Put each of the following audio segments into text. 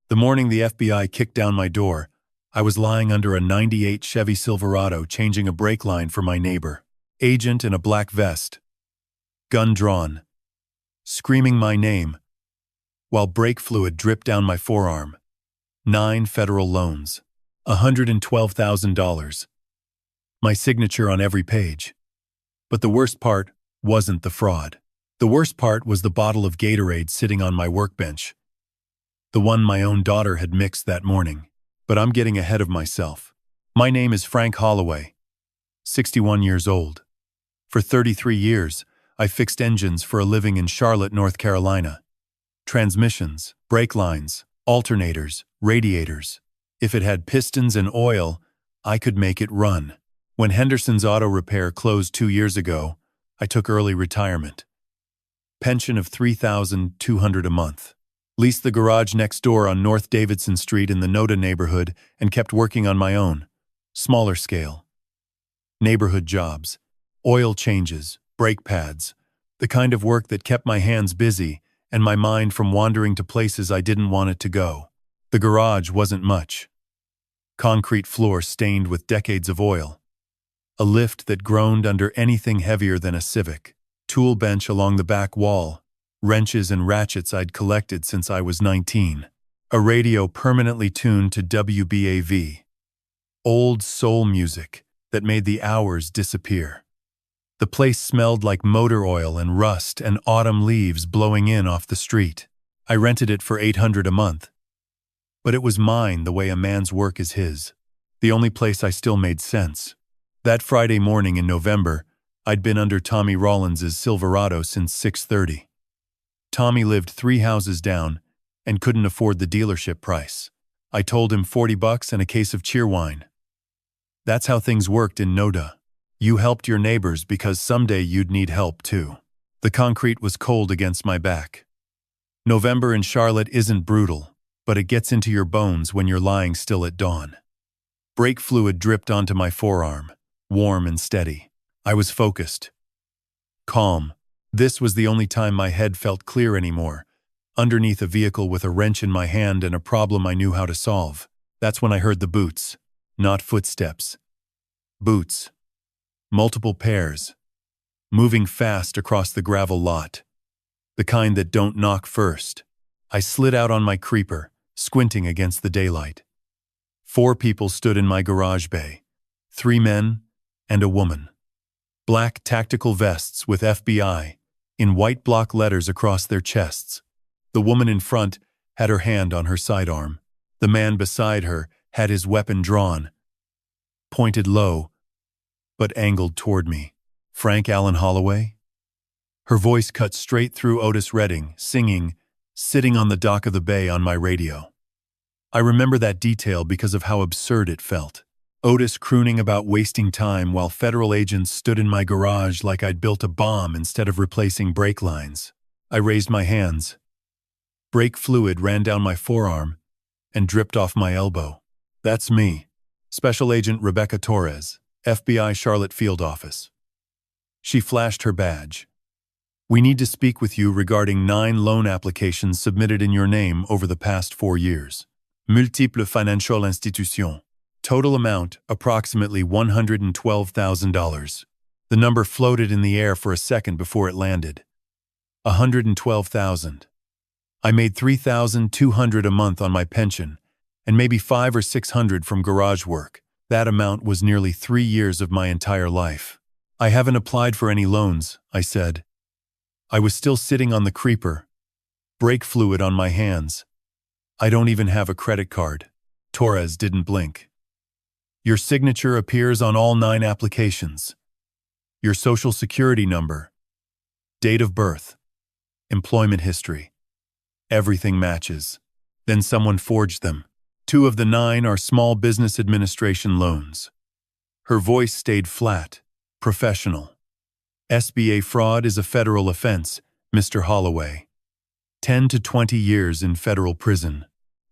The morning the FBI kicked down my door, I was lying under a '98 Chevy Silverado changing a brake line for my neighbor. Agent in a black vest, gun drawn, screaming my name, while brake fluid dripped down my forearm. 9 federal loans. $112,000. My signature on every page. But the worst part wasn't the fraud. The worst part was the bottle of Gatorade sitting on my workbench. The one my own daughter had mixed that morning. But I'm getting ahead of myself. My name is Frank Holloway, 61 years old. For 33 years, I fixed engines for a living in Charlotte, North Carolina. Transmissions, brake lines, alternators, radiators. If it had pistons and oil, I could make it run. When Henderson's Auto Repair closed 2 years ago, I took early retirement. Pension of $3,200 a month. Leased the garage next door on North Davidson Street in the Noda neighborhood and kept working on my own, smaller scale. Neighborhood jobs, oil changes, brake pads, the kind of work that kept my hands busy and my mind from wandering to places I didn't want it to go. The garage wasn't much. Concrete floor stained with decades of oil. A lift that groaned under anything heavier than a Civic. Tool bench along the back wall. Wrenches and ratchets I'd collected since I was 19. A radio permanently tuned to WBAV. Old soul music that made the hours disappear. The place smelled like motor oil and rust and autumn leaves blowing in off the street. I rented it for $800 a month. But it was mine the way a man's work is his. The only place I still made sense. That Friday morning in November, I'd been under Tommy Rollins's Silverado since 6:30. Tommy lived 3 houses down and couldn't afford the dealership price. I told him $40 and a case of cheerwine. That's how things worked in Noda. You helped your neighbors because someday you'd need help too. The concrete was cold against my back. November in Charlotte isn't brutal, but it gets into your bones when you're lying still at dawn. Brake fluid dripped onto my forearm, warm and steady. I was focused. Calm. This was the only time my head felt clear anymore, underneath a vehicle with a wrench in my hand and a problem I knew how to solve. That's when I heard the boots, not footsteps. Boots. Multiple pairs. Moving fast across the gravel lot. The kind that don't knock first. I slid out on my creeper, squinting against the daylight. 4 people stood in my garage bay. 3 men and a woman. Black tactical vests with FBI in white block letters across their chests. The woman in front had her hand on her sidearm. The man beside her had his weapon drawn, pointed low, but angled toward me. Frank Allen Holloway? Her voice cut straight through Otis Redding, singing, sitting on the dock of the bay on my radio. I remember that detail because of how absurd it felt. Otis crooning about wasting time while federal agents stood in my garage like I'd built a bomb instead of replacing brake lines. I raised my hands. Brake fluid ran down my forearm and dripped off my elbow. That's me, Special Agent Rebecca Torres, FBI Charlotte Field Office. She flashed her badge. We need to speak with you regarding 9 loan applications submitted in your name over the past 4 years. Multiples financial institutions. Total amount, approximately $112,000. The number floated in the air for a second before it landed. $112,000. I made $3,200 a month on my pension, and maybe $500 or $600 from garage work. That amount was nearly 3 years of my entire life. I haven't applied for any loans, I said. I was still sitting on the creeper, brake fluid on my hands. I don't even have a credit card. Torres didn't blink. Your signature appears on all 9 applications. Your social security number, date of birth, employment history. Everything matches. Then someone forged them. 2 of the 9 are Small Business Administration loans. Her voice stayed flat, professional. SBA fraud is a federal offense, Mr. Holloway. 10 to 20 years in federal prison.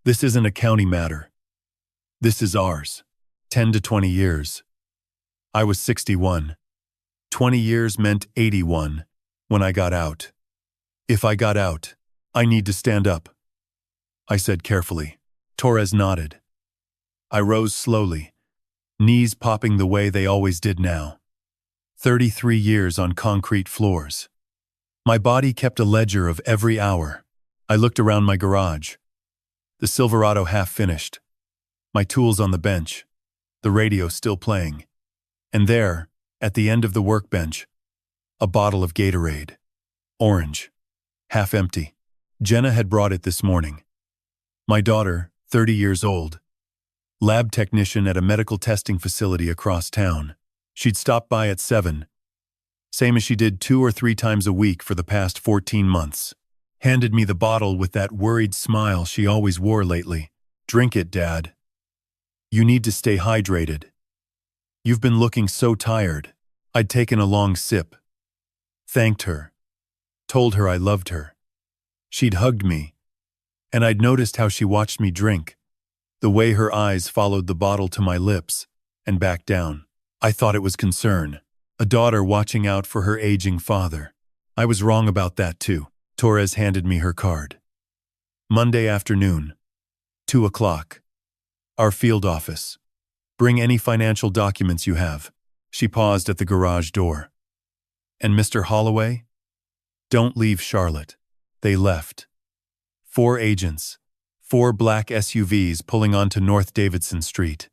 This isn't a county matter. This is ours. 10 to 20 years. I was 61. 20 years meant 81 when I got out. If I got out, I need to stand up, I said carefully. Torres nodded. I rose slowly, knees popping the way they always did now. 33 years on concrete floors. My body kept a ledger of every hour. I looked around my garage. The Silverado half finished. My tools on the bench. The radio still playing. And there, at the end of the workbench, a bottle of Gatorade. Orange. Half empty. Jenna had brought it this morning. My daughter, 30 years old. Lab technician at a medical testing facility across town. She'd stopped by at 7. Same as she did 2 or 3 times a week for the past 14 months. Handed me the bottle with that worried smile she always wore lately. Drink it, Dad. You need to stay hydrated. You've been looking so tired. I'd taken a long sip. Thanked her. Told her I loved her. She'd hugged me. And I'd noticed how she watched me drink. The way her eyes followed the bottle to my lips and back down. I thought it was concern. A daughter watching out for her aging father. I was wrong about that too. Torres handed me her card. Monday afternoon, 2 o'clock. Our field office. Bring any financial documents you have. She paused at the garage door. And Mr. Holloway? Don't leave Charlotte. They left. 4 agents. 4 black SUVs pulling onto North Davidson Street.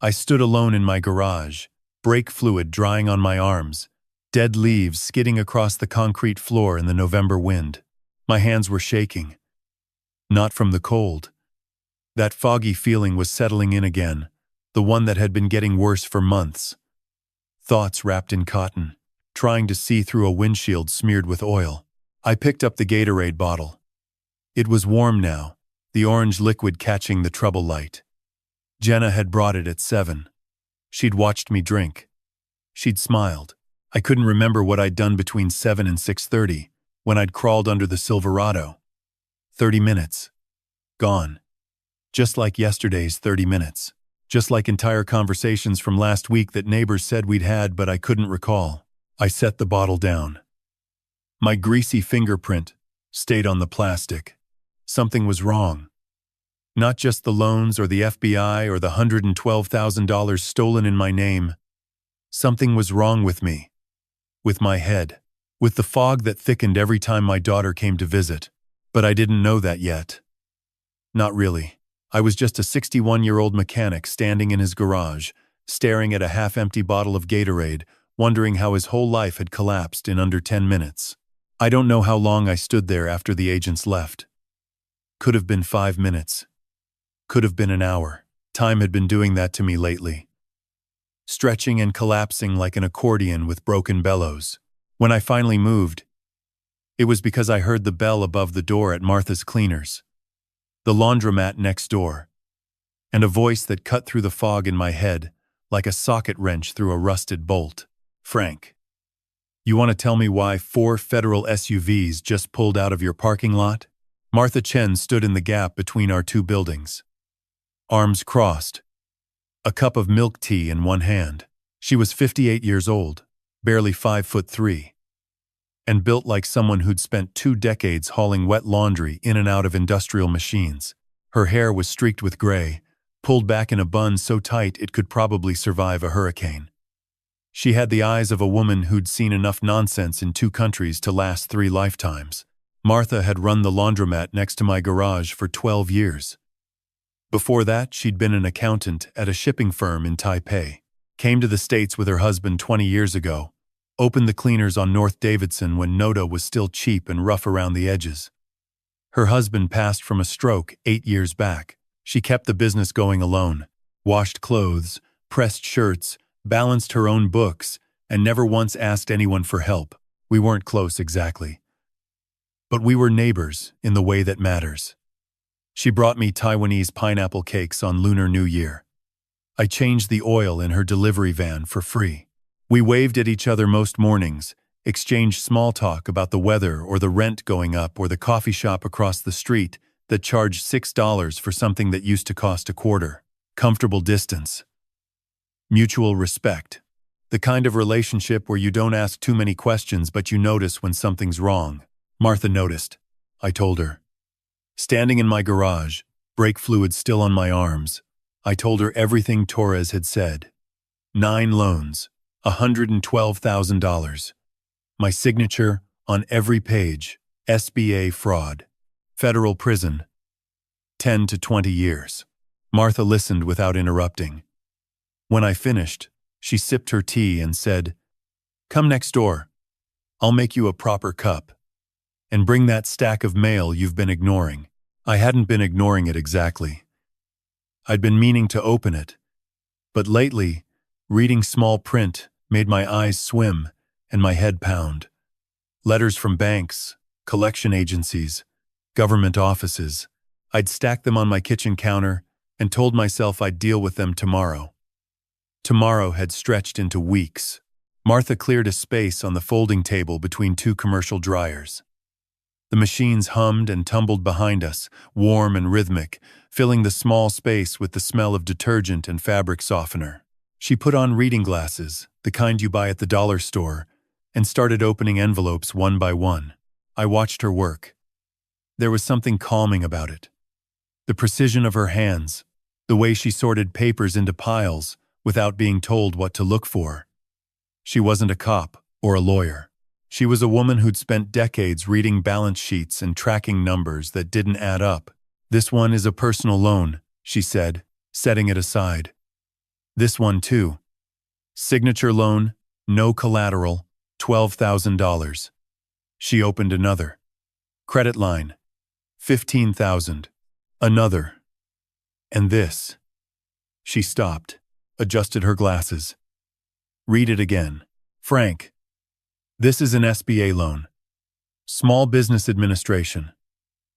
I stood alone in my garage, brake fluid drying on my arms, dead leaves skidding across the concrete floor in the November wind. My hands were shaking. Not from the cold. That foggy feeling was settling in again, the one that had been getting worse for months. Thoughts wrapped in cotton, trying to see through a windshield smeared with oil. I picked up the Gatorade bottle. It was warm now, the orange liquid catching the trouble light. Jenna had brought it at 7. She'd watched me drink. She'd smiled. I couldn't remember what I'd done between 7 and 6:30, when I'd crawled under the Silverado. 30 minutes. Gone. Just like yesterday's 30 minutes. Just like entire conversations from last week that neighbors said we'd had but I couldn't recall. I set the bottle down. My greasy fingerprint stayed on the plastic. Something was wrong. Not just the loans or the FBI or the $112,000 stolen in my name. Something was wrong with me. With my head. With the fog that thickened every time my daughter came to visit. But I didn't know that yet. Not really. I was just a 61-year-old mechanic standing in his garage, staring at a half-empty bottle of Gatorade, wondering how his whole life had collapsed in under 10 minutes. I don't know how long I stood there after the agents left. Could have been 5 minutes. Could have been an hour. Time had been doing that to me lately. Stretching and collapsing like an accordion with broken bellows. When I finally moved, it was because I heard the bell above the door at Martha's Cleaners. The laundromat next door. And a voice that cut through the fog in my head like a socket wrench through a rusted bolt. Frank. You want to tell me why 4 federal SUVs just pulled out of your parking lot? Martha Chen stood in the gap between our 2 buildings. Arms crossed. A cup of milk tea in one hand. She was 58 years old, barely 5'3", and built like someone who'd spent 2 decades hauling wet laundry in and out of industrial machines. Her hair was streaked with gray, pulled back in a bun so tight it could probably survive a hurricane. She had the eyes of a woman who'd seen enough nonsense in 2 countries to last 3 lifetimes. Martha had run the laundromat next to my garage for 12 years. Before that, she'd been an accountant at a shipping firm in Taipei. Came to the States with her husband 20 years ago. Opened the cleaners on North Davidson when Noda was still cheap and rough around the edges. Her husband passed from a stroke 8 years back. She kept the business going alone. Washed clothes, pressed shirts, balanced her own books, and never once asked anyone for help. We weren't close exactly. But we were neighbors in the way that matters. She brought me Taiwanese pineapple cakes on Lunar New Year. I changed the oil in her delivery van for free. We waved at each other most mornings, exchanged small talk about the weather or the rent going up or the coffee shop across the street that charged $6 for something that used to cost $0.25. Comfortable distance. Mutual respect. The kind of relationship where you don't ask too many questions but you notice when something's wrong. Martha noticed. I told her. Standing in my garage, brake fluid still on my arms. I told her everything Torres had said. 9 loans, $112,000. My signature on every page, SBA fraud. Federal prison, 10 to 20 years. Martha listened without interrupting. When I finished, she sipped her tea and said, "Come next door. I'll make you a proper cup. And bring that stack of mail you've been ignoring." I hadn't been ignoring it exactly. I'd been meaning to open it. But lately, reading small print made my eyes swim and my head pound. Letters from banks, collection agencies, government offices. I'd stacked them on my kitchen counter and told myself I'd deal with them tomorrow. Tomorrow had stretched into weeks. Martha cleared a space on the folding table between 2 commercial dryers. The machines hummed and tumbled behind us, warm and rhythmic, filling the small space with the smell of detergent and fabric softener. She put on reading glasses, the kind you buy at the dollar store, and started opening envelopes one by one. I watched her work. There was something calming about it. The precision of her hands, the way she sorted papers into piles without being told what to look for. She wasn't a cop or a lawyer. She was a woman who'd spent decades reading balance sheets and tracking numbers that didn't add up. "This one is a personal loan," she said, setting it aside. "This one too. Signature loan, no collateral, $12,000. She opened another. "Credit line, $15,000. Another. "And this." She stopped, adjusted her glasses. "Read it again. Frank. This is an SBA loan. Small Business Administration.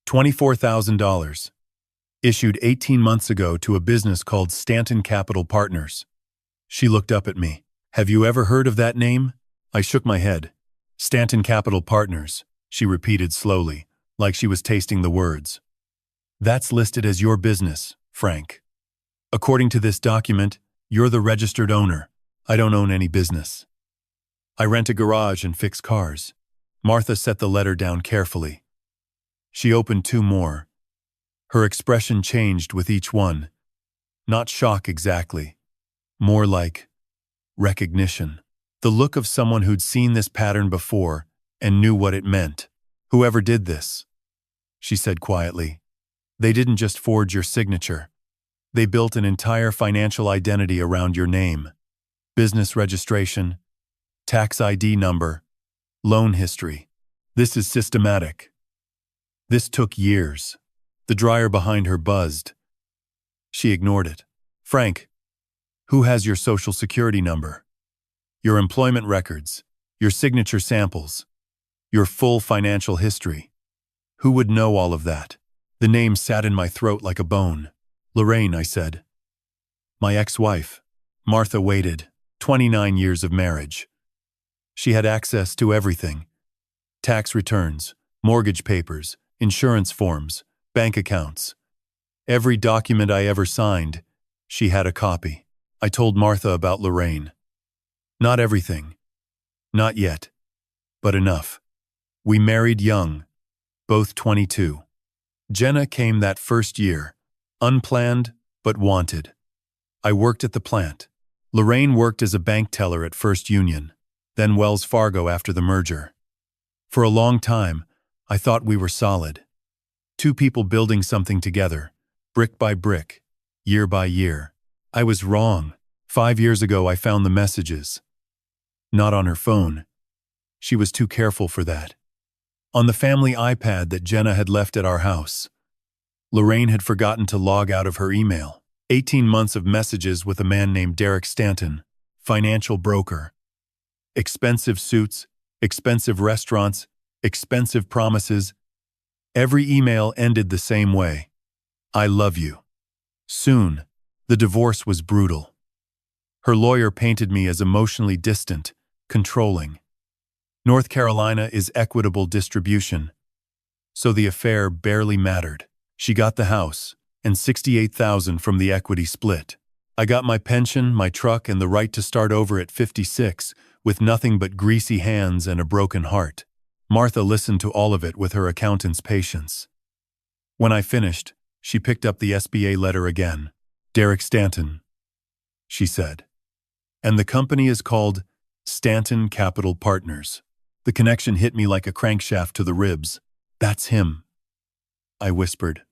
$24,000. Issued 18 months ago to a business called Stanton Capital Partners." She looked up at me. "Have you ever heard of that name?" I shook my head. "Stanton Capital Partners," she repeated slowly, like she was tasting the words. "That's listed as your business, Frank. According to this document, you're the registered owner. I don't own any business. I rent a garage and fix cars." Martha set the letter down carefully. She opened 2 more. Her expression changed with each one. Not shock exactly. More like recognition. The look of someone who'd seen this pattern before and knew what it meant. "Whoever did this," she said quietly, "they didn't just forge your signature. They built an entire financial identity around your name. Business registration, tax ID number, loan history. This is systematic. This took years." The dryer behind her buzzed. She ignored it. "Frank, who has your social security number? Your employment records, your signature samples, your full financial history? Who would know all of that?" The name sat in my throat like a bone. "Lorraine," I said. "My ex-wife." Martha waited. 29 years of marriage. She had access to everything. Tax returns, mortgage papers, insurance forms, bank accounts. Every document I ever signed, she had a copy. I told Martha about Lorraine. Not everything. Not yet. But enough. We married young, both 22. Jenna came that first year, unplanned but wanted. I worked at the plant. Lorraine worked as a bank teller at First Union, then Wells Fargo after the merger. For a long time, I thought we were solid. 2 people building something together, brick by brick, year by year. I was wrong. 5 years ago I found the messages. Not on her phone. She was too careful for that. On the family iPad that Jenna had left at our house. Lorraine had forgotten to log out of her email. 18 months of messages with a man named Derek Stanton, financial broker. Expensive suits, expensive restaurants, expensive promises. Every email ended the same way. "I love you." Soon, the divorce was brutal. Her lawyer painted me as emotionally distant, controlling. North Carolina is equitable distribution, so the affair barely mattered. She got the house, and $68,000 from the equity split. I got my pension, my truck, and the right to start over at 56, with nothing but greasy hands and a broken heart. Martha listened to all of it with her accountant's patience. When I finished, She picked up the SBA letter again. Derek Stanton, she said. And the company is called Stanton Capital Partners. The connection hit me like a crankshaft to the ribs. That's him, I whispered.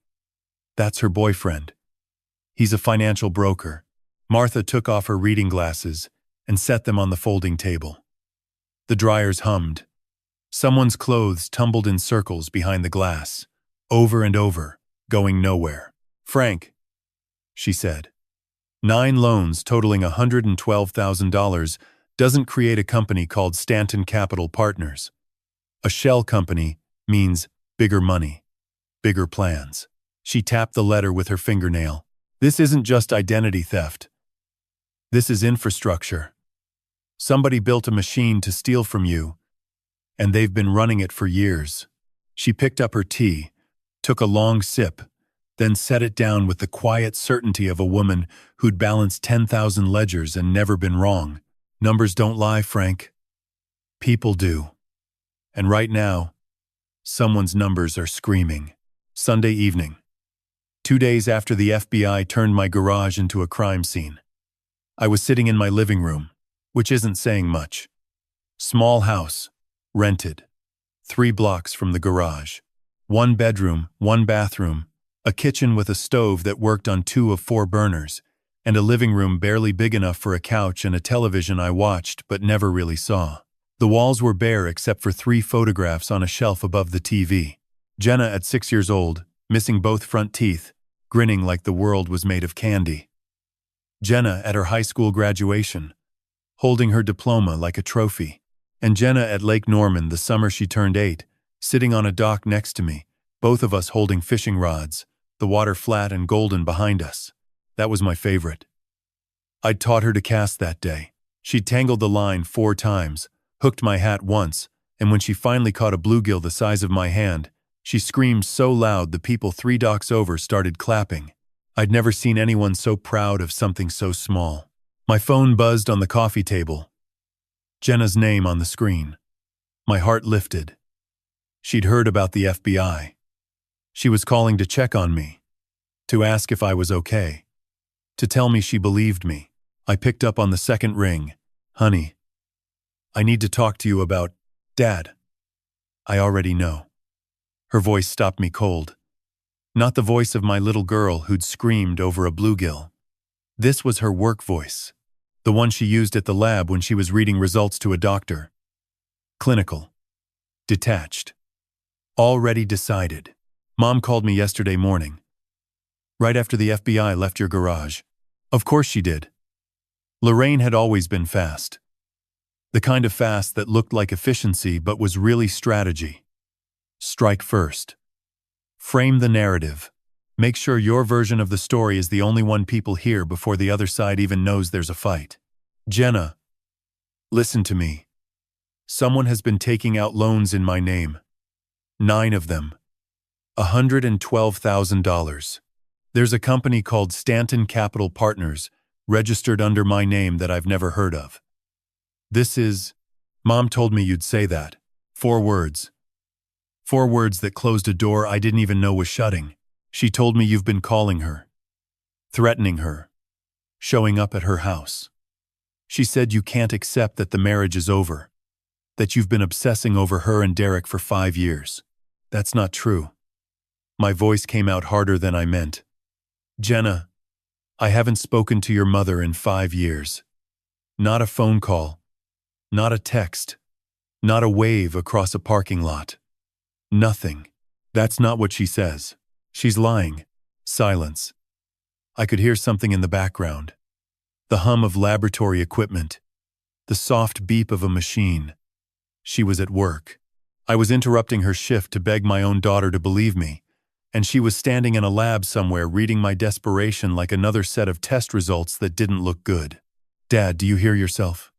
That's her boyfriend. He's a financial broker. Martha took off her reading glasses and set them on the folding table. The dryers hummed. Someone's clothes tumbled in circles behind the glass, over and over, going nowhere. Frank, she said. 9 loans totaling $112,000 doesn't create a company called Stanton Capital Partners. A shell company means bigger money, bigger plans. She tapped the letter with her fingernail. This isn't just identity theft. This is infrastructure. Somebody built a machine to steal from you, and they've been running it for years. She picked up her tea, took a long sip, then set it down with the quiet certainty of a woman who'd balanced 10,000 ledgers and never been wrong. Numbers don't lie, Frank. People do. And right now, someone's numbers are screaming. Sunday evening. 2 days after the FBI turned my garage into a crime scene. I was sitting in my living room, which isn't saying much. Small house, rented. 3 blocks from the garage. 1 bedroom, 1 bathroom, a kitchen with a stove that worked on 2 of 4 burners, and a living room barely big enough for a couch and a television I watched but never really saw. The walls were bare except for 3 photographs on a shelf above the TV. Jenna at 6 years old, missing both front teeth, grinning like the world was made of candy. Jenna at her high school graduation, holding her diploma like a trophy. And Jenna at Lake Norman the summer she turned 8, sitting on a dock next to me, both of us holding fishing rods, the water flat and golden behind us. That was my favorite. I'd taught her to cast that day. She'd tangled the line 4 times, hooked my hat once, and when she finally caught a bluegill the size of my hand, she screamed so loud the people 3 docks over started clapping. I'd never seen anyone so proud of something so small. My phone buzzed on the coffee table. Jenna's name on the screen. My heart lifted. She'd heard about the FBI. She was calling to check on me, to ask if I was okay, to tell me she believed me. I picked up on the second ring. Honey, I need to talk to you about Dad. I already know. Her voice stopped me cold. Not the voice of my little girl who'd screamed over a bluegill. This was her work voice, the one she used at the lab when she was reading results to a doctor. Clinical. Detached. Already decided. Mom called me yesterday morning. Right after the FBI left your garage. Of course she did. Lorraine had always been fast. The kind of fast that looked like efficiency but was really strategy. Strike first. Frame the narrative. Make sure your version of the story is the only one people hear before the other side even knows there's a fight. Jenna, listen to me. Someone has been taking out loans in my name. 9 of them. $112,000. There's a company called Stanton Capital Partners, registered under my name that I've never heard of. This is... Mom told me you'd say that. 4 words. 4 words that closed a door I didn't even know was shutting. She told me you've been calling her, threatening her, showing up at her house. She said you can't accept that the marriage is over, that you've been obsessing over her and Derek for 5 years. That's not true. My voice came out harder than I meant. Jenna, I haven't spoken to your mother in 5 years. Not a phone call, not a text, not a wave across a parking lot. Nothing. That's not what she says. She's lying. Silence. I could hear something in the background. The hum of laboratory equipment. The soft beep of a machine. She was at work. I was interrupting her shift to beg my own daughter to believe me, and she was standing in a lab somewhere reading my desperation like another set of test results that didn't look good. Dad, do you hear yourself?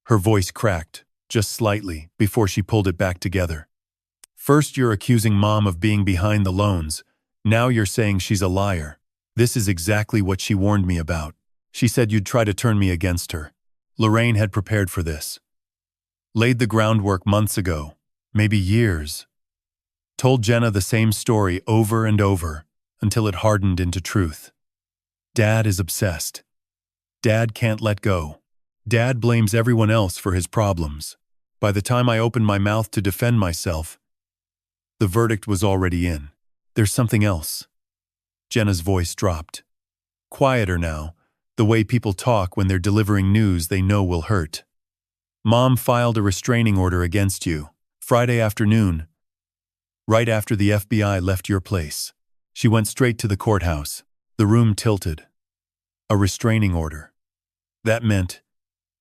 Her voice cracked, just slightly, before she pulled it back together. First you're accusing Mom of being behind the loans. Now you're saying she's a liar. This is exactly what she warned me about. She said you'd try to turn me against her. Lorraine had prepared for this. Laid the groundwork months ago, maybe years. Told Jenna the same story over and over, until it hardened into truth. Dad is obsessed. Dad can't let go. Dad blames everyone else for his problems. By the time I opened my mouth to defend myself, the verdict was already in. There's something else. Jenna's voice dropped. Quieter now, the way people talk when they're delivering news they know will hurt. Mom filed a restraining order against you, Friday afternoon, right after the FBI left your place. She went straight to the courthouse. The room tilted. A restraining order. That meant,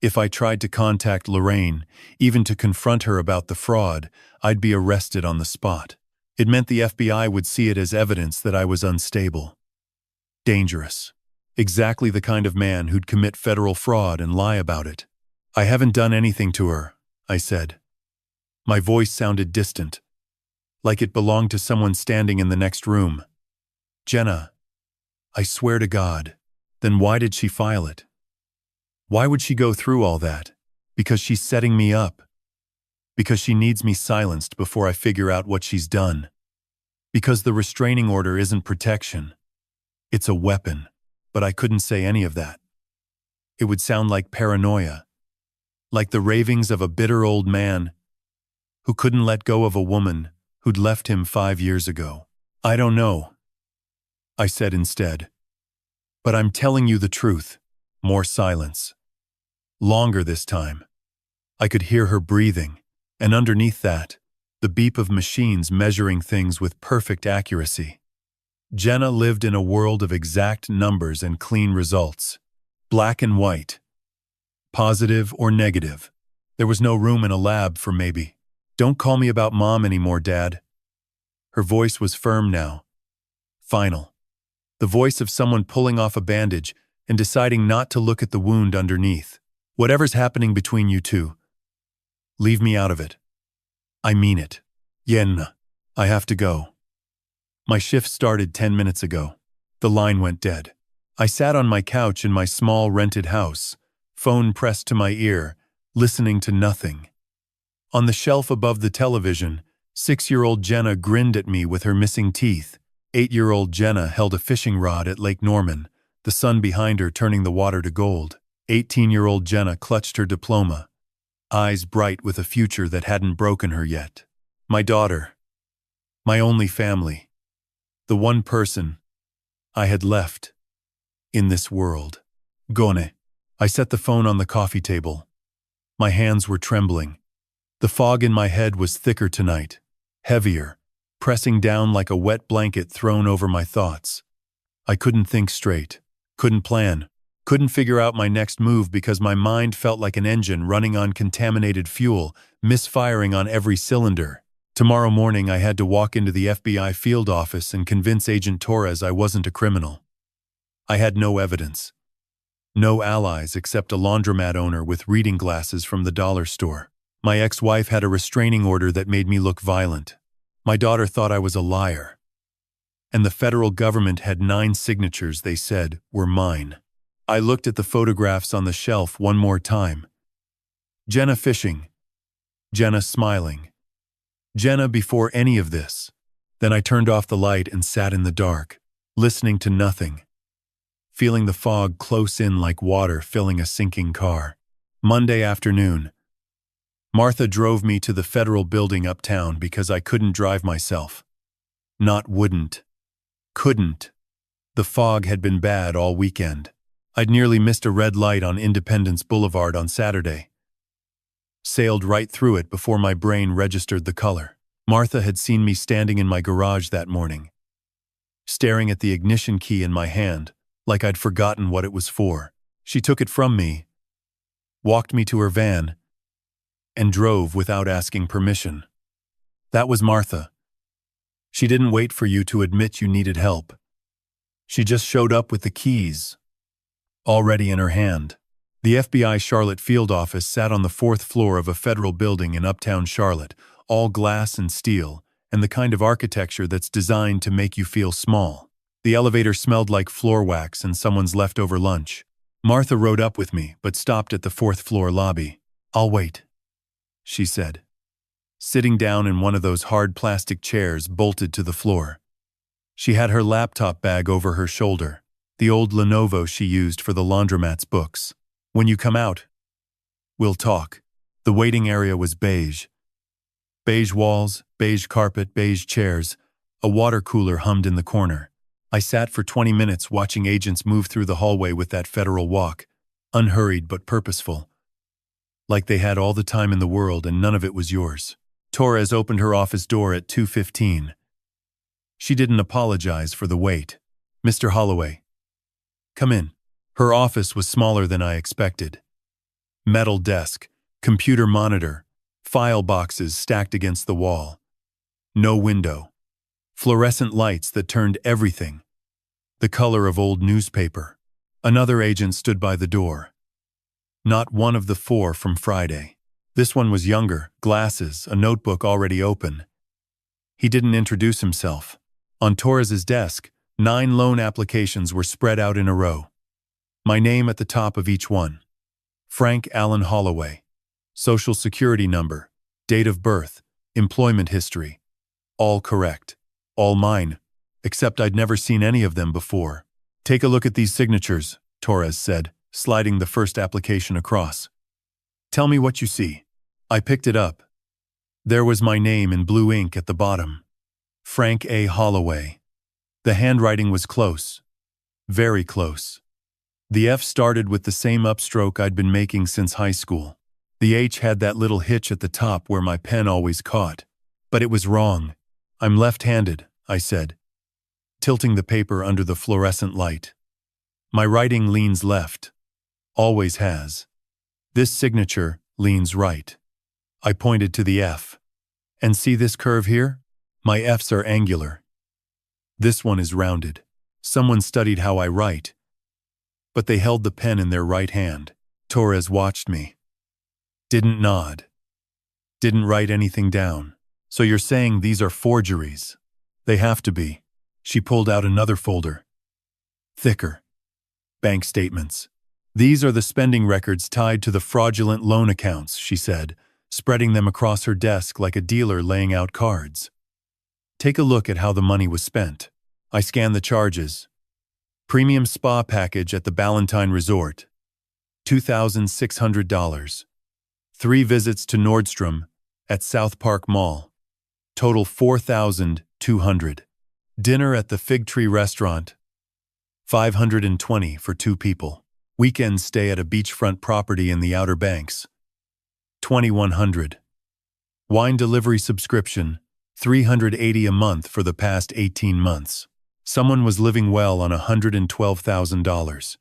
if I tried to contact Lorraine, even to confront her about the fraud, I'd be arrested on the spot. It meant the FBI would see it as evidence that I was unstable. Dangerous. Exactly the kind of man who'd commit federal fraud and lie about it. I haven't done anything to her, I said. My voice sounded distant, like it belonged to someone standing in the next room. Jenna, I swear to God, then why did she file it? Why would she go through all that? Because she's setting me up. Because she needs me silenced before I figure out what she's done. Because the restraining order isn't protection. It's a weapon, but I couldn't say any of that. It would sound like paranoia, like the ravings of a bitter old man who couldn't let go of a woman who'd left him 5 years ago. I don't know, I said instead. But I'm telling you the truth. More silence. Longer this time. I could hear her breathing, and underneath that, the beep of machines measuring things with perfect accuracy. Jenna lived in a world of exact numbers and clean results. Black and white. Positive or negative. There was no room in a lab for maybe. Don't call me about Mom anymore, Dad. Her voice was firm now. Final. The voice of someone pulling off a bandage and deciding not to look at the wound underneath. Whatever's happening between you two, leave me out of it. I mean it. Yen, I have to go. My shift started 10 minutes ago. The line went dead. I sat on my couch in my small rented house, phone pressed to my ear, listening to nothing. On the shelf above the television, 6-year-old Jenna grinned at me with her missing teeth. 8-year-old Jenna held a fishing rod at Lake Norman, the sun behind her turning the water to gold. 18-year-old Jenna clutched her diploma, eyes bright with a future that hadn't broken her yet. My daughter. My only family. The one person I had left in this world. Gone. I set the phone on the coffee table. My hands were trembling. The fog in my head was thicker tonight, heavier, pressing down like a wet blanket thrown over my thoughts. I couldn't think straight, couldn't plan, couldn't figure out my next move because my mind felt like an engine running on contaminated fuel, misfiring on every cylinder. Tomorrow morning I had to walk into the FBI field office and convince Agent Torres I wasn't a criminal. I had no evidence. No allies except a laundromat owner with reading glasses from the dollar store. My ex-wife had a restraining order that made me look violent. My daughter thought I was a liar. And the federal government had 9 signatures they said were mine. I looked at the photographs on the shelf one more time. Jenna fishing. Jenna smiling. Jenna before any of this. Then I turned off the light and sat in the dark, listening to nothing, feeling the fog close in like water filling a sinking car. Monday afternoon. Martha drove me to the federal building uptown because I couldn't drive myself. Not wouldn't. Couldn't. The fog had been bad all weekend. I'd nearly missed a red light on Independence Boulevard on Saturday. Sailed right through it before my brain registered the color. Martha had seen me standing in my garage that morning, staring at the ignition key in my hand, like I'd forgotten what it was for. She took it from me, walked me to her van, and drove without asking permission. That was Martha. She didn't wait for you to admit you needed help. She just showed up with the keys, already in her hand. The FBI Charlotte field office sat on the 4th floor of a federal building in uptown Charlotte, all glass and steel, and the kind of architecture that's designed to make you feel small. The elevator smelled like floor wax and someone's leftover lunch. Martha rode up with me, but stopped at the 4th floor lobby. "I'll wait," she said, sitting down in one of those hard plastic chairs bolted to the floor. She had her laptop bag over her shoulder, the old Lenovo she used for the laundromat's books. "When you come out, we'll talk." The waiting area was beige. Beige walls, beige carpet, beige chairs. A water cooler hummed in the corner. I sat for 20 minutes watching agents move through the hallway with that federal walk, unhurried but purposeful. Like they had all the time in the world and none of it was yours. Torres opened her office door at 2:15. She didn't apologize for the wait. "Mr. Holloway, come in." Her office was smaller than I expected. Metal desk, computer monitor, file boxes stacked against the wall. No window. Fluorescent lights that turned everything. The color of old newspaper. Another agent stood by the door. Not one of the four from Friday. This one was younger, glasses, a notebook already open. He didn't introduce himself. On Torres's desk, 9 loan applications were spread out in a row. My name at the top of each one. Frank Allen Holloway. Social security number, date of birth, employment history. All correct. All mine, except I'd never seen any of them before. "Take a look at these signatures," Torres said, sliding the first application across. "Tell me what you see." I picked it up. There was my name in blue ink at the bottom. Frank A. Holloway. The handwriting was close. Very close. The F started with the same upstroke I'd been making since high school. The H had that little hitch at the top where my pen always caught. But it was wrong. "I'm left-handed," I said, tilting the paper under the fluorescent light. "My writing leans left. Always has. This signature leans right." I pointed to the F. "And see this curve here? My F's are angular. This one is rounded. Someone studied how I write. But they held the pen in their right hand." Torres watched me. Didn't nod. Didn't write anything down. "So you're saying these are forgeries?" "They have to be." She pulled out another folder. Thicker. "Bank statements. These are the spending records tied to the fraudulent loan accounts," she said, spreading them across her desk like a dealer laying out cards. "Take a look at how the money was spent." I scanned the charges. Premium spa package at the Ballantine Resort, $2,600. 3 visits to Nordstrom at South Park Mall, total $4,200. Dinner at the Fig Tree Restaurant, $520 for 2 people. Weekend stay at a beachfront property in the Outer Banks, $2,100. Wine delivery subscription, $380 a month for the past 18 months. Someone was living well on $112,000.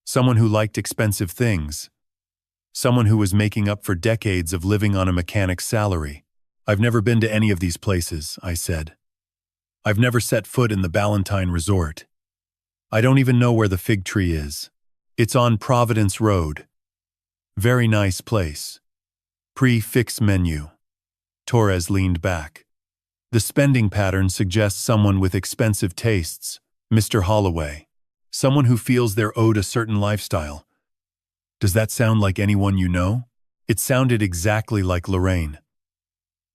Someone who liked expensive things. Someone who was making up for decades of living on a mechanic's salary. "I've never been to any of these places," I said. "I've never set foot in the Ballantine Resort. I don't even know where the Fig Tree is. It's on Providence Road. Very nice place. Prix-fixe menu." Torres leaned back. "The spending pattern suggests someone with expensive tastes, Mr. Holloway. Someone who feels they're owed a certain lifestyle. Does that sound like anyone you know?" It sounded exactly like Lorraine.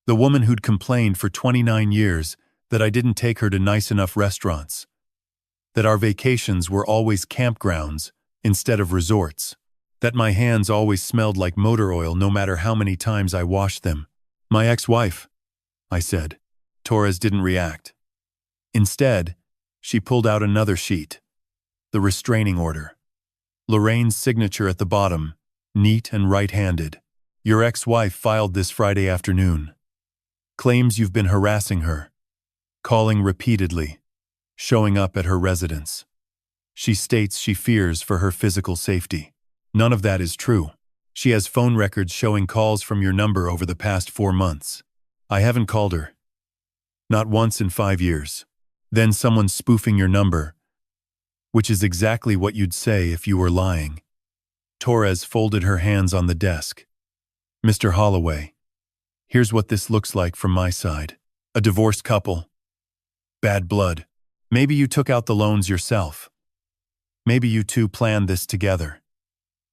The woman who'd complained for 29 years that I didn't take her to nice enough restaurants. That our vacations were always campgrounds instead of resorts. That my hands always smelled like motor oil no matter how many times I washed them. "My ex-wife," I said. Torres didn't react. Instead, she pulled out another sheet. The restraining order. Lorraine's signature at the bottom, neat and right-handed. "Your ex-wife filed this Friday afternoon. Claims you've been harassing her. Calling repeatedly. Showing up at her residence. She states she fears for her physical safety. None of that is true. She has phone records showing calls from your number over the past 4 months. I haven't called her. Not once in 5 years. Then someone's spoofing your number, which is exactly what you'd say if you were lying." Torres folded her hands on the desk. "Mr. Holloway, here's what this looks like from my side. A divorced couple. Bad blood. Maybe you took out the loans yourself. Maybe you two planned this together.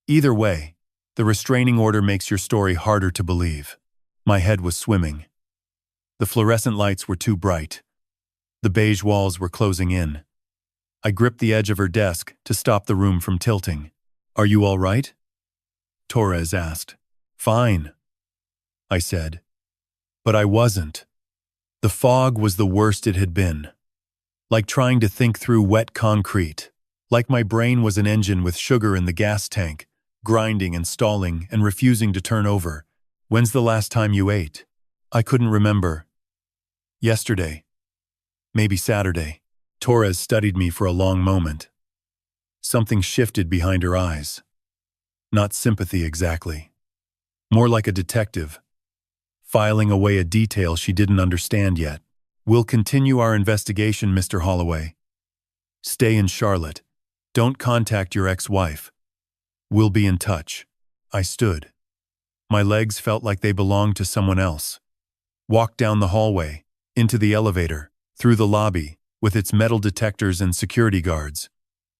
Either way, the restraining order makes your story harder to believe." My head was swimming. The fluorescent lights were too bright. The beige walls were closing in. I gripped the edge of her desk to stop the room from tilting. "Are you all right?" Torres asked. "Fine," I said. But I wasn't. The fog was the worst it had been. Like trying to think through wet concrete. Like my brain was an engine with sugar in the gas tank, grinding and stalling and refusing to turn over. "When's the last time you ate?" I couldn't remember. "Yesterday. Maybe Saturday." Torres studied me for a long moment. Something shifted behind her eyes. Not sympathy exactly. More like a detective, filing away a detail she didn't understand yet. "We'll continue our investigation, Mr. Holloway. Stay in Charlotte. Don't contact your ex-wife. We'll be in touch." I stood. My legs felt like they belonged to someone else. Walked down the hallway, into the elevator, through the lobby, with its metal detectors and security guards.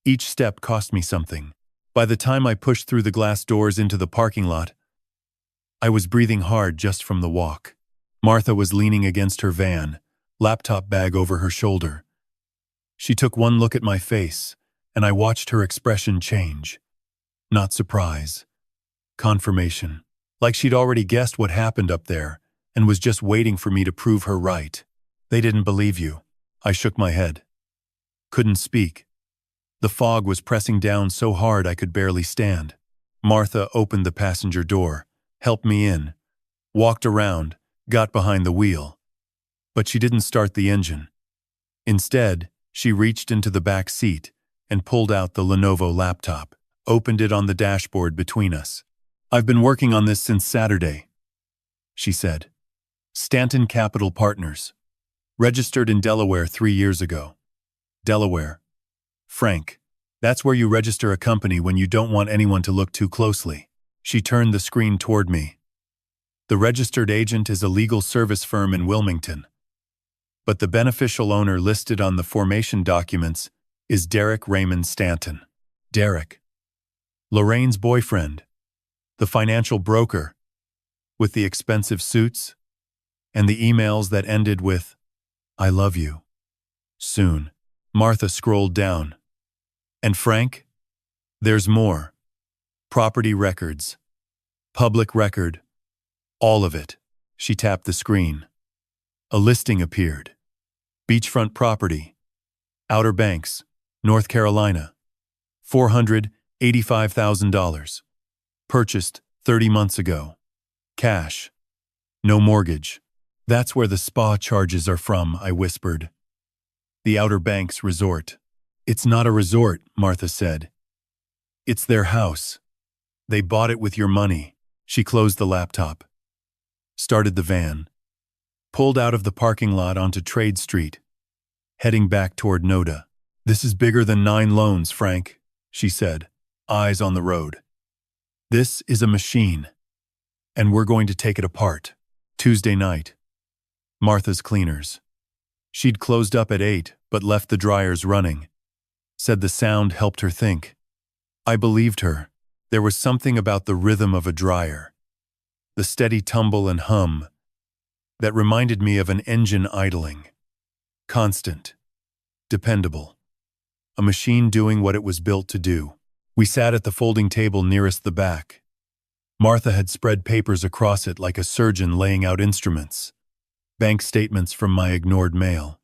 Each step cost me something. By the time I pushed through the glass doors into the parking lot, I was breathing hard just from the walk. Martha was leaning against her van, laptop bag over her shoulder. She took one look at my face, and I watched her expression change. Not surprise. Confirmation. Like she'd already guessed what happened up there, and was just waiting for me to prove her right. "They didn't believe you." I shook my head. Couldn't speak. The fog was pressing down so hard I could barely stand. Martha opened the passenger door, helped me in, walked around, got behind the wheel. But she didn't start the engine. Instead, she reached into the back seat and pulled out the Lenovo laptop, opened it on the dashboard between us. "I've been working on this since Saturday," she said. "Stanton Capital Partners. Registered in Delaware 3 years ago." Delaware. "Frank, that's where you register a company when you don't want anyone to look too closely." She turned the screen toward me. "The registered agent is a legal service firm in Wilmington. But the beneficial owner listed on the formation documents is Derek Raymond Stanton." Derek. Lorraine's boyfriend. The financial broker. With the expensive suits. And the emails that ended with, "I love you. Soon." Martha scrolled down. "And Frank? There's more. Property records. Public record. All of it." She tapped the screen. A listing appeared. "Beachfront property. Outer Banks, North Carolina. $485,000. Purchased 30 months ago. Cash. No mortgage." "That's where the spa charges are from," I whispered. "The Outer Banks Resort." "It's not a resort," Martha said. "It's their house. They bought it with your money." She closed the laptop, started the van, pulled out of the parking lot onto Trade Street, heading back toward Noda. "This is bigger than 9 loans, Frank," she said, eyes on the road. "This is a machine, and we're going to take it apart." Tuesday night. Martha's Cleaners. She'd closed up at 8, but left the dryers running. Said the sound helped her think. I believed her. There was something about the rhythm of a dryer, the steady tumble and hum, that reminded me of an engine idling. Constant. Dependable. A machine doing what it was built to do. We sat at the folding table nearest the back. Martha had spread papers across it like a surgeon laying out instruments. Bank statements from my ignored mail.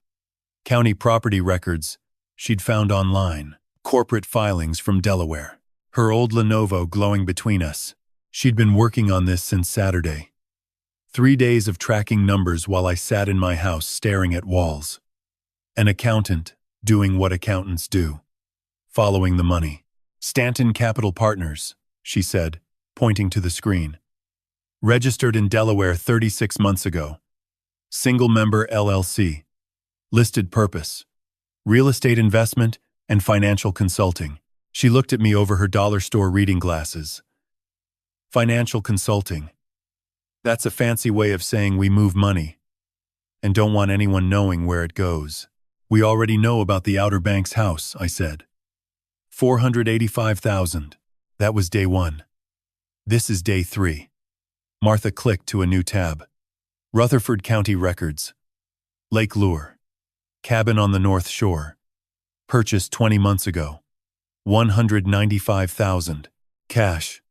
County property records she'd found online. Corporate filings from Delaware. Her old Lenovo glowing between us. She'd been working on this since Saturday. 3 days of tracking numbers while I sat in my house staring at walls. An accountant doing what accountants do. Following the money. Stanton Capital Partners, she said, pointing to the screen. Registered in Delaware 36 months ago. Single member LLC. Listed purpose. Real estate investment and financial consulting. She looked at me over her dollar store reading glasses. Financial consulting. That's a fancy way of saying we move money and don't want anyone knowing where it goes. We already know about the Outer Banks house, I said. $485,000. That was day 1. This is day 3. Martha clicked to a new tab. Rutherford County Records. Lake Lure. Cabin on the North Shore. Purchased 20 months ago. $195,000. Cash.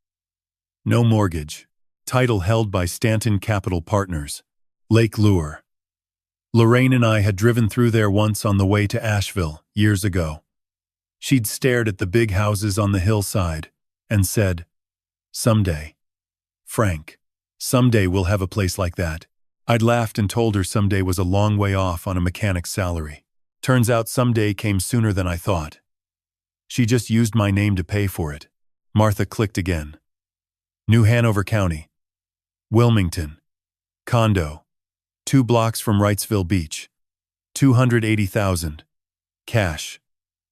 No mortgage. Title held by Stanton Capital Partners. Lake Lure. Lorraine and I had driven through there once on the way to Asheville, years ago. She'd stared at the big houses on the hillside and said, "Someday, Frank, someday we'll have a place like that." I'd laughed and told her someday was a long way off on a mechanic's salary. Turns out someday came sooner than I thought. She just used my name to pay for it. Martha clicked again. New Hanover County. Wilmington. Condo. 2 blocks from Wrightsville Beach. $280,000. Cash.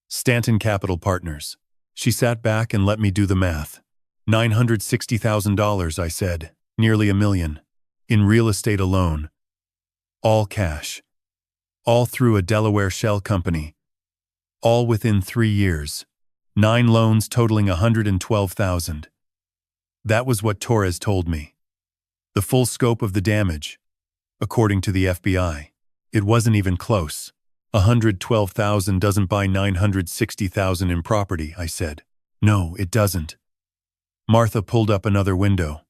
Stanton Capital Partners. She sat back and let me do the math. $960,000, I said. Nearly $1 million. In real estate alone. All cash. All through a Delaware shell company. All within 3 years. 9 loans totaling $112,000. That was what Torres told me. The full scope of the damage. According to the FBI. It wasn't even close. $112,000 doesn't buy $960,000 in property, I said. No, it doesn't. Martha pulled up another window.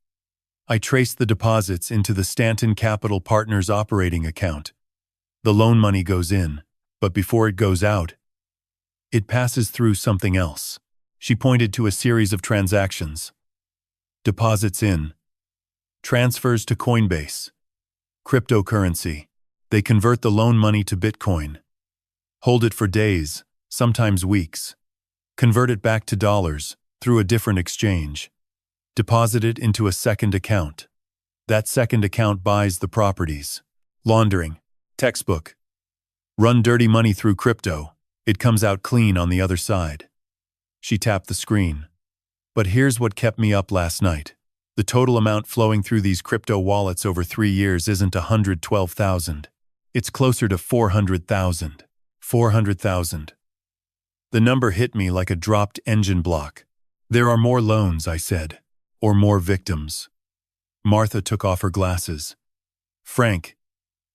I traced the deposits into the Stanton Capital Partners operating account. The loan money goes in, but before it goes out, it passes through something else. She pointed to a series of transactions. Deposits in. Transfers to Coinbase. Cryptocurrency. They convert the loan money to Bitcoin. Hold it for days, sometimes weeks. Convert it back to dollars through a different exchange. Deposit it into a second account. That second account buys the properties. Laundering. Textbook. Run dirty money through crypto. It comes out clean on the other side. She tapped the screen. But here's what kept me up last night. The total amount flowing through these crypto wallets over 3 years isn't $112,000. It's closer to $400,000. $400,000. The number hit me like a dropped engine block. There are more loans, I said. Or more victims. Martha took off her glasses. Frank,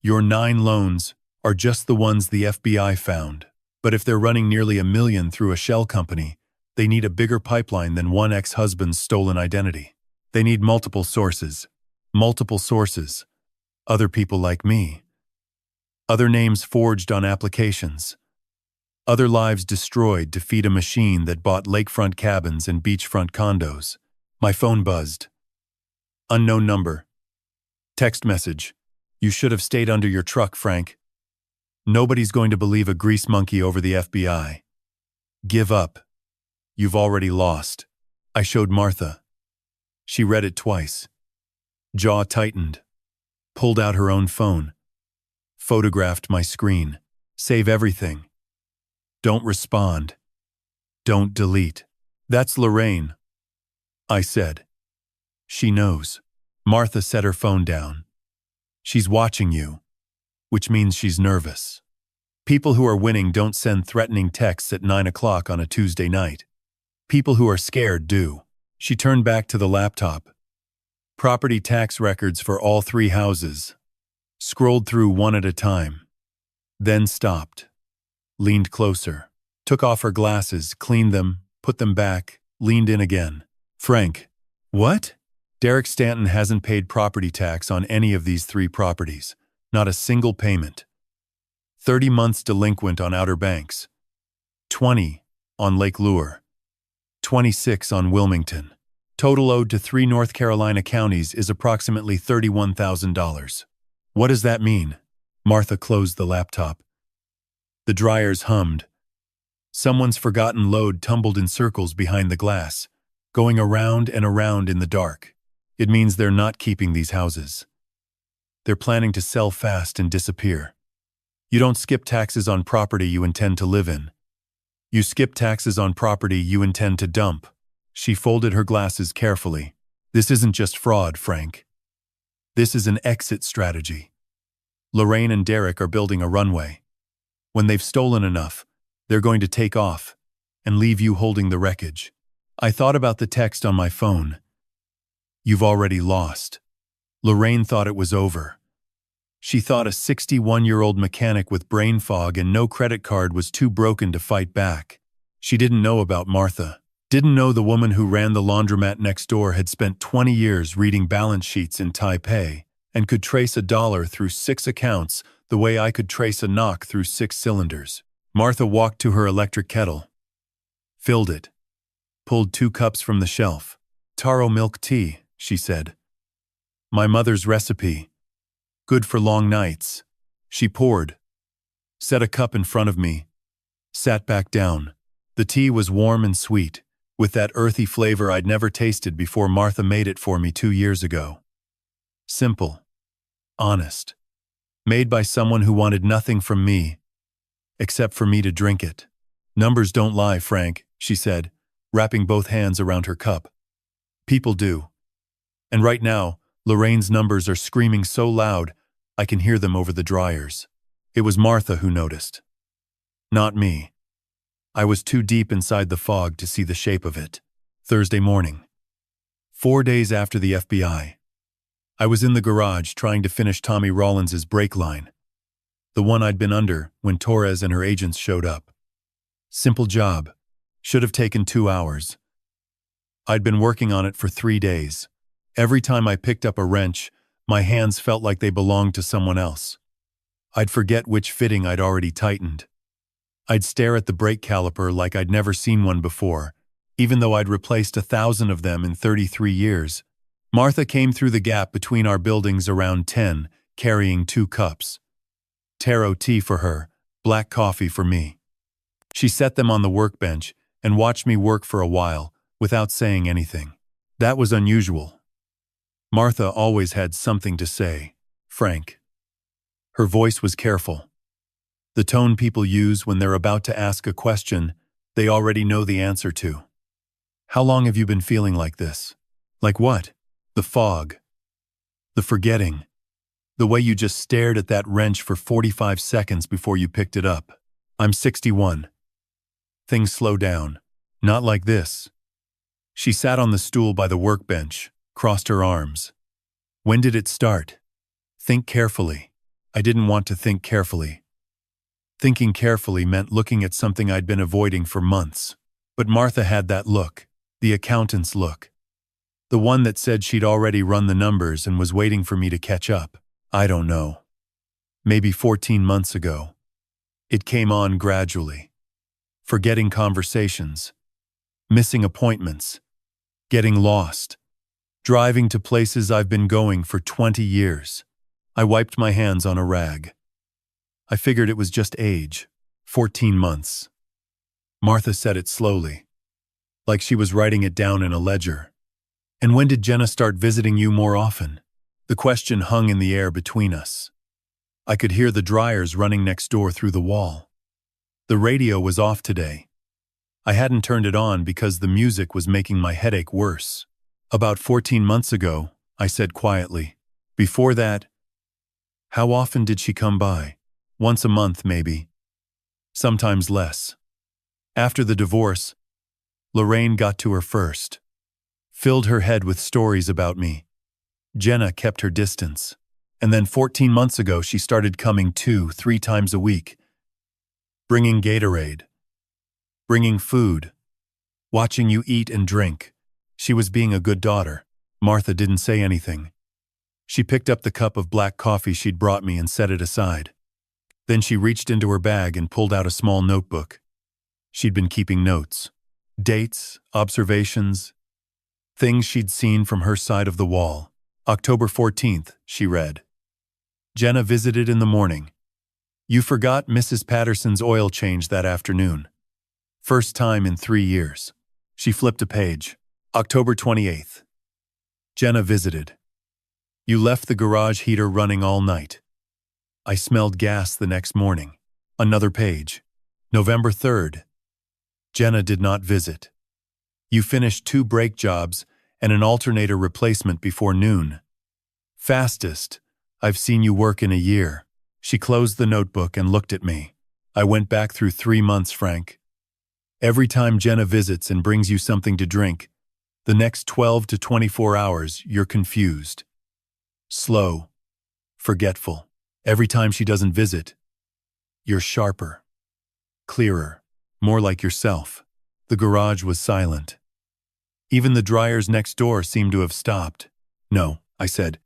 your 9 loans are just the ones the FBI found. But if they're running nearly $1 million through a shell company, they need a bigger pipeline than one ex-husband's stolen identity. They need multiple sources. Multiple sources. Other people like me. Other names forged on applications. Other lives destroyed to feed a machine that bought lakefront cabins and beachfront condos. My phone buzzed. Unknown number. Text message. You should have stayed under your truck, Frank. Nobody's going to believe a grease monkey over the FBI. Give up. You've already lost. I showed Martha. She read it twice. Jaw tightened. Pulled out her own phone. Photographed my screen. Save everything. Don't respond. Don't delete. That's Lorraine. I said. She knows. Martha set her phone down. She's watching you, which means she's nervous. People who are winning don't send threatening texts at 9 o'clock on a Tuesday night. People who are scared do. She turned back to the laptop. Property tax records for all 3 houses. Scrolled through one at a time. Then stopped. Leaned closer. Took off her glasses, cleaned them, put them back, leaned in again. Frank. What? Derek Stanton hasn't paid property tax on any of these 3 properties. Not a single payment. 30 months delinquent on Outer Banks. 20 on Lake Lure. 26 on Wilmington. Total owed to 3 North Carolina counties is approximately $31,000. What does that mean? Martha closed the laptop. The dryers hummed. Someone's forgotten load tumbled in circles behind the glass, going around and around in the dark. It means they're not keeping these houses. They're planning to sell fast and disappear. You don't skip taxes on property you intend to live in. You skip taxes on property you intend to dump. She folded her glasses carefully. This isn't just fraud, Frank. This is an exit strategy. Lorraine and Derek are building a runway. When they've stolen enough, they're going to take off and leave you holding the wreckage. I thought about the text on my phone. You've already lost. Lorraine thought it was over. She thought a 61-year-old mechanic with brain fog and no credit card was too broken to fight back. She didn't know about Martha. Didn't know the woman who ran the laundromat next door had spent 20 years reading balance sheets in Taipei and could trace a dollar through 6 accounts the way I could trace a knock through 6 cylinders. Martha walked to her electric kettle, filled it, pulled 2 cups from the shelf. "Taro milk tea," she said. "My mother's recipe. Good for long nights." She poured, set a cup in front of me, sat back down. The tea was warm and sweet, with that earthy flavor I'd never tasted before Martha made it for me 2 years ago. Simple, honest, made by someone who wanted nothing from me, except for me to drink it. "Numbers don't lie, Frank," she said, wrapping both hands around her cup. "People do. And right now, Lorraine's numbers are screaming so loud, I can hear them over the dryers." It was Martha who noticed, not me. I was too deep inside the fog to see the shape of it. Thursday morning. 4 days after the FBI. I was in the garage trying to finish Tommy Rollins's brake line, the one I'd been under when Torres and her agents showed up. Simple job. Should have taken 2 hours. I'd been working on it for 3 days. Every time I picked up a wrench, my hands felt like they belonged to someone else. I'd forget which fitting I'd already tightened. I'd stare at the brake caliper like I'd never seen one before, even though I'd replaced 1,000 of them in 33 years. Martha came through the gap between our buildings around 10, carrying 2 cups. Taro tea for her, black coffee for me. She set them on the workbench and watched me work for a while without saying anything. That was unusual. Martha always had something to say. "Frank." Her voice was careful. The tone people use when they're about to ask a question they already know the answer to. "How long have you been feeling like this?" "Like what?" "The fog. The forgetting. The way you just stared at that wrench for 45 seconds before you picked it up." "I'm 61. Things slow down. Not like this." She sat on the stool by the workbench, crossed her arms. "When did it start?" "Think carefully." I didn't want to think carefully. Thinking carefully meant looking at something I'd been avoiding for months. But Martha had that look, the accountant's look. The one that said she'd already run the numbers and was waiting for me to catch up. I don't know. Maybe 14 months ago. It came on gradually. Forgetting conversations. Missing appointments. Getting lost. Driving to places I've been going for 20 years. I wiped my hands on a rag. I figured it was just age. 14 months. Martha said it slowly, like she was writing it down in a ledger. "And when did Jenna start visiting you more often?" The question hung in the air between us. I could hear the dryers running next door through the wall. The radio was off today. I hadn't turned it on because the music was making my headache worse. "About 14 months ago," I said quietly. "Before that, how often did she come by? Once a month, maybe. Sometimes less. After the divorce, Lorraine got to her first. Filled her head with stories about me. Jenna kept her distance. And then 14 months ago, she started coming 2-3 times a week. Bringing Gatorade. Bringing food. Watching you eat and drink. She was being a good daughter." Martha didn't say anything. She picked up the cup of black coffee she'd brought me and set it aside. Then she reached into her bag and pulled out a small notebook. She'd been keeping notes. Dates, observations, things she'd seen from her side of the wall. "October 14th, she read. "Jenna visited in the morning. You forgot Mrs. Patterson's oil change that afternoon. First time in 3 years." She flipped a page. "October 28th. Jenna visited. You left the garage heater running all night. I smelled gas the next morning." Another page. "November 3rd. Jenna did not visit. You finished 2 brake jobs and an alternator replacement before noon. Fastest I've seen you work in a year." She closed the notebook and looked at me. "I went back through 3 months, Frank. Every time Jenna visits and brings you something to drink, the next 12 to 24 hours you're confused. Slow. Forgetful. Every time she doesn't visit, you're sharper, clearer, more like yourself. The garage was silent. Even the dryers next door seemed to have stopped. No, I said.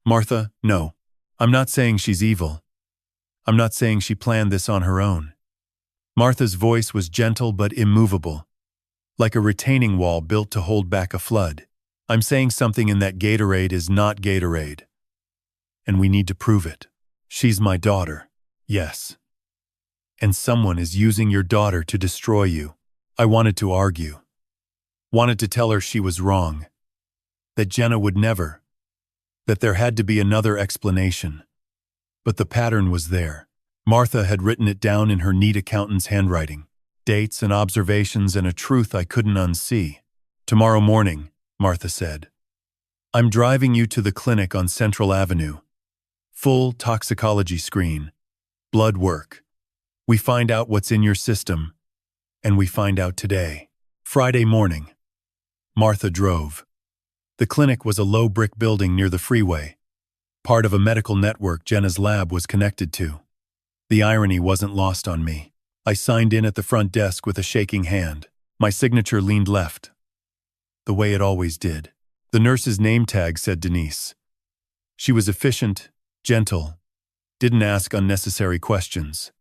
Martha, no. I'm not saying she's evil. I'm not saying she planned this on her own. Martha's voice was gentle but immovable, like a retaining wall built to hold back a flood. I'm saying something in that Gatorade is not Gatorade. And we need to prove it. She's my daughter. Yes. And someone is using your daughter to destroy you. I wanted to argue. Wanted to tell her she was wrong. That Jenna would never. That there had to be another explanation. But the pattern was there. Martha had written it down in her neat accountant's handwriting. Dates and observations and a truth I couldn't unsee. Tomorrow morning, Martha said. I'm driving you to the clinic on Central Avenue. Full toxicology screen. Blood work. We find out what's in your system. And we find out today. Friday morning. Martha drove. The clinic was a low brick building near the freeway, part of a medical network Jenna's lab was connected to. The irony wasn't lost on me. I signed in at the front desk with a shaking hand. My signature leaned left, the way it always did. The nurse's name tag said Denise. She was efficient, gentle, didn't ask unnecessary questions.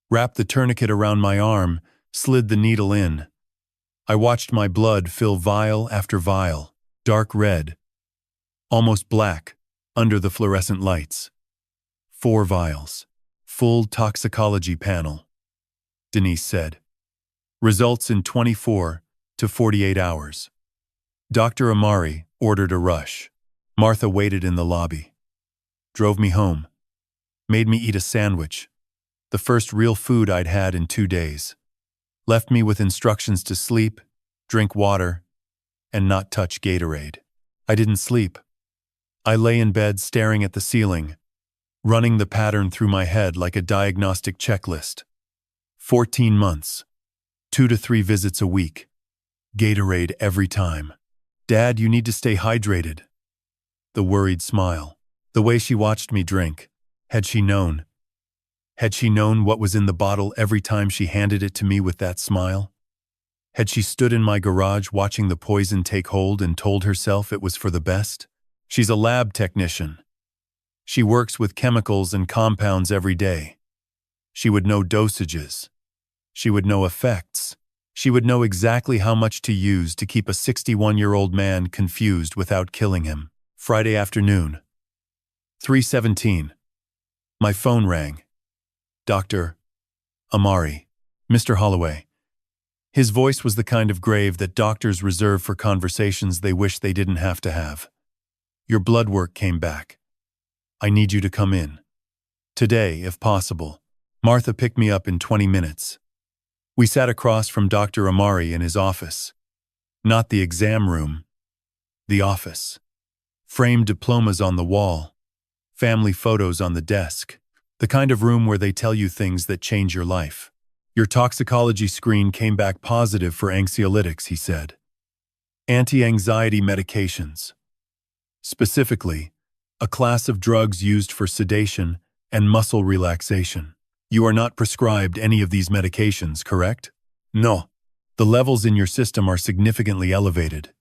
Wrapped the tourniquet around my arm, slid the needle in. I watched my blood fill vial after vial, dark red, almost black, under the fluorescent lights. 4 vials. Full toxicology panel. Denise said. Results in 24 to 48 hours. Dr. Amari ordered a rush. Martha waited in the lobby. Drove me home. Made me eat a sandwich. The first real food I'd had in 2 days. Left me with instructions to sleep, drink water, and not touch Gatorade. I didn't sleep. I lay in bed staring at the ceiling, running the pattern through my head like a diagnostic checklist. 14 months. 2 to 3 visits a week. Gatorade every time. Dad, you need to stay hydrated. The worried smile. The way she watched me drink. Had she known? Had she known what was in the bottle every time she handed it to me with that smile? Had she stood in my garage watching the poison take hold and told herself it was for the best? She's a lab technician. She works with chemicals and compounds every day. She would know dosages. She would know effects. She would know exactly how much to use to keep a 61-year-old man confused without killing him. Friday afternoon. 3:17. My phone rang. Dr. Amari. Mr. Holloway. His voice was the kind of grave that doctors reserve for conversations they wish they didn't have to have. Your blood work came back. I need you to come in. Today, if possible. Martha picked me up in 20 minutes. We sat across from Dr. Amari in his office. Not the exam room. The office. Framed diplomas on the wall. Family photos on the desk. The kind of room where they tell you things that change your life. Your toxicology screen came back positive for anxiolytics, he said. Anti-anxiety medications. Specifically, a class of drugs used for sedation and muscle relaxation. You are not prescribed any of these medications, correct? No. The levels in your system are significantly elevated.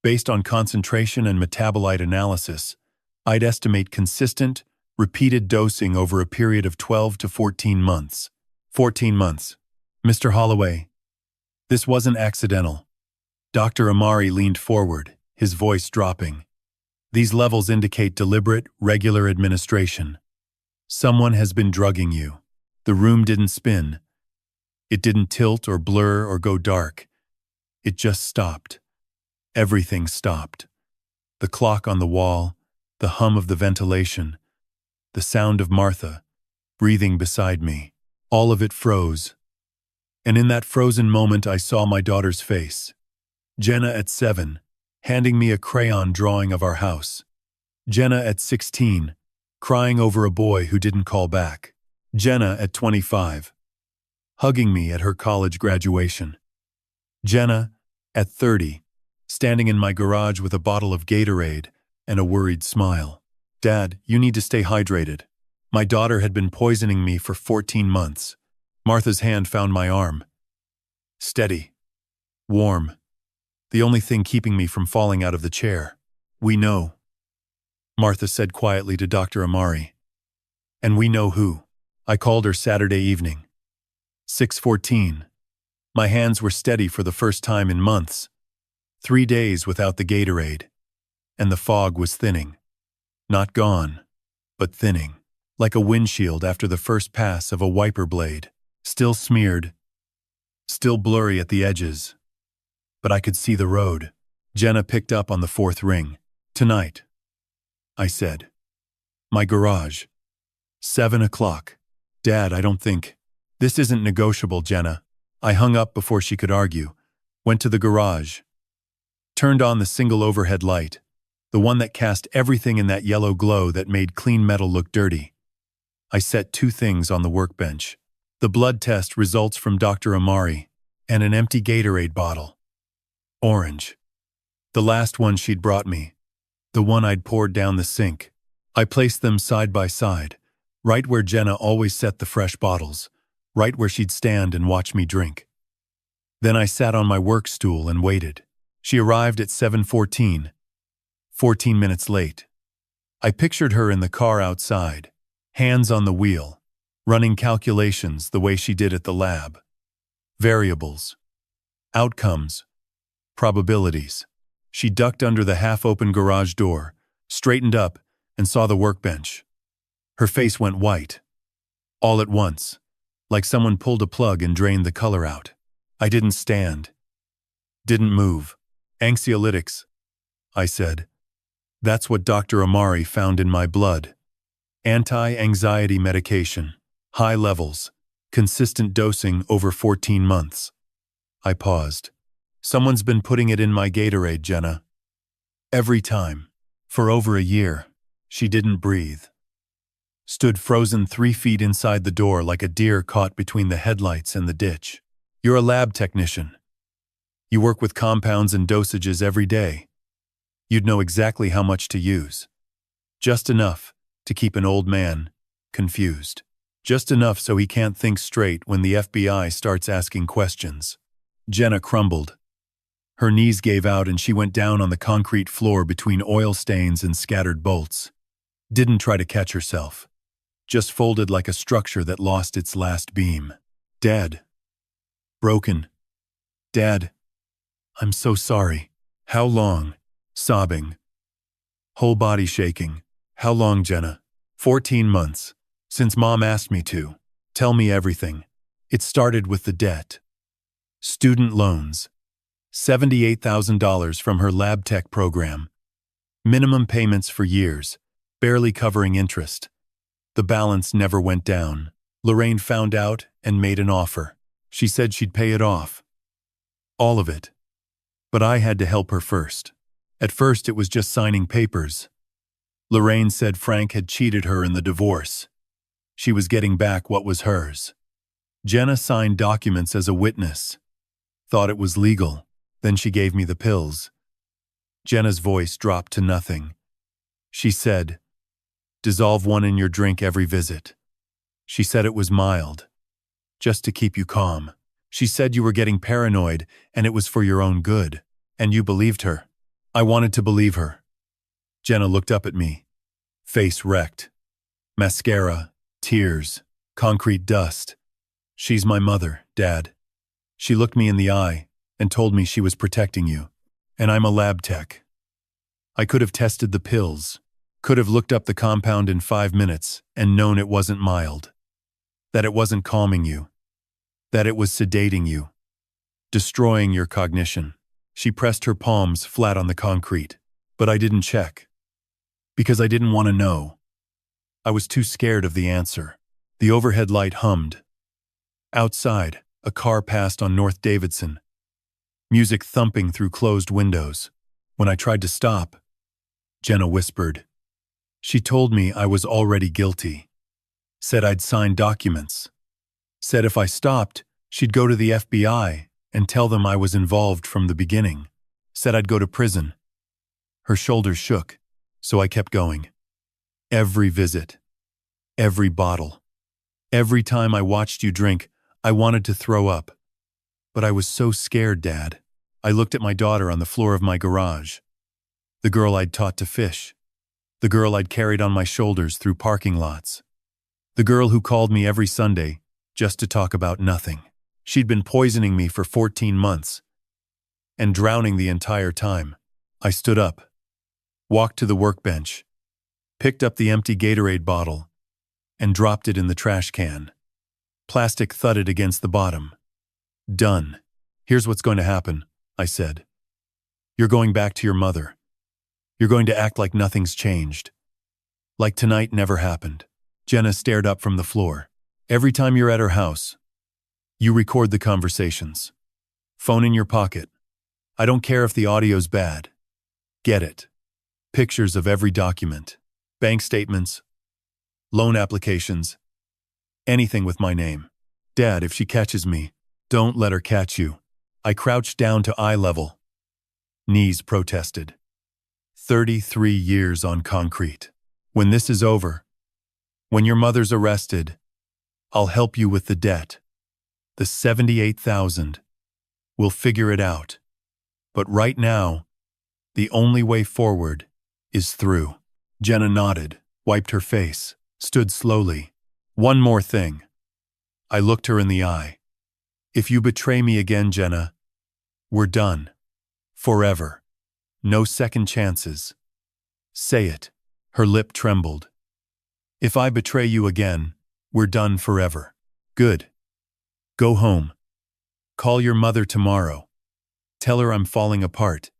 Based on concentration and metabolite analysis, I'd estimate consistent, repeated dosing over a period of 12 to 14 months. 14 months. Mr. Holloway, this wasn't accidental. Dr. Amari leaned forward, his voice dropping. These levels indicate deliberate, regular administration. Someone has been drugging you. The room didn't spin. It didn't tilt or blur or go dark. It just stopped. Everything stopped. The clock on the wall, the hum of the ventilation, the sound of Martha, breathing beside me. All of it froze. And in that frozen moment I saw my daughter's face. Jenna at 7, handing me a crayon drawing of our house. Jenna at 16, crying over a boy who didn't call back. Jenna at 25, hugging me at her college graduation. Jenna at 30, standing in my garage with a bottle of Gatorade and a worried smile. Dad, you need to stay hydrated. My daughter had been poisoning me for 14 months. Martha's hand found my arm. Steady. Warm. The only thing keeping me from falling out of the chair. We know, Martha said quietly to Dr. Amari. And we know who. I called her Saturday evening. 6:14. My hands were steady for the first time in months. 3 days without the Gatorade. And the fog was thinning. Not gone, but thinning. Like a windshield after the first pass of a wiper blade. Still smeared. Still blurry at the edges. But I could see the road. Jenna picked up on the fourth ring. Tonight, I said. My garage. 7 o'clock. Dad, I don't think. This isn't negotiable, Jenna. I hung up before she could argue. Went to the garage. Turned on the single overhead light. The one that cast everything in that yellow glow that made clean metal look dirty. I set 2 things on the workbench. The blood test results from Dr. Amari, and an empty Gatorade bottle. Orange. The last one she'd brought me. The one I'd poured down the sink. I placed them side by side, right where Jenna always set the fresh bottles, right where she'd stand and watch me drink. Then I sat on my work stool and waited. She arrived at 7:14. 14 minutes late. I pictured her in the car outside, hands on the wheel, running calculations the way she did at the lab. Variables. Outcomes. Probabilities. She ducked under the half-open garage door, straightened up, and saw the workbench. Her face went white. All at once, like someone pulled a plug and drained the color out. I didn't stand. Didn't move. Anxiolytics, I said. That's what Dr. Amari found in my blood. Anti-anxiety medication. High levels. Consistent dosing over 14 months. I paused. Someone's been putting it in my Gatorade, Jenna. Every time. For over a year. She didn't breathe. Stood frozen 3 feet inside the door like a deer caught between the headlights and the ditch. You're a lab technician. You work with compounds and dosages every day. You'd know exactly how much to use. Just enough to keep an old man confused. Just enough so he can't think straight when the FBI starts asking questions. Jenna crumbled. Her knees gave out and she went down on the concrete floor between oil stains and scattered bolts. Didn't try to catch herself. Just folded like a structure that lost its last beam. Dead. Broken. Dad. I'm so sorry. How long? Sobbing. Whole body shaking. How long, Jenna? 14 months. Since Mom asked me to. Tell me everything. It started with the debt. Student loans. $78,000 from her lab tech program. Minimum payments for years, barely covering interest. The balance never went down. Lorraine found out and made an offer. She said she'd pay it off. All of it. But I had to help her first. At first it was just signing papers. Lorraine said Frank had cheated her in the divorce. She was getting back what was hers. Jenna signed documents as a witness. Thought it was legal. Then she gave me the pills. Jenna's voice dropped to nothing. She said, "Dissolve one in your drink every visit." She said it was mild. Just to keep you calm. She said you were getting paranoid and it was for your own good. And you believed her. I wanted to believe her. Jenna looked up at me. Face wrecked. Mascara, tears, concrete dust. She's my mother, Dad. She looked me in the eye and told me she was protecting you. And I'm a lab tech. I could have tested the pills, could have looked up the compound in 5 minutes and known it wasn't mild. That it wasn't calming you. That it was sedating you. Destroying your cognition. She pressed her palms flat on the concrete. But I didn't check. Because I didn't want to know. I was too scared of the answer. The overhead light hummed. Outside, a car passed on North Davidson. Music thumping through closed windows. When I tried to stop, Jenna whispered. She told me I was already guilty. Said I'd signed documents. Said if I stopped, she'd go to the FBI and tell them I was involved from the beginning. Said I'd go to prison. Her shoulders shook, so I kept going. Every visit, every bottle, every time I watched you drink, I wanted to throw up. But I was so scared, Dad. I looked at my daughter on the floor of my garage. The girl I'd taught to fish. The girl I'd carried on my shoulders through parking lots. The girl who called me every Sunday just to talk about nothing. She'd been poisoning me for 14 months and drowning the entire time. I stood up, walked to the workbench, picked up the empty Gatorade bottle, and dropped it in the trash can. Plastic thudded against the bottom. Done. Here's what's going to happen, I said. You're going back to your mother. You're going to act like nothing's changed. Like tonight never happened. Jenna stared up from the floor. Every time you're at her house, you record the conversations. Phone in your pocket. I don't care if the audio's bad. Get it. Pictures of every document. Bank statements. Loan applications. Anything with my name. Dad, if she catches me, don't let her catch you. I crouched down to eye level. Knees protested. 33 years on concrete. When this is over, when your mother's arrested, I'll help you with the debt. The $78,000. We'll figure it out. But right now, the only way forward is through. Jenna nodded, wiped her face, stood slowly. One more thing. I looked her in the eye. If you betray me again, Jenna, we're done. Forever. No second chances. Say it. Her lip trembled. If I betray you again, we're done forever. Good. Go home. Call your mother tomorrow. Tell her I'm falling apart.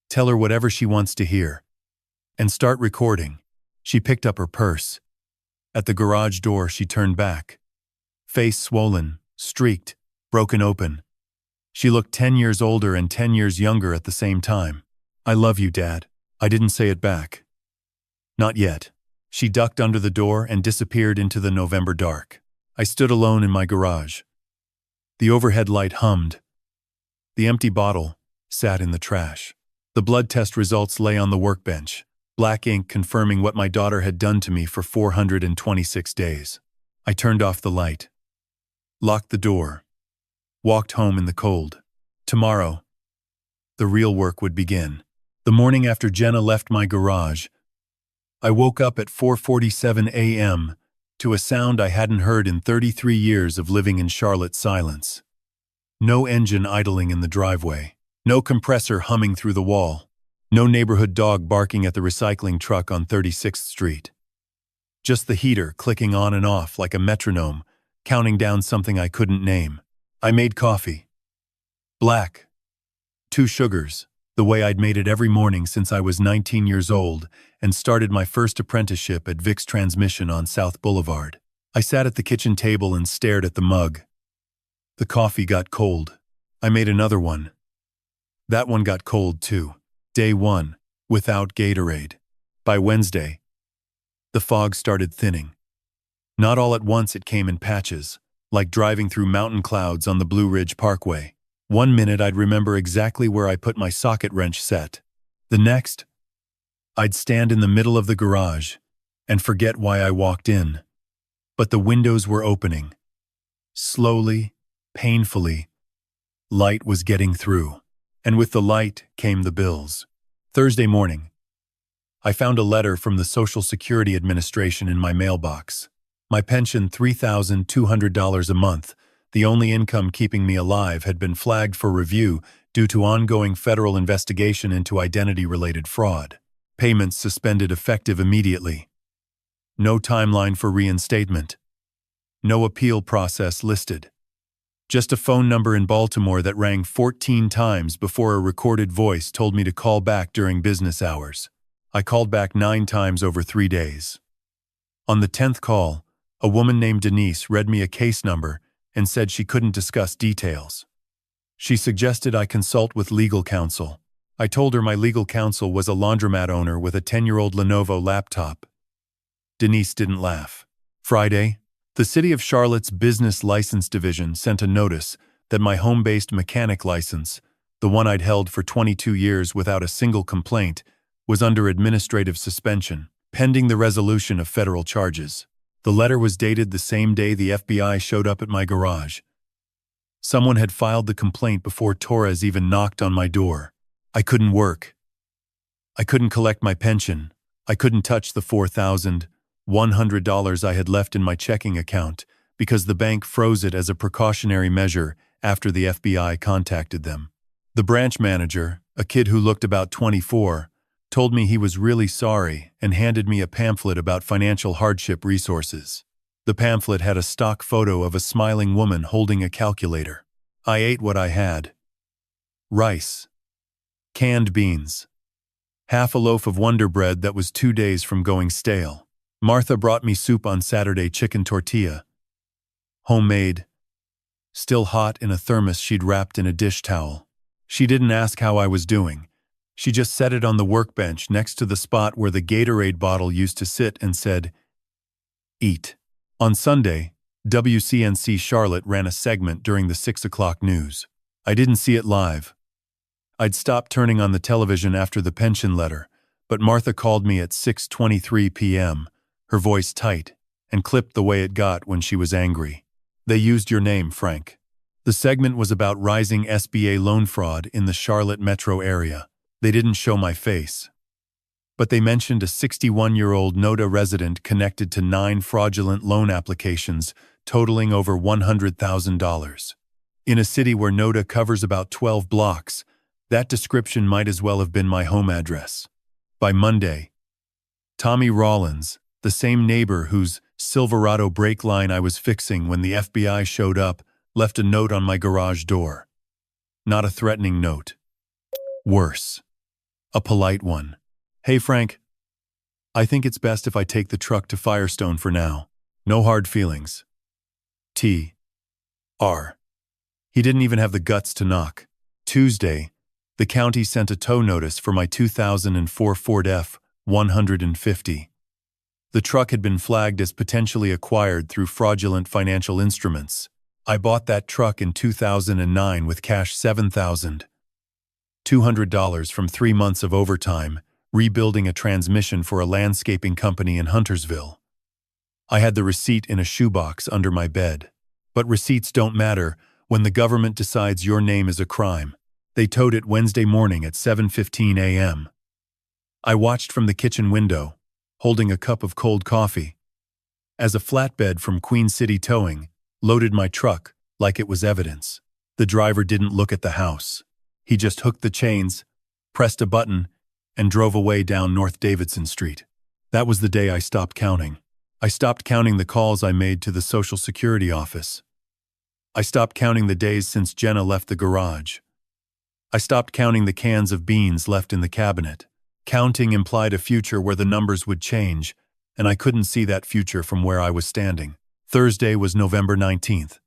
Tell her whatever she wants to hear. And start recording. She picked up her purse. At the garage door, she turned back. Face swollen, streaked, broken open. She looked 10 years older and 10 years younger at the same time. I love you, Dad. I didn't say it back. Not yet. She ducked under the door and disappeared into the November dark. I stood alone in my garage. The overhead light hummed. The empty bottle sat in the trash. The blood test results lay on the workbench, black ink confirming what my daughter had done to me for 426 days. I turned off the light, locked the door, walked home in the cold. Tomorrow, the real work would begin. The morning after Jenna left my garage, I woke up at 4:47 a.m. to a sound I hadn't heard in 33 years of living in Charlotte's silence. No engine idling in the driveway. No compressor humming through the wall. No neighborhood dog barking at the recycling truck on 36th Street. Just the heater clicking on and off like a metronome, counting down something I couldn't name. I made coffee. Black. 2 sugars, the way I'd made it every morning since I was 19 years old and started my first apprenticeship at Vic's Transmission on South Boulevard. I sat at the kitchen table and stared at the mug. The coffee got cold. I made another one. That one got cold too. Day 1, without Gatorade. By Wednesday, the fog started thinning. Not all at once, it came in patches, like driving through mountain clouds on the Blue Ridge Parkway. One minute I'd remember exactly where I put my socket wrench set. The next, I'd stand in the middle of the garage and forget why I walked in. But the windows were opening. Slowly, painfully, light was getting through. And with the light came the bills. Thursday morning, I found a letter from the Social Security Administration in my mailbox. My pension, $3,200 a month, the only income keeping me alive, had been flagged for review due to ongoing federal investigation into identity-related fraud. Payments suspended effective immediately. No timeline for reinstatement. No appeal process listed. Just a phone number in Baltimore that rang 14 times before a recorded voice told me to call back during business hours. I called back 9 times over 3 days. On the 10th call, a woman named Denise read me a case number and said she couldn't discuss details. She suggested I consult with legal counsel. I told her my legal counsel was a laundromat owner with a 10-year-old Lenovo laptop. Denise didn't laugh. Friday, the City of Charlotte's Business License Division sent a notice that my home-based mechanic license, the one I'd held for 22 years without a single complaint, was under administrative suspension. pending the resolution of federal charges. The letter was dated the same day the FBI showed up at my garage. Someone had filed the complaint before Torres even knocked on my door. I couldn't work. I couldn't collect my pension. I couldn't touch the $4,100 I had left in my checking account because the bank froze it as a precautionary measure after the FBI contacted them. The branch manager, a kid who looked about 24, told me he was really sorry and handed me a pamphlet about financial hardship resources. The pamphlet had a stock photo of a smiling woman holding a calculator. I ate what I had. Rice. Canned beans. Half a loaf of Wonder Bread that was 2 days from going stale. Martha brought me soup on Saturday, chicken tortilla. Homemade. Still hot in a thermos she'd wrapped in a dish towel. She didn't ask how I was doing. She just set it on the workbench next to the spot where the Gatorade bottle used to sit and said, "Eat." On Sunday, WCNC Charlotte ran a segment during the 6 o'clock news. I didn't see it live. I'd stopped turning on the television after the pension letter, but Martha called me at 6:23 p.m., her voice tight, and clipped the way it got when she was angry. "They used your name, Frank." The segment was about rising SBA loan fraud in the Charlotte metro area. They didn't show my face. But they mentioned a 61-year-old NODA resident connected to 9 fraudulent loan applications totaling over $100,000. In a city where NODA covers about 12 blocks, that description might as well have been my home address. By Monday, Tommy Rollins, the same neighbor whose Silverado brake line I was fixing when the FBI showed up, left a note on my garage door. Not a threatening note. Worse. A polite one. "Hey Frank, I think it's best if I take the truck to Firestone for now. No hard feelings. T.R." He didn't even have the guts to knock. Tuesday, the county sent a tow notice for my 2004 Ford F-150. The truck had been flagged as potentially acquired through fraudulent financial instruments. I bought that truck in 2009 with cash $7,200 from 3 months of overtime, rebuilding a transmission for a landscaping company in Huntersville. I had the receipt in a shoebox under my bed. But receipts don't matter when the government decides your name is a crime. They towed it Wednesday morning at 7:15 a.m. I watched from the kitchen window, holding a cup of cold coffee, as a flatbed from Queen City Towing loaded my truck like it was evidence. The driver didn't look at the house. He just hooked the chains, pressed a button, and drove away down North Davidson Street. That was the day I stopped counting. I stopped counting the calls I made to the Social Security office. I stopped counting the days since Jenna left the garage. I stopped counting the cans of beans left in the cabinet. Counting implied a future where the numbers would change, and I couldn't see that future from where I was standing. Thursday was November 19th.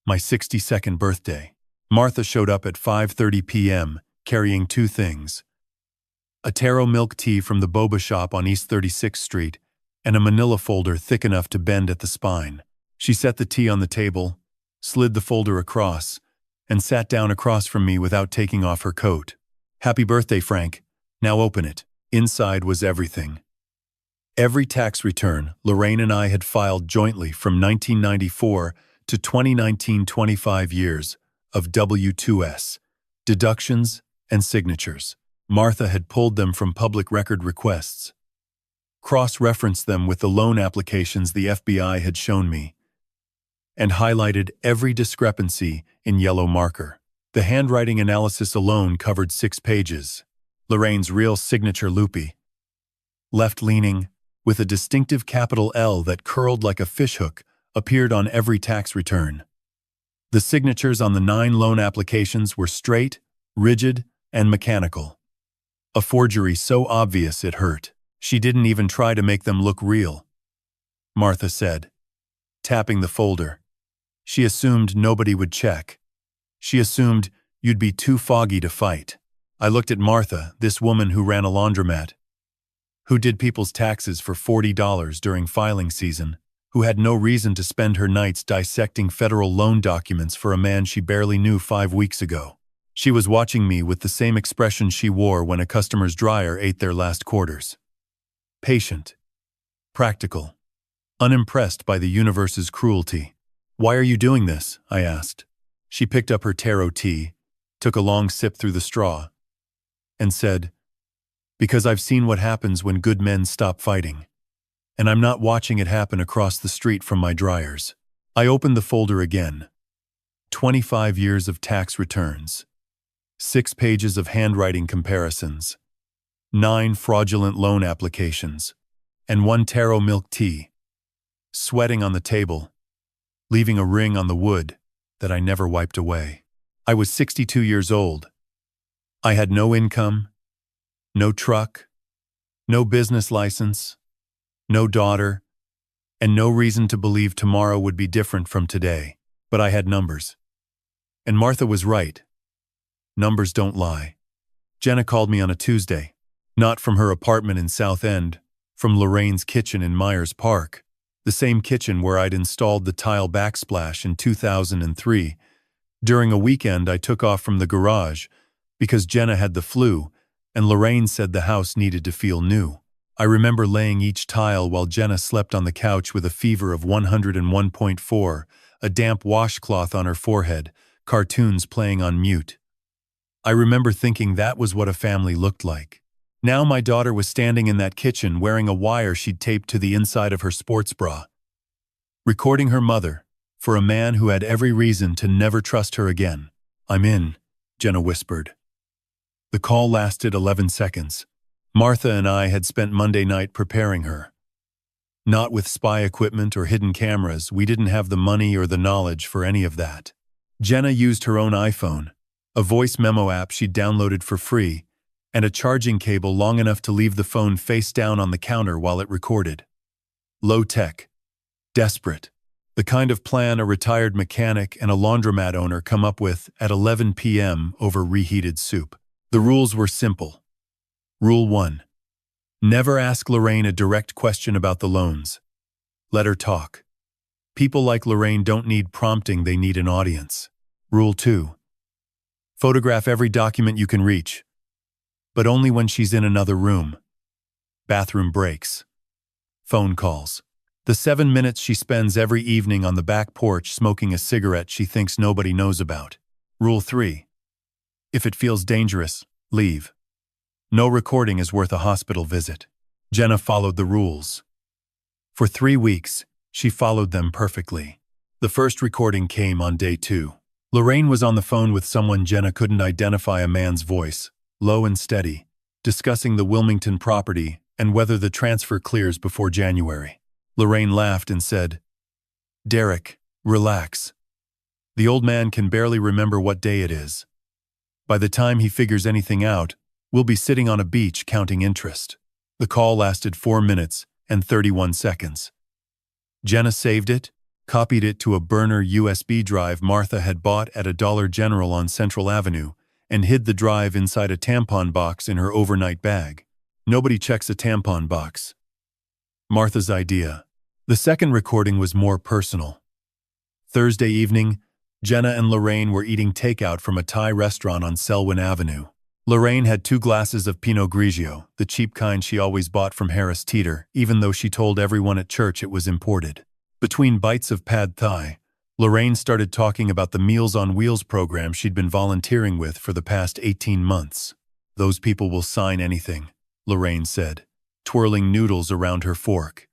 My 62nd birthday. Martha showed up at 5:30 p.m., carrying 2 things. A taro milk tea from the boba shop on East 36th Street, and a manila folder thick enough to bend at the spine. She set the tea on the table, slid the folder across, and sat down across from me without taking off her coat. "Happy birthday, Frank. Now open it." Inside was everything. Every tax return Lorraine and I had filed jointly from 1994 to 2019, 25 years of W-2S, deductions and signatures. Martha had pulled them from public record requests, cross-referenced them with the loan applications the FBI had shown me, and highlighted every discrepancy in yellow marker. The handwriting analysis alone covered 6 pages. Lorraine's real signature loopy, left-leaning, with a distinctive capital L that curled like a fishhook, appeared on every tax return. The signatures on the 9 loan applications were straight, rigid, and mechanical. A forgery so obvious it hurt. She didn't even try to make them look real, Martha said, tapping the folder. She assumed nobody would check. She assumed you'd be too foggy to fight. I looked at Martha, this woman who ran a laundromat, who did people's taxes for $40 during filing season, who had no reason to spend her nights dissecting federal loan documents for a man she barely knew 5 weeks ago. She was watching me with the same expression she wore when a customer's dryer ate their last quarters. patient, practical, unimpressed by the universe's cruelty. "Why are you doing this?" I asked. She picked up her taro tea, took a long sip through the straw, and said, "Because I've seen what happens when good men stop fighting. And I'm not watching it happen across the street from my dryers." I opened the folder again. 25 years of tax returns. 6 pages of handwriting comparisons. 9 fraudulent loan applications. And 1 taro milk tea. Sweating on the table, leaving a ring on the wood that I never wiped away. I was 62 years old. I had no income, no truck, no business license, no daughter, and no reason to believe tomorrow would be different from today. But I had numbers. And Martha was right. Numbers don't lie. Jenna called me on a Tuesday, not from her apartment in South End, from Lorraine's kitchen in Myers Park, the same kitchen where I'd installed the tile backsplash in 2003. During a weekend, I took off from the garage because Jenna had the flu, and Lorraine said the house needed to feel new. I remember laying each tile while Jenna slept on the couch with a fever of 101.4, a damp washcloth on her forehead, cartoons playing on mute. I remember thinking that was what a family looked like. Now my daughter was standing in that kitchen wearing a wire she'd taped to the inside of her sports bra, recording her mother for a man who had every reason to never trust her again. "I'm in," Jenna whispered. The call lasted 11 seconds. Martha and I had spent Monday night preparing her. Not with spy equipment or hidden cameras, we didn't have the money or the knowledge for any of that. Jenna used her own iPhone, a voice memo app she'd downloaded for free, and a charging cable long enough to leave the phone face down on the counter while it recorded. Low tech. Desperate. The kind of plan a retired mechanic and a laundromat owner come up with at 11 p.m. over reheated soup. The rules were simple. Rule 1. Never ask Lorraine a direct question about the loans. Let her talk. People like Lorraine don't need prompting, they need an audience. Rule 2. Photograph every document you can reach, but only when she's in another room. Bathroom breaks. Phone calls. The 7 minutes she spends every evening on the back porch smoking a cigarette she thinks nobody knows about. Rule 3. If it feels dangerous, leave. No recording is worth a hospital visit. Jenna followed the rules. For 3 weeks, she followed them perfectly. The first recording came on day 2. Lorraine was on the phone with someone Jenna couldn't identify, a man's voice, low and steady, discussing the Wilmington property and whether the transfer clears before January. Lorraine laughed and said, "Derek, relax. The old man can barely remember what day it is. By the time he figures anything out, we'll be sitting on a beach counting interest." The call lasted 4 minutes and 31 seconds. Jenna saved it, copied it to a burner USB drive Martha had bought at a Dollar General on Central Avenue, and hid the drive inside a tampon box in her overnight bag. Nobody checks a tampon box. Martha's idea. The second recording was more personal. Thursday evening, Jenna and Lorraine were eating takeout from a Thai restaurant on Selwyn Avenue. Lorraine had 2 glasses of Pinot Grigio, the cheap kind she always bought from Harris Teeter, even though she told everyone at church it was imported. Between bites of pad thai, Lorraine started talking about the Meals on Wheels program she'd been volunteering with for the past 18 months. "Those people will sign anything," Lorraine said, twirling noodles around her fork.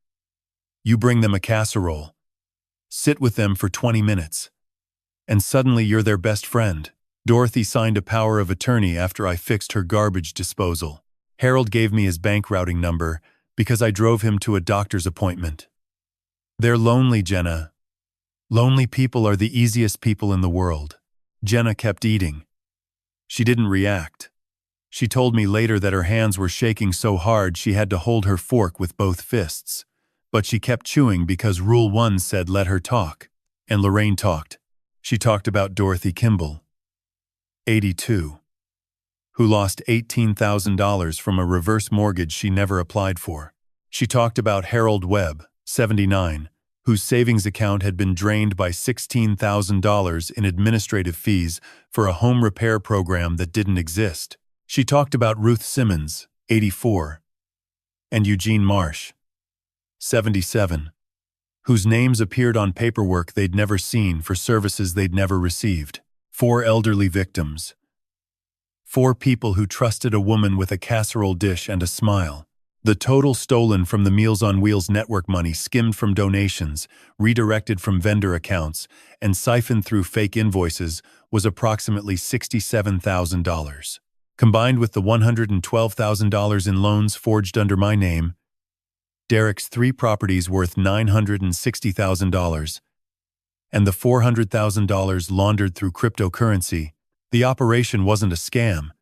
"You bring them a casserole, sit with them for 20 minutes, and suddenly you're their best friend." Dorothy signed a power of attorney after I fixed her garbage disposal. Harold gave me his bank routing number because I drove him to a doctor's appointment. "They're lonely, Jenna. Lonely people are the easiest people in the world." Jenna kept eating. She didn't react. She told me later that her hands were shaking so hard she had to hold her fork with both fists. But she kept chewing because Rule 1 said let her talk. And Lorraine talked. She talked about Dorothy Kimball, 82, who lost $18,000 from a reverse mortgage she never applied for. She talked about Harold Webb, 79, whose savings account had been drained by $16,000 in administrative fees for a home repair program that didn't exist. She talked about Ruth Simmons, 84, and Eugene Marsh, 77, whose names appeared on paperwork they'd never seen for services they'd never received. 4 elderly victims. 4 people who trusted a woman with a casserole dish and a smile. The total stolen from the Meals on Wheels network money skimmed from donations, redirected from vendor accounts, and siphoned through fake invoices was approximately $67,000. Combined with the $112,000 in loans forged under my name, Derek's 3 properties worth $960,000, and the $400,000 laundered through cryptocurrency, the operation wasn't a scam.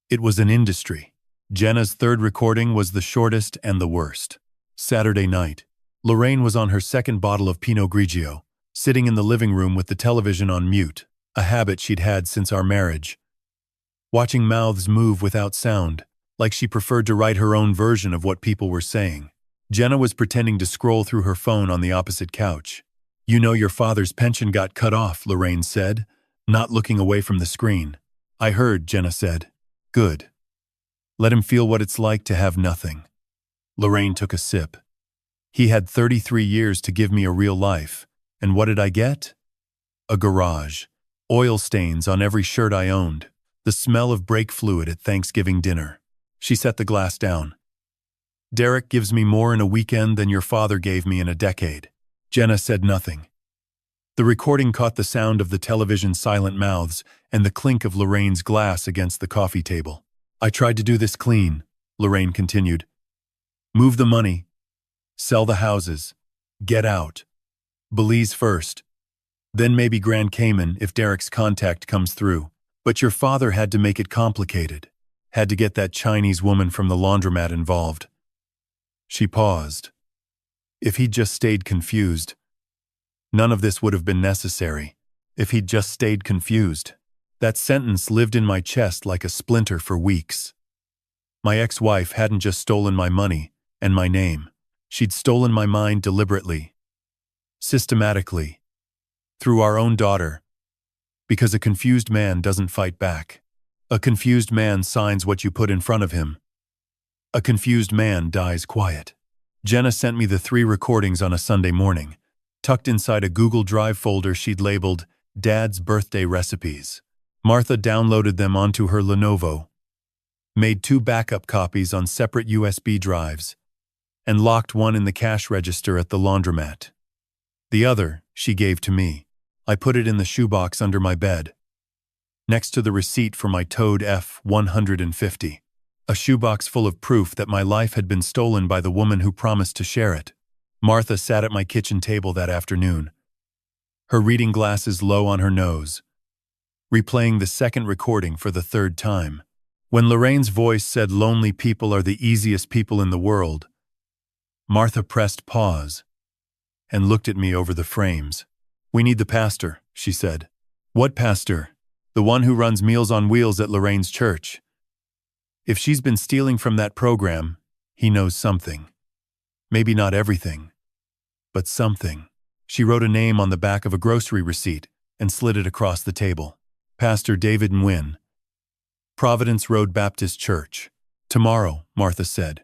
It was an industry. Jenna's 3rd recording was the shortest and the worst. Saturday night. Lorraine was on her 2nd bottle of Pinot Grigio, sitting in the living room with the television on mute, a habit she'd had since our marriage. Watching mouths move without sound, like she preferred to write her own version of what people were saying. Jenna was pretending to scroll through her phone on the opposite couch. "You know your father's pension got cut off," Lorraine said, not looking away from the screen. "I heard," Jenna said. "Good. Let him feel what it's like to have nothing." Lorraine took a sip. "He had 33 years to give me a real life, and what did I get? A garage. Oil stains on every shirt I owned. The smell of brake fluid at Thanksgiving dinner." She set the glass down. "Derek gives me more in a weekend than your father gave me in a decade." Jenna said nothing. The recording caught the sound of the television's silent mouths and the clink of Lorraine's glass against the coffee table. "I tried to do this clean," Lorraine continued. "Move the money. Sell the houses. Get out. Belize first. Then maybe Grand Cayman if Derek's contact comes through. But your father had to make it complicated. Had to get that Chinese woman from the laundromat involved." She paused. If he'd just stayed confused, none of this would have been necessary. If he'd just stayed confused. That sentence lived in my chest like a splinter for weeks. My ex-wife hadn't just stolen my money and my name. She'd stolen my mind deliberately, systematically, through our own daughter. Because a confused man doesn't fight back. A confused man signs what you put in front of him. A confused man dies quiet. Jenna sent me the 3 recordings on a Sunday morning, tucked inside a Google Drive folder she'd labeled Dad's Birthday Recipes. Martha downloaded them onto her Lenovo, made 2 backup copies on separate USB drives, and locked one in the cash register at the laundromat. The other she gave to me. I put it in the shoebox under my bed, next to the receipt for my Toad F-150. A shoebox full of proof that my life had been stolen by the woman who promised to share it. Martha sat at my kitchen table that afternoon, her reading glasses low on her nose, replaying the 2nd recording for the 3rd time. When Lorraine's voice said lonely people are the easiest people in the world, Martha pressed pause and looked at me over the frames. "We need the pastor," she said. "What pastor?" "The one who runs Meals on Wheels at Lorraine's church. If she's been stealing from that program, he knows something. Maybe not everything, but something." She wrote a name on the back of a grocery receipt and slid it across the table. "Pastor David Nguyen, Providence Road Baptist Church." "Tomorrow," Martha said.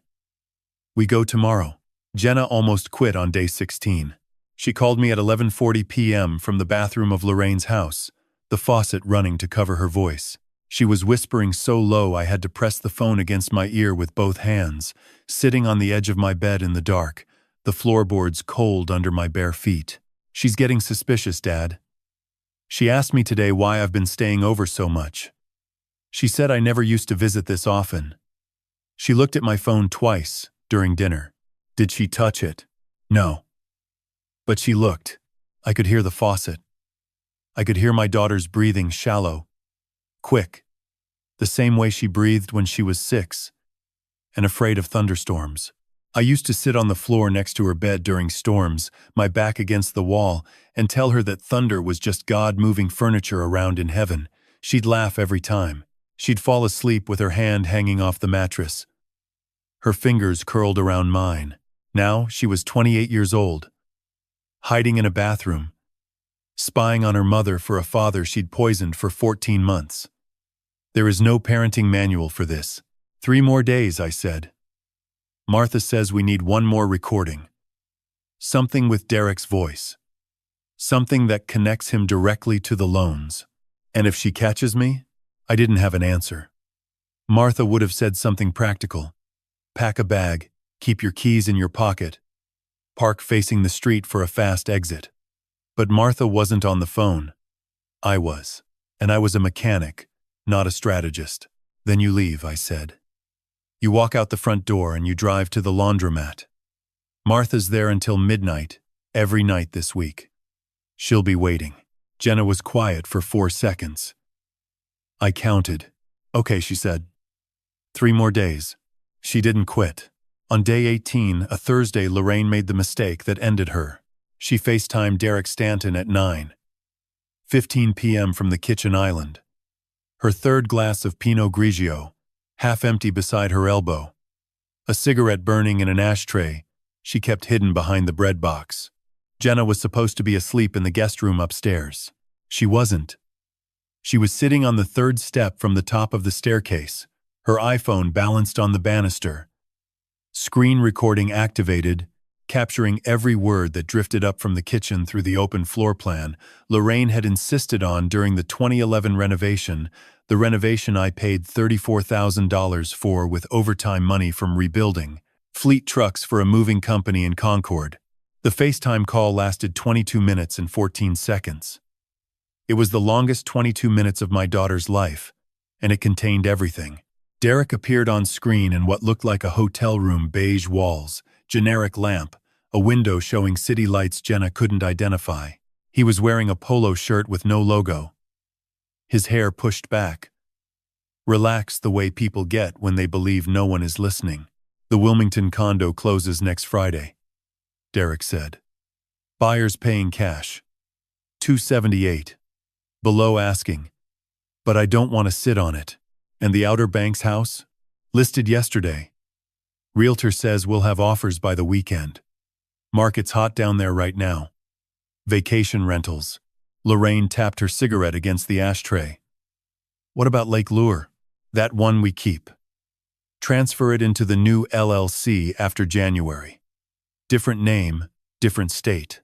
"We go tomorrow." Jenna almost quit on day 16. She called me at 11:40 p.m. from the bathroom of Lorraine's house, the faucet running to cover her voice. She was whispering so low I had to press the phone against my ear with both hands, sitting on the edge of my bed in the dark, the floorboards cold under my bare feet. "She's getting suspicious, Dad. She asked me today why I've been staying over so much. She said I never used to visit this often. She looked at my phone twice during dinner. Did she touch it? No. But she looked. I could hear the faucet. I could hear my daughter's breathing shallow, quick, the same way she breathed when she was 6 and afraid of thunderstorms. I used to sit on the floor next to her bed during storms, my back against the wall, and tell her that thunder was just God moving furniture around in heaven. She'd laugh every time. She'd fall asleep with her hand hanging off the mattress, her fingers curled around mine. Now she was 28 years old, hiding in a bathroom, spying on her mother for a father she'd poisoned for 14 months. There is no parenting manual for this. 3 more days, I said. Martha says we need one more recording. Something with Derek's voice. Something that connects him directly to the loans. And if she catches me? I didn't have an answer. Martha would have said something practical. Pack a bag, keep your keys in your pocket, park facing the street for a fast exit. But Martha wasn't on the phone. I was. And I was a mechanic, not a strategist. Then you leave, I said. You walk out the front door and you drive to the laundromat. Martha's there until midnight, every night this week. She'll be waiting. Jenna was quiet for 4 seconds. I counted. Okay, she said. 3 more days. She didn't quit. On day 18, a Thursday, Lorraine made the mistake that ended her. She FaceTimed Derek Stanton at 9:15 p.m. from the kitchen island. Her third glass of Pinot Grigio, half empty beside her elbow. A cigarette burning in an ashtray she kept hidden behind the bread box. Jenna was supposed to be asleep in the guest room upstairs. She wasn't. She was sitting on the 3rd step from the top of the staircase, her iPhone balanced on the banister. Screen recording activated, capturing every word that drifted up from the kitchen through the open floor plan Lorraine had insisted on during the 2011 renovation, the renovation I paid $34,000 for with overtime money from rebuilding, fleet trucks for a moving company in Concord. The FaceTime call lasted 22 minutes and 14 seconds. It was the longest 22 minutes of my daughter's life, and it contained everything. Derek appeared on screen in what looked like a hotel room, beige walls, generic lamp, a window showing city lights Jenna couldn't identify. He was wearing a polo shirt with no logo. His hair pushed back. Relaxed the way people get when they believe no one is listening. The Wilmington condo closes next Friday, Derek said. Buyers paying cash. $278. Below asking. But I don't want to sit on it. And the Outer Banks house? Listed yesterday. Realtor says we'll have offers by the weekend. Market's hot down there right now. Vacation rentals. Lorraine tapped her cigarette against the ashtray. What about Lake Lure? That one we keep. Transfer it into the new LLC after January. Different name, different state.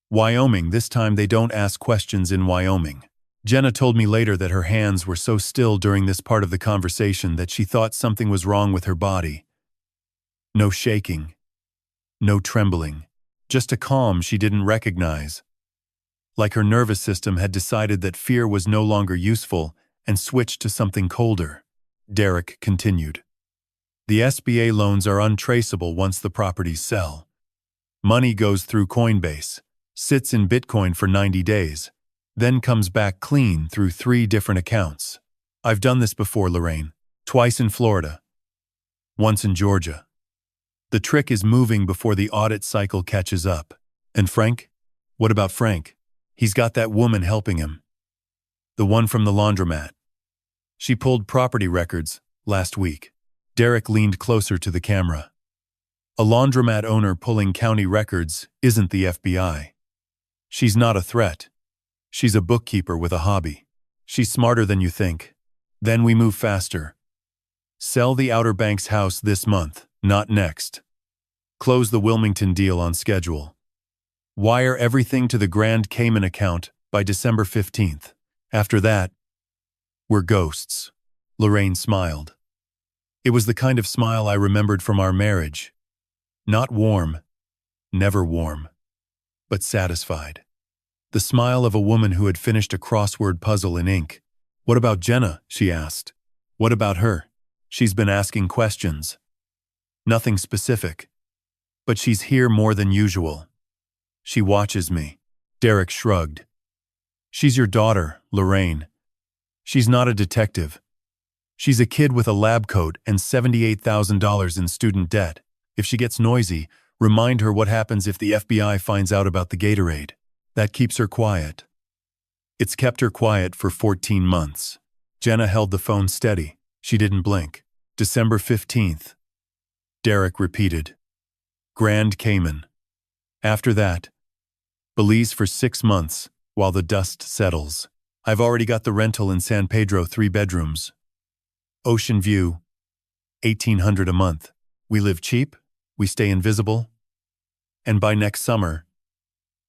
Wyoming, this time they don't ask questions in Wyoming. Jenna told me later that her hands were so still during this part of the conversation that she thought something was wrong with her body. No shaking. No trembling. Just a calm she didn't recognize. Like her nervous system had decided that fear was no longer useful and switched to something colder. Derek continued. The SBA loans are untraceable once the properties sell. Money goes through Coinbase, sits in Bitcoin for 90 days, then comes back clean through 3 different accounts. I've done this before, Lorraine. Twice in Florida. Once in Georgia. The trick is moving before the audit cycle catches up. And Frank? What about Frank? He's got that woman helping him. The one from the laundromat. She pulled property records last week. Derek leaned closer to the camera. A laundromat owner pulling county records isn't the FBI. She's not a threat. She's a bookkeeper with a hobby. She's smarter than you think. Then we move faster. Sell the Outer Banks house this month, not next. Close the Wilmington deal on schedule. Wire everything to the Grand Cayman account by December 15th. After that, we're ghosts. Lorraine smiled. It was the kind of smile I remembered from our marriage. Not warm, never warm, but satisfied. The smile of a woman who had finished a crossword puzzle in ink. What about Jenna? She asked. What about her? She's been asking questions. Nothing specific. But she's here more than usual. She watches me. Derek shrugged. She's your daughter, Lorraine. She's not a detective. She's a kid with a lab coat and $78,000 in student debt. If she gets noisy, remind her what happens if the FBI finds out about the Gatorade. That keeps her quiet. It's kept her quiet for 14 months. Jenna held the phone steady. She didn't blink. December 15th. Derek repeated. Grand Cayman. After that, Belize for 6 months, while the dust settles. I've already got the rental in San Pedro, 3 bedrooms. Ocean view, $1,800 a month. We live cheap? we stay invisible? And by next summer,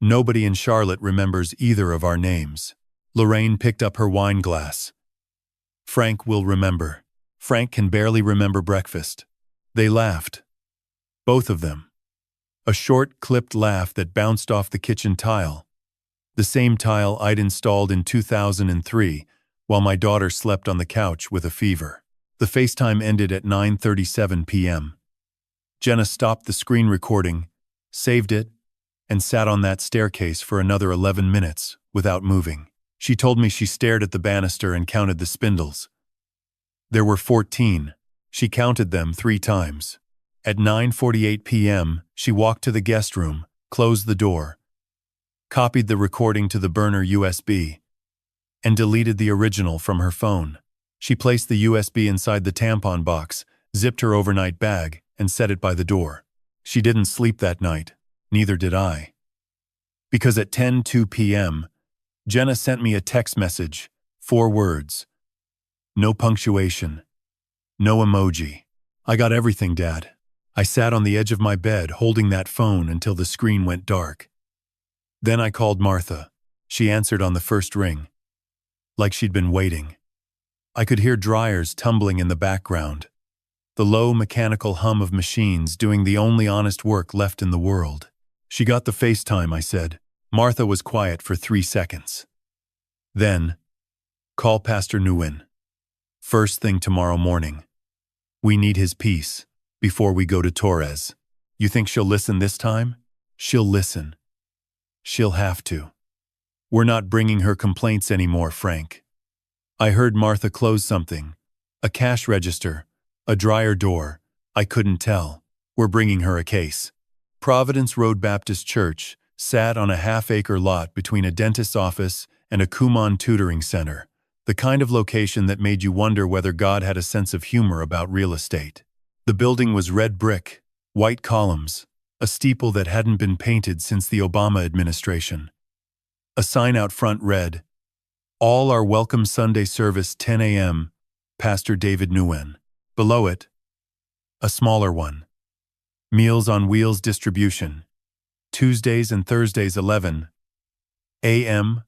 nobody in Charlotte remembers either of our names. Lorraine picked up her wine glass. Frank will remember. Frank can barely remember breakfast. They laughed. Both of them. A short, clipped laugh that bounced off the kitchen tile. The same tile I'd installed in 2003 while my daughter slept on the couch with a fever. The FaceTime ended at 9:37 p.m. Jenna stopped the screen recording, saved it, and sat on that staircase for another 11 minutes without moving. She told me she stared at the banister and counted the spindles. There were 14. She counted them 3 times. At 9:48 p.m., she walked to the guest room, closed the door, copied the recording to the burner USB, and deleted the original from her phone. She placed the USB inside the tampon box, zipped her overnight bag, and set it by the door. She didn't sleep that night. Neither did I. Because at 10:02 p.m., Jenna sent me a text message, 4 words. No punctuation. No emoji. I got everything, Dad. I sat on the edge of my bed holding that phone until the screen went dark. Then I called Martha. She answered on the first ring. Like she'd been waiting. I could hear dryers tumbling in the background. The low mechanical hum of machines doing the only honest work left in the world. She got the FaceTime, I said. Martha was quiet for 3 seconds. Then, call Pastor Nguyen. First thing tomorrow morning. We need his peace before we go to Torres. You think she'll listen this time? She'll listen. She'll have to. We're not bringing her complaints anymore, Frank. I heard Martha close something. A cash register. A dryer door. I couldn't tell. We're bringing her a case. Providence Road Baptist Church sat on a half-acre lot between a dentist's office and a Kumon tutoring center, the kind of location that made you wonder whether God had a sense of humor about real estate. The building was red brick, white columns, a steeple that hadn't been painted since the Obama administration. A sign out front read, All are welcome Sunday service 10 a.m., Pastor David Nguyen. Below it, a smaller one. Meals on Wheels distribution. Tuesdays and Thursdays 11 a.m.,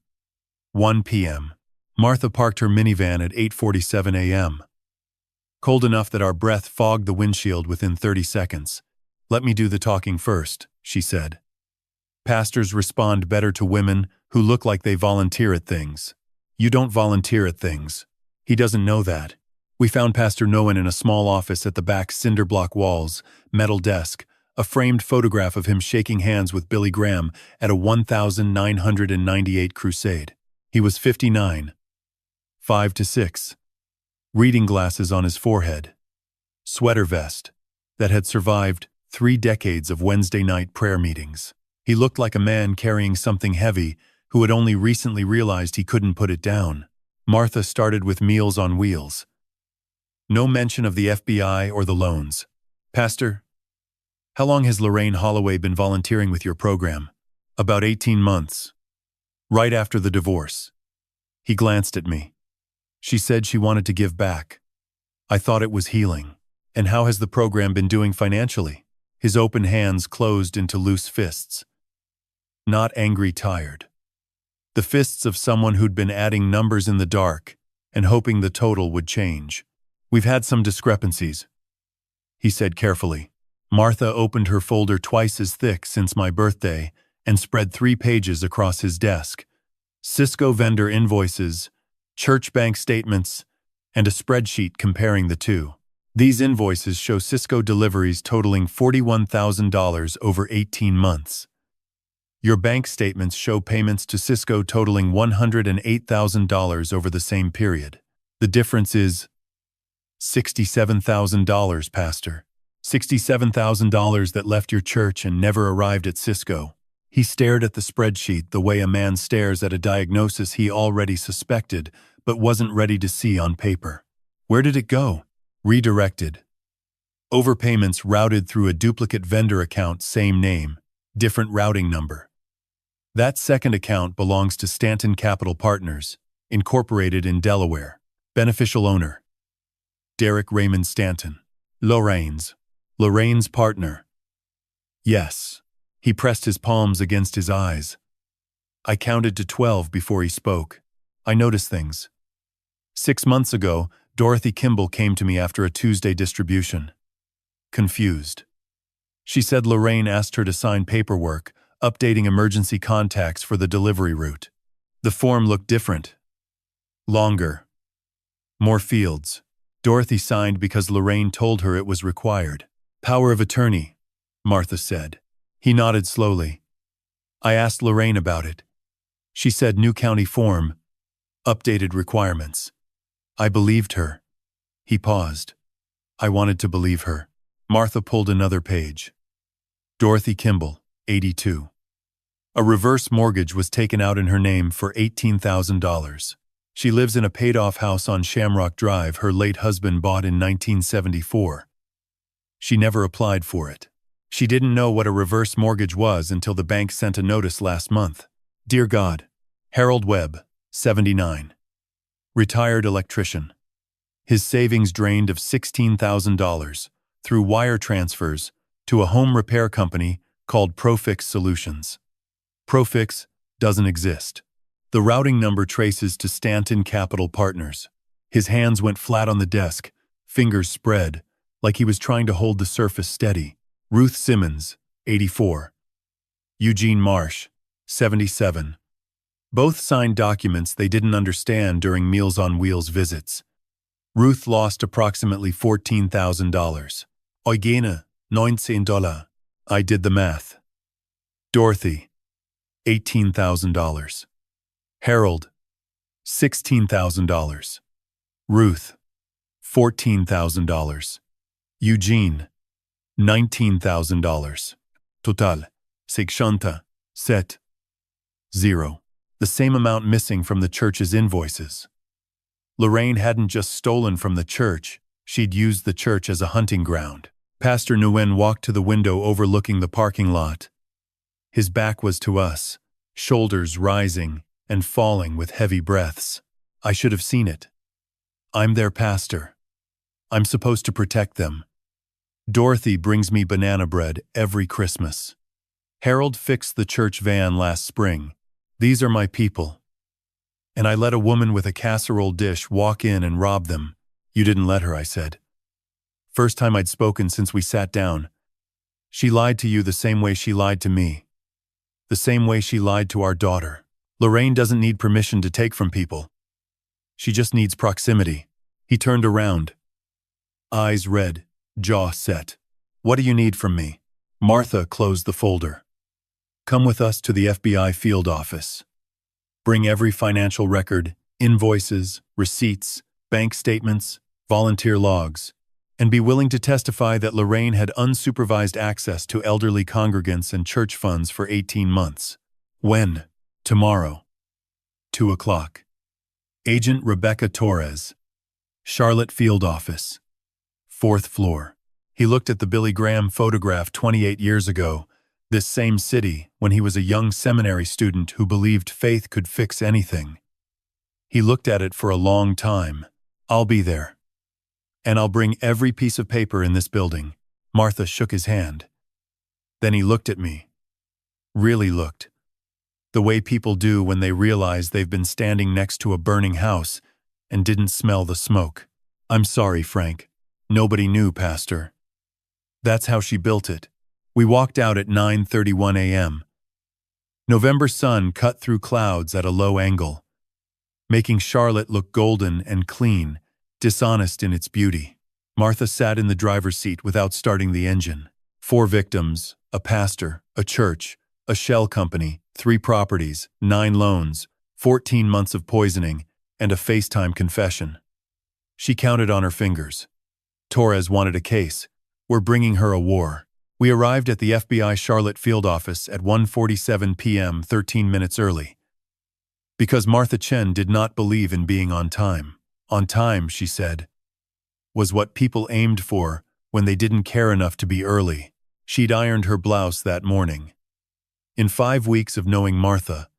1 p.m. Martha parked her minivan at 8:47 a.m. Cold enough that our breath fogged the windshield within 30 seconds. Let me do the talking first, she said. Pastors respond better to women who look like they volunteer at things. You don't volunteer at things. He doesn't know that. We found Pastor Nguyen in a small office at the back, cinder block walls, metal desk, a framed photograph of him shaking hands with Billy Graham at a 1998 crusade. He was 59, 5'6", reading glasses on his forehead, sweater vest that had survived 3 decades of Wednesday night prayer meetings. He looked like a man carrying something heavy who had only recently realized he couldn't put it down. Martha started with Meals on Wheels. No mention of the FBI or the loans. Pastor, how long has Lorraine Holloway been volunteering with your program? About 18 months. Right after the divorce. He glanced at me. She said she wanted to give back. I thought it was healing. And how has the program been doing financially? His open hands closed into loose fists. Not angry, tired. The fists of someone who'd been adding numbers in the dark and hoping the total would change. We've had some discrepancies, he said carefully. Martha opened her folder twice as thick since my birthday and spread 3 pages across his desk. Cisco vendor invoices, church bank statements, and a spreadsheet comparing the two. These invoices show Cisco deliveries totaling $41,000 over 18 months. Your bank statements show payments to Cisco totaling $108,000 over the same period. The difference is $67,000, Pastor. $67,000 that left your church and never arrived at Cisco. He stared at the spreadsheet the way a man stares at a diagnosis he already suspected but wasn't ready to see on paper. Where did it go? Redirected. Overpayments routed through a duplicate vendor account, same name, different routing number. That second account belongs to Stanton Capital Partners, incorporated in Delaware. Beneficial owner, Derek Raymond Stanton. Lorraine's partner, Yes. He pressed his palms against his eyes. I counted to 12 before he spoke. I noticed things. 6 months ago, Dorothy Kimball came to me after a Tuesday distribution. Confused. She said Lorraine asked her to sign paperwork, updating emergency contacts for the delivery route. The form looked different. Longer. More fields. Dorothy signed because Lorraine told her it was required. Power of attorney, Martha said. He nodded slowly. I asked Lorraine about it. She said new county form, updated requirements. I believed her. He paused. I wanted to believe her. Martha pulled another page. Dorothy Kimball, 82. A reverse mortgage was taken out in her name for $18,000. She lives in a paid-off house on Shamrock Drive her late husband bought in 1974. She never applied for it. She didn't know what a reverse mortgage was until the bank sent a notice last month. Dear God. Harold Webb, 79. Retired electrician. His savings drained of $16,000 through wire transfers to a home repair company called Profix Solutions. Profix doesn't exist. The routing number traces to Stanton Capital Partners. His hands went flat on the desk, fingers spread, like he was trying to hold the surface steady. Ruth Simmons, 84. Eugene Marsh, 77. Both signed documents they didn't understand during Meals on Wheels visits. Ruth lost approximately $14,000. Eugene, $19. I did the math. Dorothy, $18,000. Harold, $16,000. Ruth, $14,000. Eugene, $19,000. Total, 67. 0. The same amount missing from the church's invoices. Lorraine hadn't just stolen from the church, she'd used the church as a hunting ground. Pastor Nguyen walked to the window overlooking the parking lot. His back was to us, shoulders rising and falling with heavy breaths. I should have seen it. I'm their pastor. I'm supposed to protect them. Dorothy brings me banana bread every Christmas. Harold fixed the church van last spring. These are my people. And I let a woman with a casserole dish walk in and rob them. You didn't let her, I said. First time I'd spoken since we sat down. She lied to you the same way she lied to me. The same way she lied to our daughter. Lorraine doesn't need permission to take from people. She just needs proximity. He turned around. Eyes red, jaw set. What do you need from me? Martha closed the folder. Come with us to the FBI field office. Bring every financial record, invoices, receipts, bank statements, volunteer logs, and be willing to testify that Lorraine had unsupervised access to elderly congregants and church funds for 18 months. When? Tomorrow. 2 o'clock. Agent Rebecca Torres. Charlotte Field Office. 4th floor. He looked at the Billy Graham photograph 28 years ago, this same city when he was a young seminary student who believed faith could fix anything. He looked at it for a long time. I'll be there. And I'll bring every piece of paper in this building. Martha shook his hand. Then he looked at me. Really looked. The way people do when they realize they've been standing next to a burning house and didn't smell the smoke. I'm sorry, Frank. Nobody knew, Pastor. That's how she built it. We walked out at 9:31 a.m. November sun cut through clouds at a low angle, making Charlotte look golden and clean, dishonest in its beauty. Martha sat in the driver's seat without starting the engine. 4 victims, a pastor, a church, a shell company, 3 properties, 9 loans, 14 months of poisoning, and a FaceTime confession. She counted on her fingers. Torres wanted a case. We're bringing her a war. We arrived at the FBI Charlotte field office at 1:47 p.m., 13 minutes early. Because Martha Chen did not believe in being on time. On time, she said, was what people aimed for when they didn't care enough to be early. She'd ironed her blouse that morning. In 5 weeks of knowing Martha,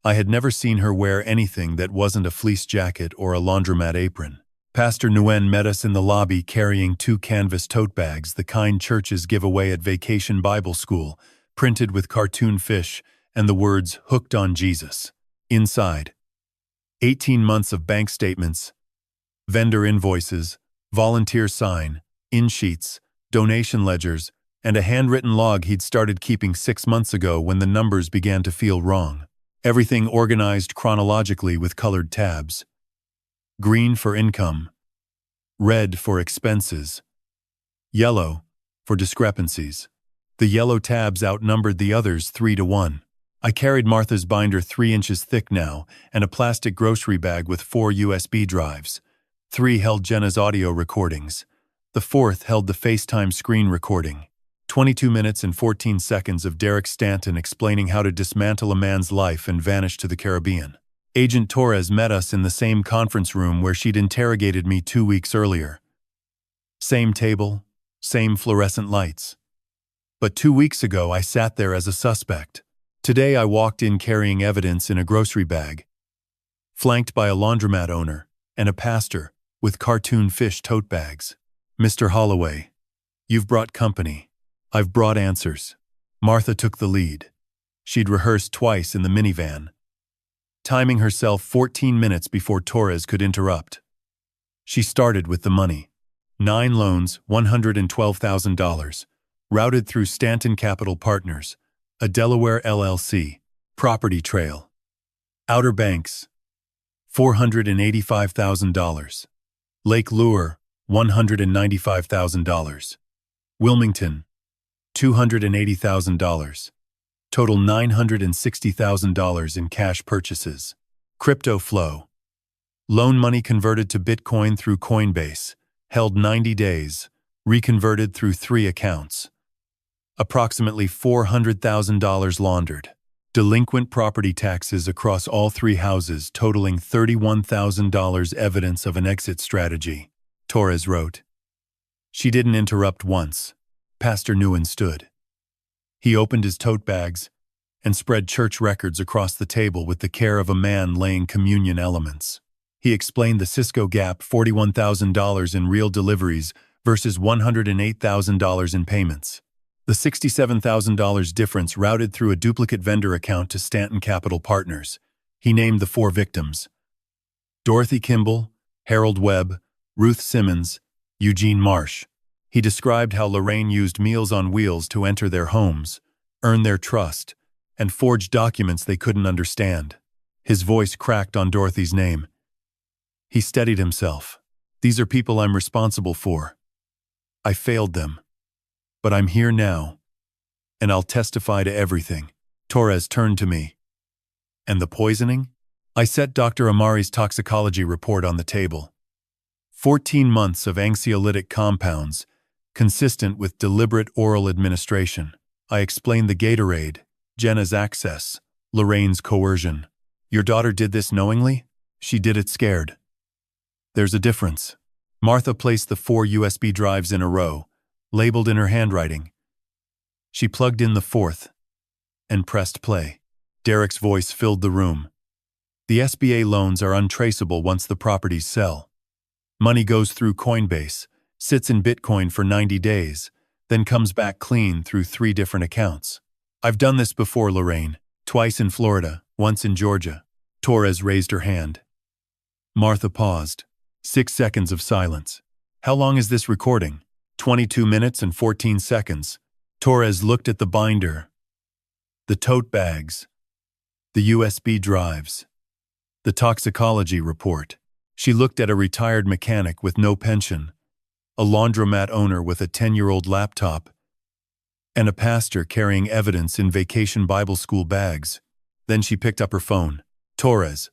I had never seen her wear anything that wasn't a fleece jacket or a laundromat apron. Pastor Nguyen met us in the lobby carrying 2 canvas tote bags, the kind churches give away at Vacation Bible School, printed with cartoon fish and the words "Hooked on Jesus." Inside, 18 months of bank statements, vendor invoices, volunteer sign, in-sheets, donation ledgers, and a handwritten log he'd started keeping 6 months ago when the numbers began to feel wrong. Everything organized chronologically with colored tabs. Green for income, red for expenses, yellow for discrepancies. The yellow tabs outnumbered the others 3-1. I carried Martha's binder 3 inches thick now and a plastic grocery bag with 4 USB drives. 3 held Jenna's audio recordings. The 4th held the FaceTime screen recording. 22 minutes and 14 seconds of Derek Stanton explaining how to dismantle a man's life and vanish to the Caribbean. Agent Torres met us in the same conference room where she'd interrogated me 2 weeks earlier. Same table, same fluorescent lights. But 2 weeks ago I sat there as a suspect. Today I walked in carrying evidence in a grocery bag, flanked by a laundromat owner and a pastor with cartoon fish tote bags. "Mr. Holloway, you've brought company. I've brought answers." Martha took the lead. She'd rehearsed twice in the minivan, timing herself 14 minutes before Torres could interrupt. She started with the money. 9 loans, $112,000, routed through Stanton Capital Partners, a Delaware LLC, Property Trail. Outer Banks, $485,000. Lake Lure, $195,000. Wilmington, $280,000. Total $960,000 in cash purchases. Crypto flow. Loan money converted to Bitcoin through Coinbase, held 90 days, reconverted through 3 accounts. Approximately $400,000 laundered. Delinquent property taxes across all 3 houses totaling $31,000, evidence of an exit strategy, Torres wrote. She didn't interrupt once. Pastor Nguyen stood. He opened his tote bags and spread church records across the table with the care of a man laying communion elements. He explained the Cisco gap, $41,000 in real deliveries versus $108,000 in payments. The $67,000 difference routed through a duplicate vendor account to Stanton Capital Partners. He named the 4 victims: Dorothy Kimball, Harold Webb, Ruth Simmons, Eugene Marsh. He described how Lorraine used Meals on Wheels to enter their homes, earn their trust, and forge documents they couldn't understand. His voice cracked on Dorothy's name. He steadied himself. "These are people I'm responsible for. I failed them. But I'm here now, and I'll testify to everything." Torres turned to me. "And the poisoning?" I set Dr. Amari's toxicology report on the table. 14 months of anxiolytic compounds, consistent with deliberate oral administration. I explained the Gatorade, Jenna's access, Lorraine's coercion. "Your daughter did this knowingly? She did it scared." "There's a difference." Martha placed the 4 USB drives in a row, labeled in her handwriting. She plugged in the 4th and pressed play. Derek's voice filled the room. "The SBA loans are untraceable once the properties sell. Money goes through Coinbase, sits in Bitcoin for 90 days, then comes back clean through 3 different accounts. I've done this before, Lorraine. Twice in Florida, once in Georgia." Torres raised her hand. Martha paused. 6 seconds of silence. "How long is this recording?" 22 minutes and 14 seconds. Torres looked at the binder, the tote bags, the USB drives, the toxicology report. She looked at a retired mechanic with no pension, a laundromat owner with a 10-year-old laptop, and a pastor carrying evidence in Vacation Bible School bags. Then she picked up her phone. "Torres,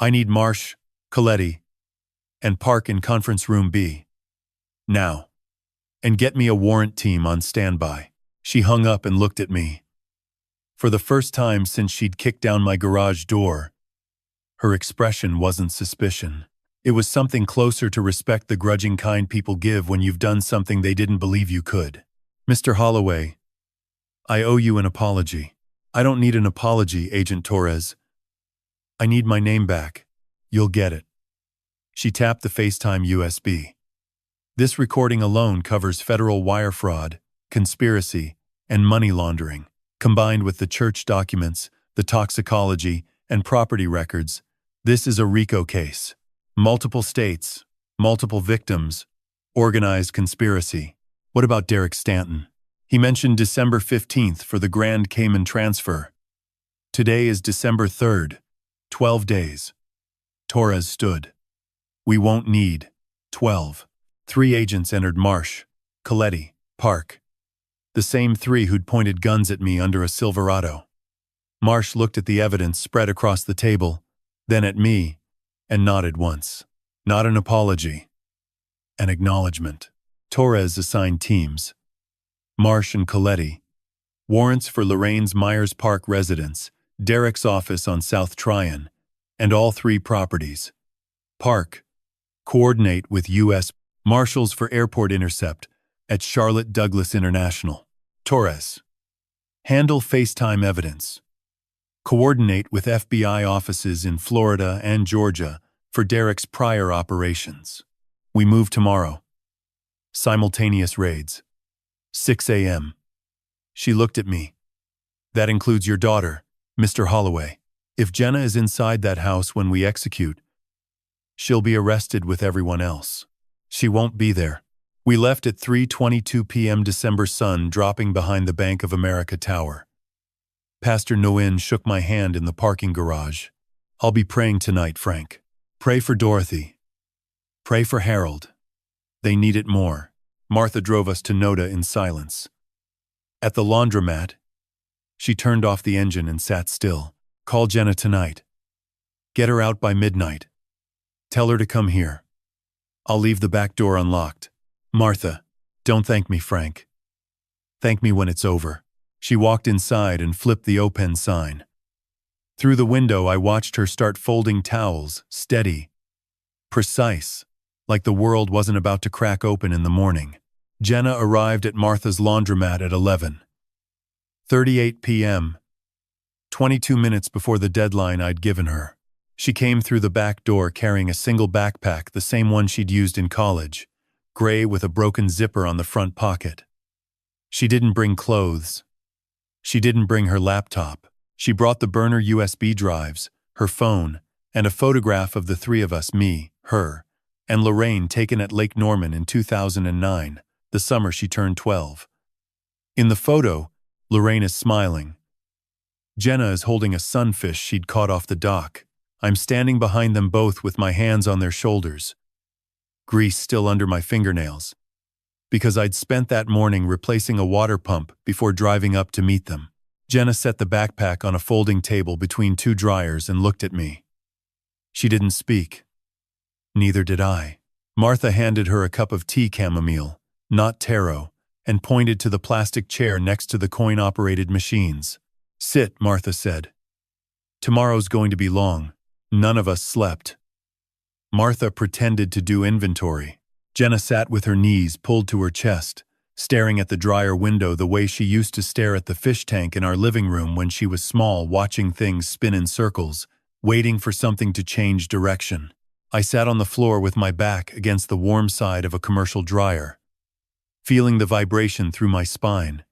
I need Marsh, Coletti, and Park in Conference Room B. Now. And get me a warrant team on standby." She hung up and looked at me. For the first time since she'd kicked down my garage door, her expression wasn't suspicion. It was something closer to respect, the grudging kind people give when you've done something they didn't believe you could. "Mr. Holloway, I owe you an apology." "I don't need an apology, Agent Torres. I need my name back. You'll get it." She tapped the FaceTime USB. This recording alone covers federal wire fraud, conspiracy, and money laundering. Combined with the church documents, the toxicology, and property records, this is a RICO case. Multiple states, multiple victims, organized conspiracy. What about Derek Stanton? He mentioned December 15th for the Grand Cayman transfer. Today is December 3rd. 12 days. Torres stood. We won't need 12. 3 agents entered Marsh, Coletti, Park. The same 3 who'd pointed guns at me under a Silverado. Marsh looked at the evidence spread across the table, then at me, and nodded once. Not an apology. An acknowledgement. Torres assigned teams. Marsh and Coletti. Warrants for Lorraine's Myers Park residence, Derek's office on South Tryon, and all 3 properties. Park. Coordinate with U.S. Marshals for airport intercept at Charlotte Douglas International. Torres. Handle FaceTime evidence. Coordinate with FBI offices in Florida and Georgia for Derek's prior operations. We move tomorrow. Simultaneous raids. 6 a.m. She looked at me. That includes your daughter, Mr. Holloway. If Jenna is inside that house when we execute, she'll be arrested with everyone else. She won't be there. We left at 3:22 p.m. December sun dropping behind the Bank of America Tower. Pastor Nguyen shook my hand in the parking garage. I'll be praying tonight, Frank. Pray for Dorothy. Pray for Harold. They need it more. Martha drove us to Noda in silence. At the laundromat, she turned off the engine and sat still. Call Jenna tonight. Get her out by midnight. Tell her to come here. I'll leave the back door unlocked. Martha, don't thank me, Frank. Thank me when it's over. She walked inside and flipped the open sign. Through the window, I watched her start folding towels, steady, precise, like the world wasn't about to crack open in the morning. Jenna arrived at Martha's laundromat at 11:38 p.m., 22 minutes before the deadline I'd given her. She came through the back door carrying a single backpack, the same one she'd used in college, gray with a broken zipper on the front pocket. She didn't bring clothes. She didn't bring her laptop. She brought the burner USB drives, her phone, and a photograph of the 3 of us, me, her, and Lorraine, taken at Lake Norman in 2009, the summer she turned 12. In the photo, Lorraine is smiling. Jenna is holding a sunfish she'd caught off the dock. I'm standing behind them both with my hands on their shoulders, grease still under my fingernails, because I'd spent that morning replacing a water pump before driving up to meet them. Jenna set the backpack on a folding table between 2 dryers and looked at me. She didn't speak. Neither did I. Martha handed her a cup of tea, chamomile, not taro, and pointed to the plastic chair next to the coin-operated machines. Sit, Martha said. Tomorrow's going to be long. None of us slept. Martha pretended to do inventory. Jenna sat with her knees pulled to her chest, staring at the dryer window the way she used to stare at the fish tank in our living room when she was small, watching things spin in circles, waiting for something to change direction. I sat on the floor with my back against the warm side of a commercial dryer, feeling the vibration through my spine,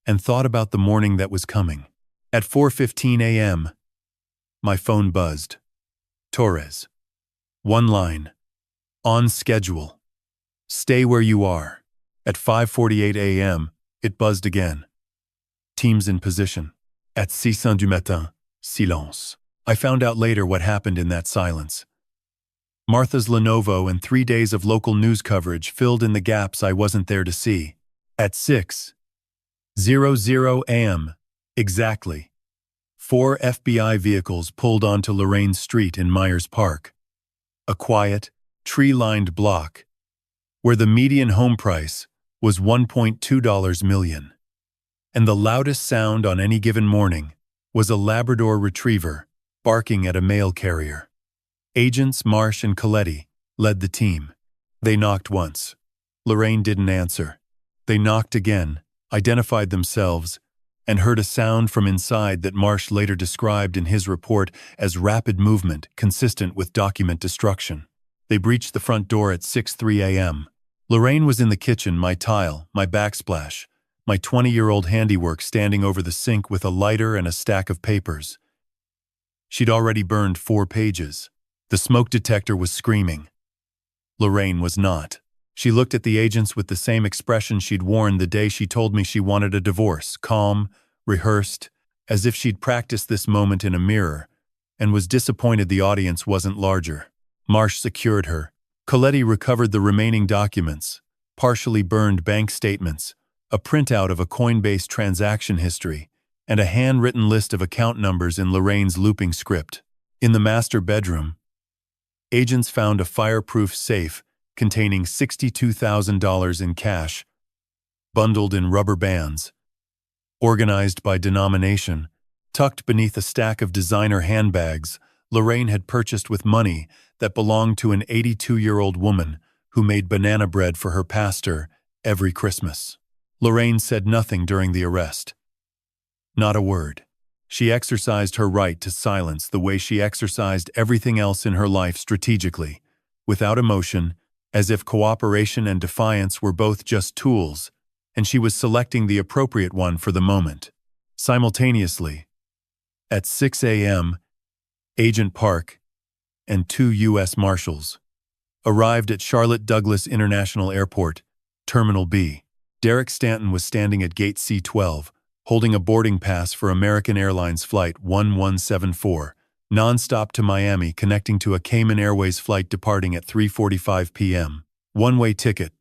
and thought about the morning that was coming. At 4:15 a.m., my phone buzzed. Torres. One line. On schedule. Stay where you are. At 5:48 a.m., it buzzed again. Teams in position. At 6 heures du matin, silence. I found out later what happened in that silence. Martha's Lenovo and 3 days of local news coverage filled in the gaps I wasn't there to see. At 6:00 a.m., exactly, 4 FBI vehicles pulled onto Lorraine Street in Myers Park, a quiet, tree-lined block, where the median home price was $1.2 million. And the loudest sound on any given morning was a Labrador Retriever barking at a mail carrier. Agents Marsh and Coletti led the team. They knocked once. Lorraine didn't answer. They knocked again, identified themselves, and heard a sound from inside that Marsh later described in his report as rapid movement consistent with document destruction. They breached the front door at 6:03 a.m. Lorraine was in the kitchen, my tile, my backsplash, my 20-year-old handiwork standing over the sink with a lighter and a stack of papers. She'd already burned 4 pages. The smoke detector was screaming. Lorraine was not. She looked at the agents with the same expression she'd worn the day she told me she wanted a divorce, calm, rehearsed, as if she'd practiced this moment in a mirror, and was disappointed the audience wasn't larger. Marsh secured her. Coletti recovered the remaining documents, partially burned bank statements, a printout of a Coinbase transaction history, and a handwritten list of account numbers in Lorraine's looping script. In the master bedroom, agents found a fireproof safe containing $62,000 in cash, bundled in rubber bands, organized by denomination, tucked beneath a stack of designer handbags Lorraine had purchased with money that belonged to an 82-year-old woman who made banana bread for her pastor every Christmas. Lorraine said nothing during the arrest. Not a word. She exercised her right to silence the way she exercised everything else in her life strategically, without emotion, as if cooperation and defiance were both just tools, and she was selecting the appropriate one for the moment. Simultaneously, at 6 a.m., Agent Park and 2 U.S. Marshals arrived at Charlotte Douglas International Airport, Terminal B. Derek Stanton was standing at Gate C-12, holding a boarding pass for American Airlines Flight 1174, non-stop to Miami, connecting to a Cayman Airways flight departing at 3:45 p.m. One-way ticket,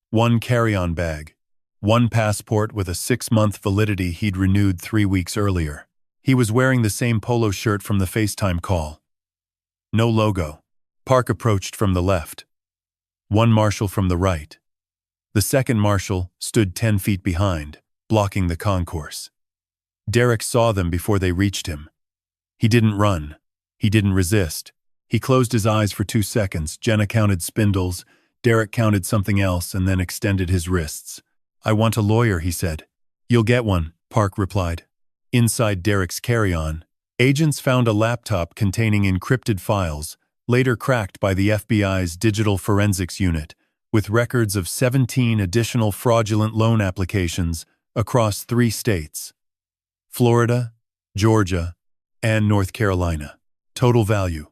1 carry-on bag, 1 passport with a 6-month validity he'd renewed 3 weeks earlier. He was wearing the same polo shirt from the FaceTime call. No logo. Park approached from the left. 1 marshal from the right. The second marshal stood 10 feet behind, blocking the concourse. Derek saw them before they reached him. He didn't run. He didn't resist. He closed his eyes for 2 seconds. Jenna counted spindles. Derek counted something else and then extended his wrists. "I want a lawyer," he said. "You'll get one," Park replied. Inside Derek's carry-on, agents found a laptop containing encrypted files, later cracked by the FBI's Digital Forensics Unit, with records of 17 additional fraudulent loan applications across 3 states: Florida, Georgia, and North Carolina. Total value: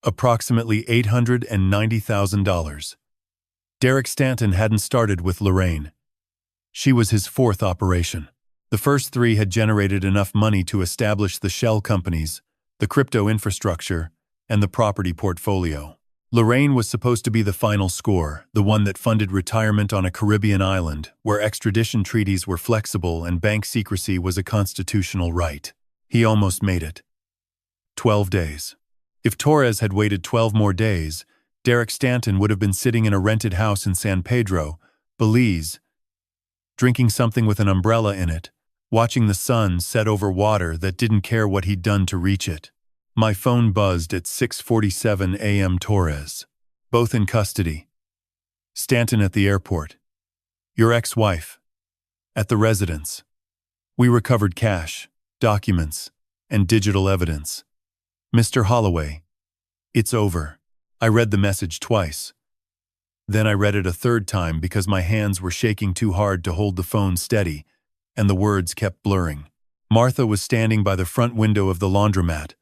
approximately $890,000. Derek Stanton hadn't started with Lorraine. She was his 4th operation. The first 3 had generated enough money to establish the shell companies, the crypto infrastructure, and the property portfolio. Lorraine was supposed to be the final score, the one that funded retirement on a Caribbean island, where extradition treaties were flexible and bank secrecy was a constitutional right. He almost made it. 12 days. If Torres had waited 12 more days, Derek Stanton would have been sitting in a rented house in San Pedro, Belize, drinking something with an umbrella in it, watching the sun set over water that didn't care what he'd done to reach it. My phone buzzed at 6:47 a.m. Torres. Both in custody. Stanton at the airport. Your ex-wife. At the residence. We recovered cash, documents, and digital evidence. Mr. Holloway. It's over. I read the message twice. Then I read it a 3rd time because my hands were shaking too hard to hold the phone steady, and the words kept blurring. Martha was standing by the front window of the laundromat,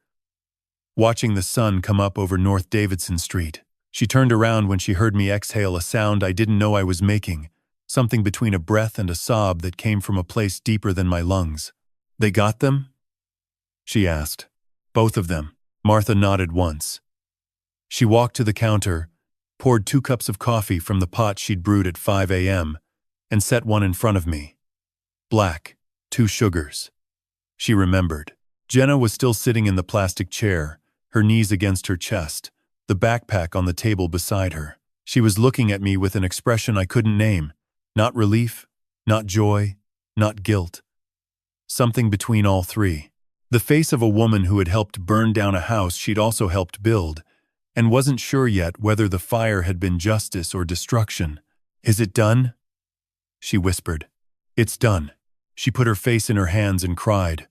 watching the sun come up over North Davidson Street. She turned around when she heard me exhale a sound I didn't know I was making, something between a breath and a sob that came from a place deeper than my lungs. "They got them?" she asked. "Both of them." Martha nodded once. She walked to the counter, poured 2 cups of coffee from the pot she'd brewed at 5 a.m., and set one in front of me. Black, 2 sugars. She remembered. Jenna was still sitting in the plastic chair, her knees against her chest, the backpack on the table beside her. She was looking at me with an expression I couldn't name. Not relief, not joy, not guilt. Something between all 3. The face of a woman who had helped burn down a house she'd also helped build, and wasn't sure yet whether the fire had been justice or destruction. "Is it done?" she whispered. "It's done." She put her face in her hands and cried.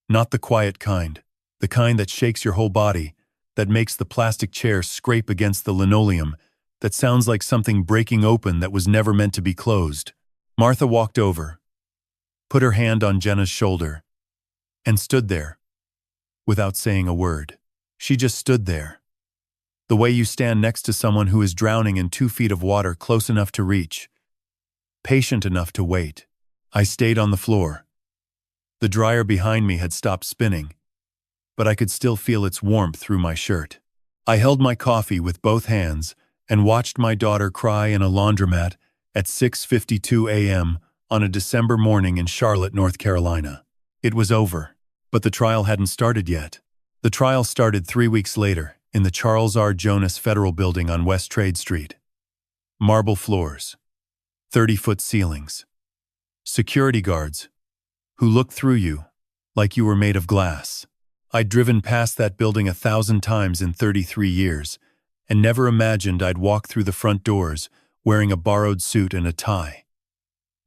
Not the quiet kind, the kind that shakes your whole body, that makes the plastic chair scrape against the linoleum, that sounds like something breaking open that was never meant to be closed. Martha walked over, put her hand on Jenna's shoulder, and stood there, without saying a word. She just stood there. The way you stand next to someone who is drowning in 2 feet of water close enough to reach, patient enough to wait. I stayed on the floor. The dryer behind me had stopped spinning, but I could still feel its warmth through my shirt. I held my coffee with both hands and watched my daughter cry in a laundromat at 6:52 a.m. on a December morning in Charlotte, North Carolina. It was over, but the trial hadn't started yet. The trial started 3 weeks later in the Charles R. Jonas Federal Building on West Trade Street. Marble floors, 30-foot ceilings, security guards who looked through you like you were made of glass. I'd driven past that building 1,000 times in 33 years and never imagined I'd walk through the front doors wearing a borrowed suit and a tie.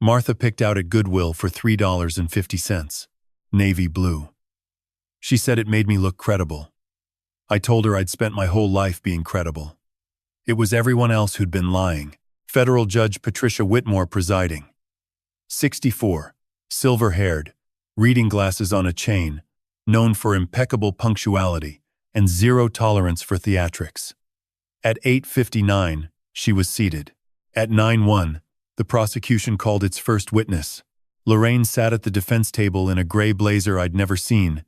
Martha picked out at Goodwill for $3.50, navy blue. She said it made me look credible. I told her I'd spent my whole life being credible. It was everyone else who'd been lying. Federal Judge Patricia Whitmore presiding. 64, silver-haired, reading glasses on a chain, known for impeccable punctuality and zero tolerance for theatrics. At 8:59, she was seated. At 9:01, the prosecution called its first witness. Lorraine sat at the defense table in a gray blazer I'd never seen,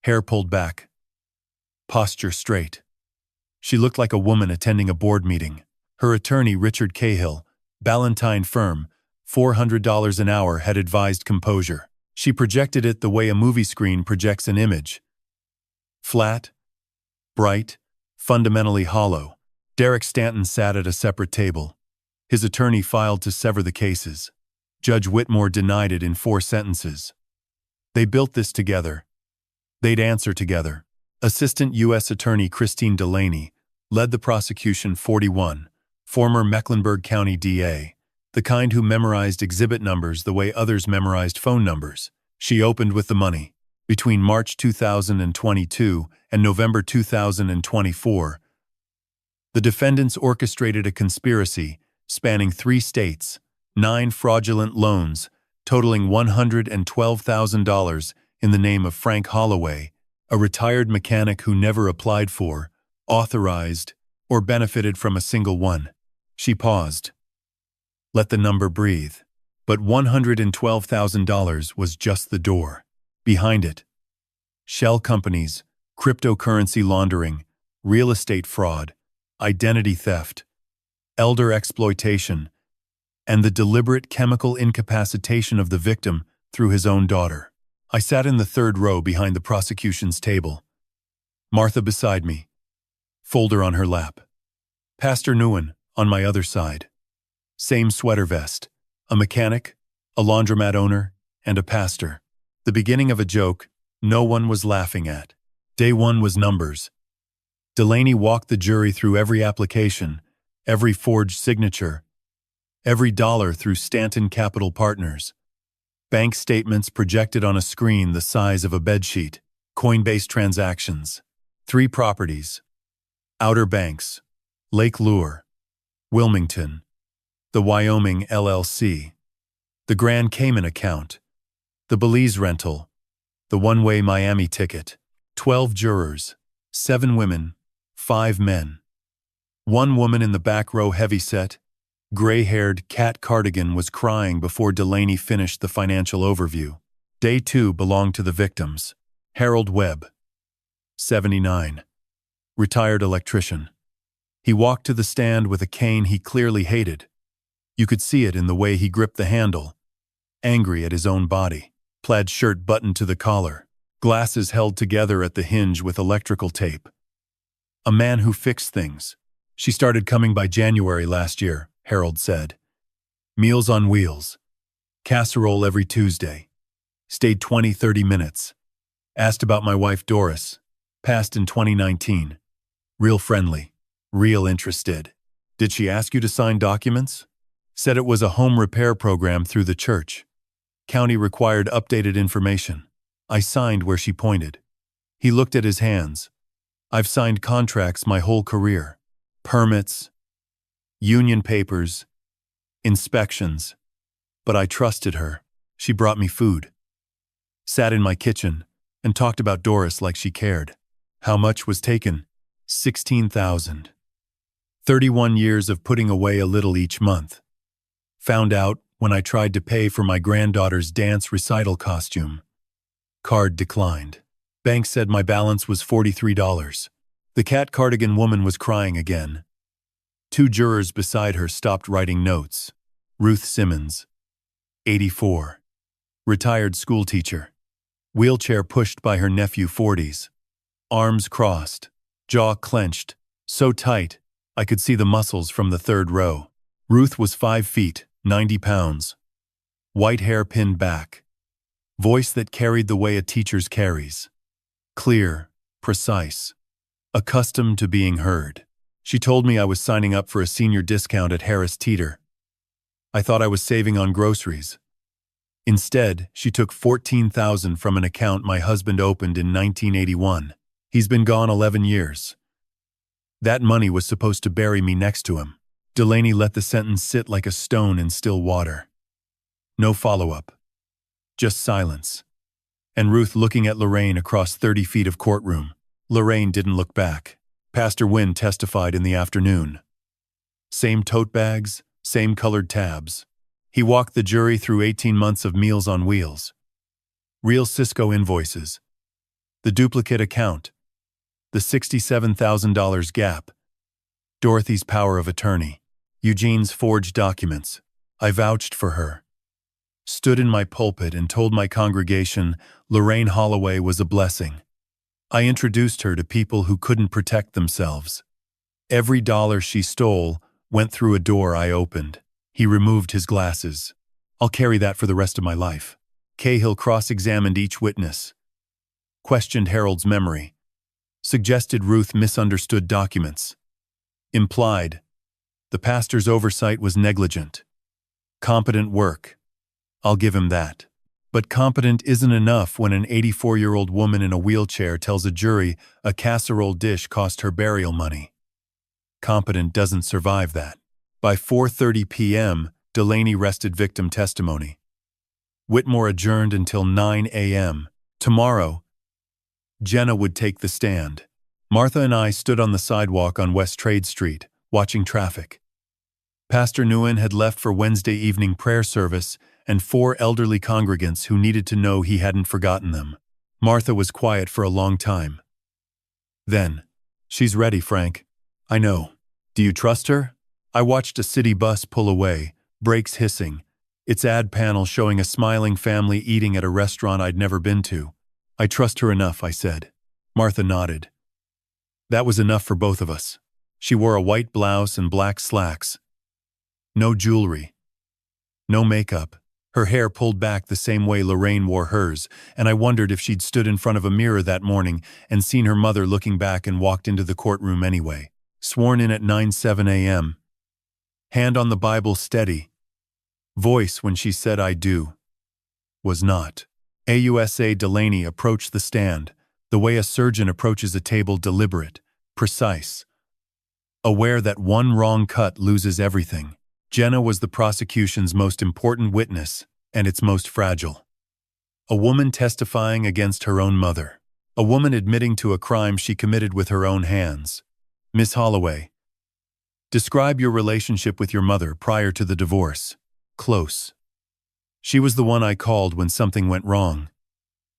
hair pulled back, posture straight. She looked like a woman attending a board meeting. Her attorney, Richard Cahill, Ballantine firm, $400 an hour, had advised composure. She projected it the way a movie screen projects an image. Flat, bright, fundamentally hollow. Derek Stanton sat at a separate table. His attorney filed to sever the cases. Judge Whitmore denied it in 4 sentences. They built this together. They'd answer together. Assistant U.S. Attorney Christine Delaney led the prosecution. 41, former Mecklenburg County DA, the kind who memorized exhibit numbers the way others memorized phone numbers. She opened with the money. Between March 2022 and November 2024, the defendants orchestrated a conspiracy spanning 3 states, 9 fraudulent loans, totaling $112,000 in the name of Frank Holloway, a retired mechanic who never applied for, authorized, or benefited from a single one. She paused. Let the number breathe. But $112,000 was just the door. Behind it, shell companies, cryptocurrency laundering, real estate fraud, identity theft, elder exploitation, and the deliberate chemical incapacitation of the victim through his own daughter. I sat in the 3rd row behind the prosecution's table. Martha beside me, folder on her lap. Pastor Nguyen on my other side. Same sweater vest, a mechanic, a laundromat owner, and a pastor. The beginning of a joke no one was laughing at. Day 1 was numbers. Delaney walked the jury through every application, every forged signature, every dollar through Stanton Capital Partners. Bank statements projected on a screen the size of a bedsheet. Coinbase transactions. 3 properties. Outer Banks, Lake Lure, Wilmington, the Wyoming LLC, the Grand Cayman account, the Belize rental, the one-way Miami ticket. 12 jurors, 7 women, 5 men. 1 woman in the back row, heavyset, gray-haired cat cardigan, was crying before Delaney finished the financial overview. Day 2 belonged to the victims. Harold Webb, 79, retired electrician. He walked to the stand with a cane he clearly hated. You could see it in the way he gripped the handle, angry at his own body. Plaid shirt buttoned to the collar, glasses held together at the hinge with electrical tape. A man who fixed things. She started coming by January last year, Harold said. Meals on wheels. Casserole every Tuesday. Stayed 20-30 minutes. Asked about my wife Doris. Passed in 2019. Real friendly. Real interested. Did she ask you to sign documents? Said it was a home repair program through the church. County required updated information. I signed where she pointed. He looked at his hands. I've signed contracts my whole career. Permits, union papers, inspections. But I trusted her. She brought me food, sat in my kitchen, and talked about Doris like she cared. How much was taken? 16,000. 31 years of putting away a little each month. Found out when I tried to pay for my granddaughter's dance recital costume. Card declined. Bank said my balance was $43. The cat cardigan woman was crying again. 2 jurors beside her stopped writing notes. Ruth Simmons, 84. Retired schoolteacher. Wheelchair pushed by her nephew, 40s. Arms crossed, jaw clenched, so tight I could see the muscles from the 3rd row. Ruth was 5 feet, 90 pounds. White hair pinned back. Voice that carried the way a teacher's carries. Clear, precise, accustomed to being heard. She told me I was signing up for a senior discount at Harris Teeter. I thought I was saving on groceries. Instead, she took $14,000 from an account my husband opened in 1981. He's been gone 11 years. That money was supposed to bury me next to him. Delaney let the sentence sit like a stone in still water. No follow-up. Just silence. And Ruth looking at Lorraine across 30 feet of courtroom. Lorraine didn't look back. Pastor Wynn testified in the afternoon. Same tote bags, same colored tabs. He walked the jury through 18 months of Meals on Wheels. Real Cisco invoices. The duplicate account. The $67,000 gap. Dorothy's power of attorney. Eugene's forged documents. I vouched for her. Stood in my pulpit and told my congregation Lorraine Holloway was a blessing. I introduced her to people who couldn't protect themselves. Every dollar she stole went through a door I opened. He removed his glasses. I'll carry that for the rest of my life. Cahill cross-examined each witness. Questioned Harold's memory. Suggested Ruth misunderstood documents. Implied the pastor's oversight was negligent. Competent work. I'll give him that. But competent isn't enough when an 84-year-old woman in a wheelchair tells a jury a casserole dish cost her burial money. Competent doesn't survive that. By 4:30 p.m., Delaney rested victim testimony. Whitmore adjourned until 9 a.m. Tomorrow, Jenna would take the stand. Martha and I stood on the sidewalk on West Trade Street, watching traffic. Pastor Nguyen had left for Wednesday evening prayer service and 4 elderly congregants who needed to know he hadn't forgotten them. Martha was quiet for a long time. Then, "She's ready, Frank." "I know. Do you trust her?" I watched a city bus pull away, brakes hissing, its ad panel showing a smiling family eating at a restaurant I'd never been to. "I trust her enough," I said. Martha nodded. That was enough for both of us. She wore a white blouse and black slacks. No jewelry. No makeup. Her hair pulled back the same way Lorraine wore hers, and I wondered if she'd stood in front of a mirror that morning and seen her mother looking back and walked into the courtroom anyway. Sworn in at 9:07 a.m. Hand on the Bible steady. Voice when she said "I do." Was not. AUSA Delaney approached the stand, the way a surgeon approaches a table, deliberate, precise. Aware that one wrong cut loses everything. Jenna was the prosecution's most important witness, and its most fragile. A woman testifying against her own mother. A woman admitting to a crime she committed with her own hands. "Miss Holloway, describe your relationship with your mother prior to the divorce." "Close. She was the one I called when something went wrong.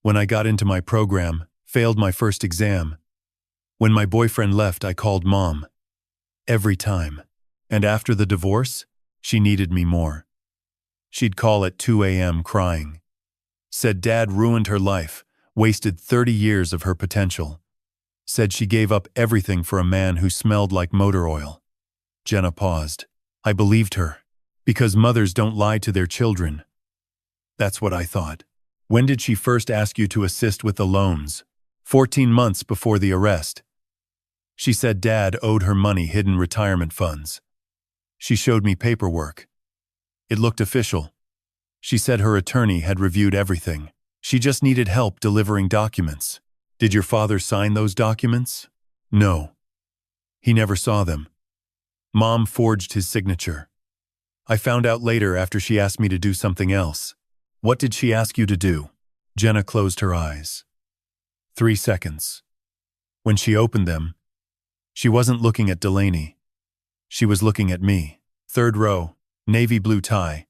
When I got into my program, failed my first exam. When my boyfriend left, I called Mom. Every time. And after the divorce, she needed me more. She'd call at 2 a.m. crying. Said Dad ruined her life, wasted 30 years of her potential. Said she gave up everything for a man who smelled like motor oil." Jenna paused. I believed her. Because mothers don't lie to their children. That's what I thought. "When did she first ask you to assist with the loans?" 14 months before the arrest. She said Dad owed her money hidden retirement funds. She showed me paperwork. It looked official. She said her attorney had reviewed everything. She just needed help delivering documents. "Did your father sign those documents?" No. He never saw them. Mom forged his signature. I found out later after she asked me to do something else. What did she ask you to do? Jenna closed her eyes. 3 seconds. When she opened them, she wasn't looking at Delaney. She was looking at me. Third row, navy blue tie.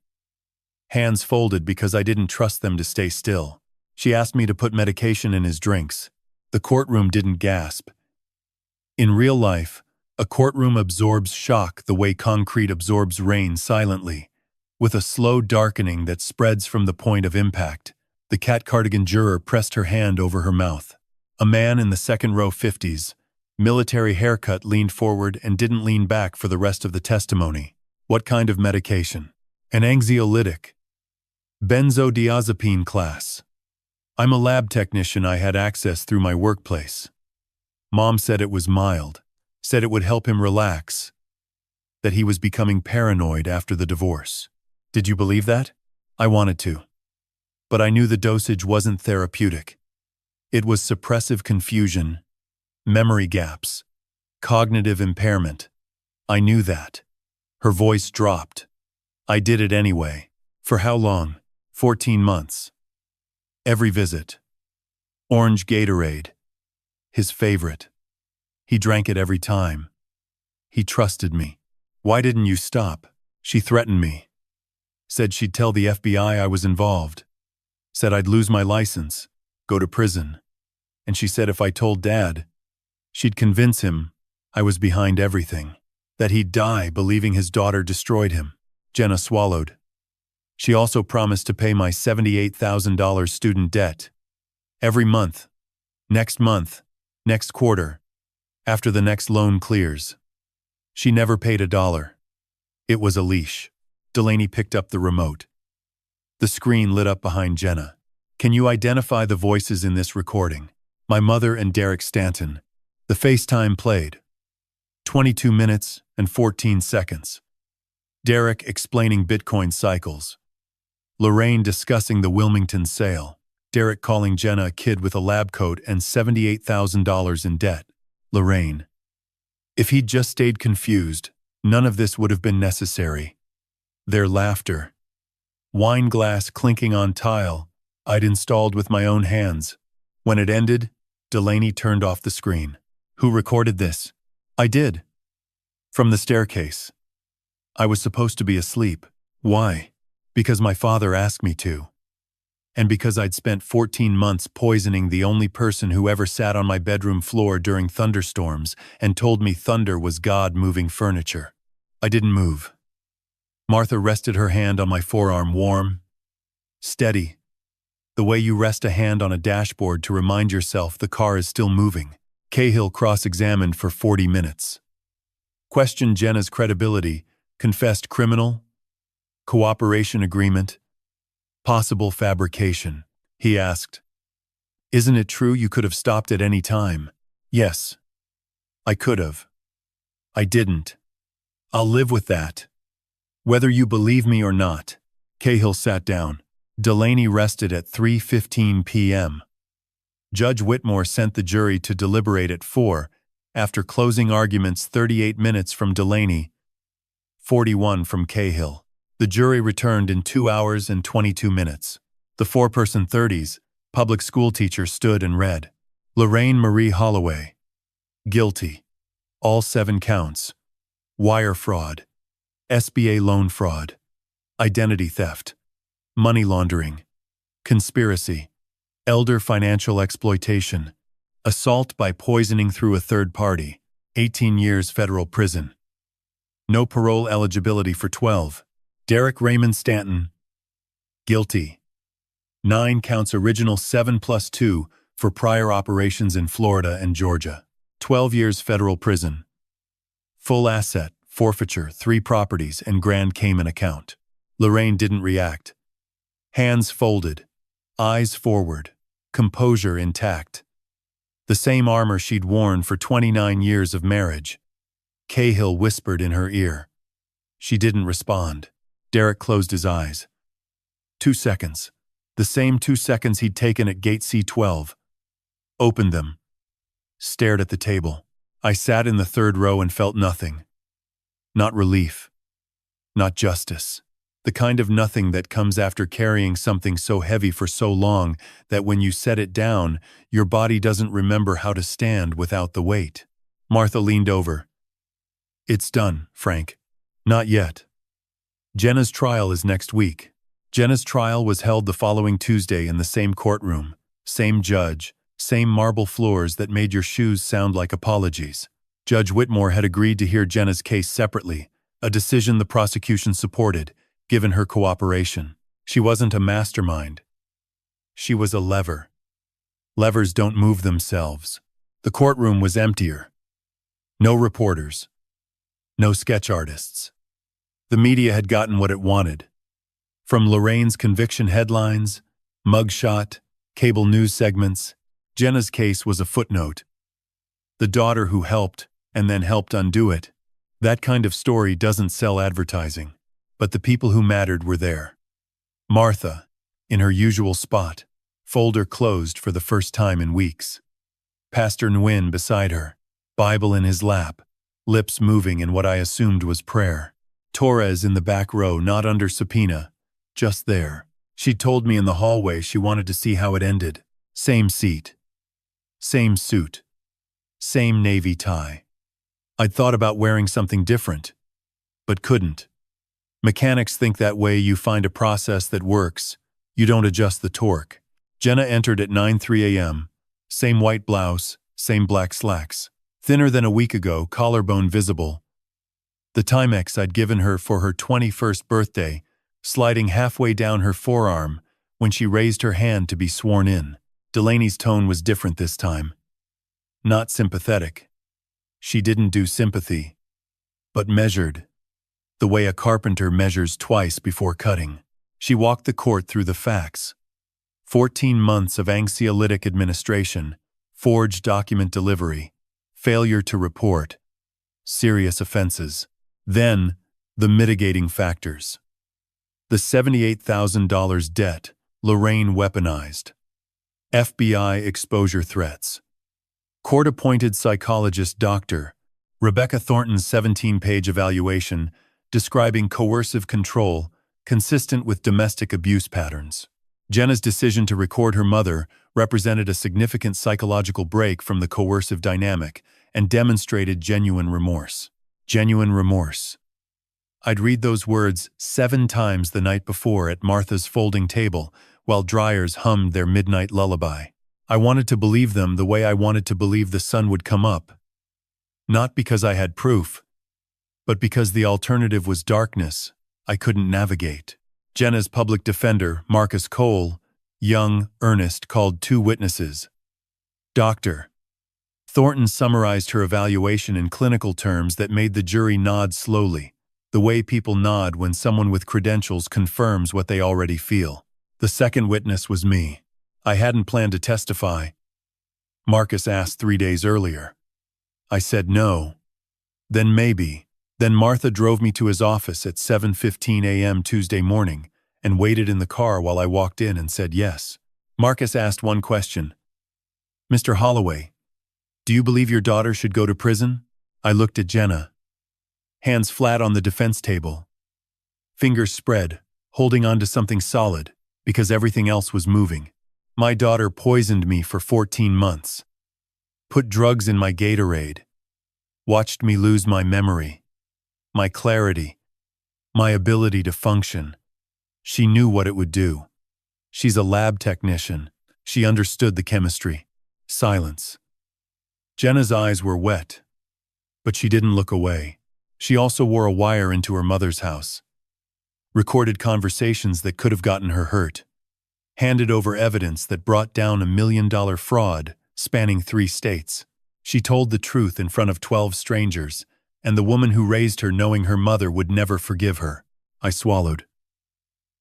Hands folded because I didn't trust them to stay still. She asked me to put medication in his drinks. The courtroom didn't gasp. In real life, a courtroom absorbs shock the way concrete absorbs rain silently, with a slow darkening that spreads from the point of impact. The cat cardigan juror pressed her hand over her mouth. A man in the second row 50s, military haircut, leaned forward and didn't lean back for the rest of the testimony. What kind of medication? An anxiolytic. Benzodiazepine class. I'm a lab technician. I had access through my workplace. Mom said it was mild, said it would help him relax, that he was becoming paranoid after the divorce. Did you believe that? I wanted to. But I knew the dosage wasn't therapeutic. It was suppressive confusion, memory gaps, cognitive impairment. I knew that. Her voice dropped. I did it anyway. For how long? 14 months. Every visit. Orange Gatorade. His favorite. He drank it every time. He trusted me. Why didn't you stop? She threatened me. Said she'd tell the FBI I was involved. Said I'd lose my license, go to prison. And she said if I told Dad, she'd convince him I was behind everything. That he'd die believing his daughter destroyed him. Jenna swallowed. She also promised to pay my $78,000 student debt. Every month. Next quarter. After the next loan clears. She never paid $1. It was a leash. Delaney picked up the remote. The screen lit up behind Jenna. Can you identify the voices in this recording? My mother and Derek Stanton. The FaceTime played. 22 minutes and 14 seconds. Derek explaining Bitcoin cycles. Lorraine discussing the Wilmington sale. Derek calling Jenna a kid with a lab coat and $78,000 in debt. Lorraine. If he'd just stayed confused, none of this would have been necessary. Their laughter. Wine glass clinking on tile I'd installed with my own hands. When it ended, Delaney turned off the screen. Who recorded this? I did. From the staircase. I was supposed to be asleep. Why? Because my father asked me to. And because I'd spent 14 months poisoning the only person who ever sat on my bedroom floor during thunderstorms and told me thunder was God moving furniture. I didn't move. Martha rested her hand on my forearm, warm, steady, the way you rest a hand on a dashboard to remind yourself the car is still moving. Cahill cross-examined for 40 minutes. Questioned Jenna's credibility, confessed criminal, cooperation agreement, possible fabrication. He asked, "Isn't it true you could have stopped at any time?" Yes. I could have. I didn't. I'll live with that. Whether you believe me or not. Cahill sat down. Delaney rested at 3:15 p.m. Judge Whitmore sent the jury to deliberate at 4, after closing arguments 38 minutes from Delaney, 41 from Cahill. The jury returned in 2 hours and 22 minutes. The four-person 30s, public school teacher stood and read. Lorraine Marie Holloway. Guilty. All 7 counts. Wire fraud. SBA loan fraud. Identity theft. Money laundering. Conspiracy. Elder financial exploitation. Assault by poisoning through a third party. 18 years federal prison. No parole eligibility for 12. Derek Raymond Stanton. Guilty. 9 counts, original 7+2 for prior operations in Florida and Georgia. 12 years federal prison. Full asset, forfeiture, 3 properties, and Grand Cayman account. Lorraine didn't react. Hands folded. Eyes forward. Composure intact. The same armor she'd worn for 29 years of marriage. Cahill whispered in her ear. She didn't respond. Derek closed his eyes. 2 seconds. The same 2 seconds he'd taken at gate C12. Opened them. Stared at the table. I sat in the third row and felt nothing. Not relief. Not justice. The kind of nothing that comes after carrying something so heavy for so long that when you set it down, your body doesn't remember how to stand without the weight. Martha leaned over. It's done, Frank. Not yet. Jenna's trial is next week. Jenna's trial was held the following Tuesday in the same courtroom, same judge, same marble floors that made your shoes sound like apologies. Judge Whitmore had agreed to hear Jenna's case separately, a decision the prosecution supported, given her cooperation. She wasn't a mastermind. She was a lever. Levers don't move themselves. The courtroom was emptier. No reporters. No sketch artists. The media had gotten what it wanted. From Lorraine's conviction headlines, mugshot, cable news segments, Jenna's case was a footnote. The daughter who helped, and then helped undo it. That kind of story doesn't sell advertising. But the people who mattered were there. Martha, in her usual spot, folder closed for the first time in weeks. Pastor Nguyen beside her, Bible in his lap, lips moving in what I assumed was prayer. Torres in the back row, not under subpoena, just there. She'd told me in the hallway she wanted to see how it ended. Same seat. Same suit. Same navy tie. I'd thought about wearing something different, but couldn't. Mechanics think that way. You find a process that works. You don't adjust the torque. Jenna entered at 9:03 a.m. Same white blouse, same black slacks. Thinner than a week ago, collarbone visible. The Timex I'd given her for her 21st birthday, sliding halfway down her forearm when she raised her hand to be sworn in. Delaney's tone was different this time. Not sympathetic. She didn't do sympathy, but measured. The way a carpenter measures twice before cutting. She walked the court through the facts. 14 months of anxiolytic administration, forged document delivery, failure to report, serious offenses. Then, the mitigating factors. The $78,000 debt Lorraine weaponized. FBI exposure threats. Court-appointed psychologist Dr. Rebecca Thornton's 17-page evaluation describing coercive control consistent with domestic abuse patterns. Jenna's decision to record her mother represented a significant psychological break from the coercive dynamic and demonstrated genuine remorse. Genuine remorse. I'd read those words 7 times the night before at Martha's folding table while dryers hummed their midnight lullaby. I wanted to believe them the way I wanted to believe the sun would come up. Not because I had proof, but because the alternative was darkness I couldn't navigate. Jenna's public defender, Marcus Cole, young, earnest, called 2 witnesses. Dr. Thornton summarized her evaluation in clinical terms that made the jury nod slowly, the way people nod when someone with credentials confirms what they already feel. The second witness was me. I hadn't planned to testify. Marcus asked 3 days earlier. I said no. Then maybe. Then Martha drove me to his office at 7:15 a.m. Tuesday morning and waited in the car while I walked in and said yes. Marcus asked one question. Mr. Holloway, do you believe your daughter should go to prison? I looked at Jenna. Hands flat on the defense table. Fingers spread, holding on to something solid, because everything else was moving. My daughter poisoned me for 14 months. Put drugs in my Gatorade. Watched me lose my memory. My clarity, my ability to function. She knew what it would do. She's a lab technician. She understood the chemistry. Silence. Jenna's eyes were wet, but she didn't look away. She also wore a wire into her mother's house. Recorded conversations that could have gotten her hurt. Handed over evidence that brought down $1 million fraud spanning 3 states. She told the truth in front of 12 strangers, and the woman who raised her knowing her mother would never forgive her. I swallowed.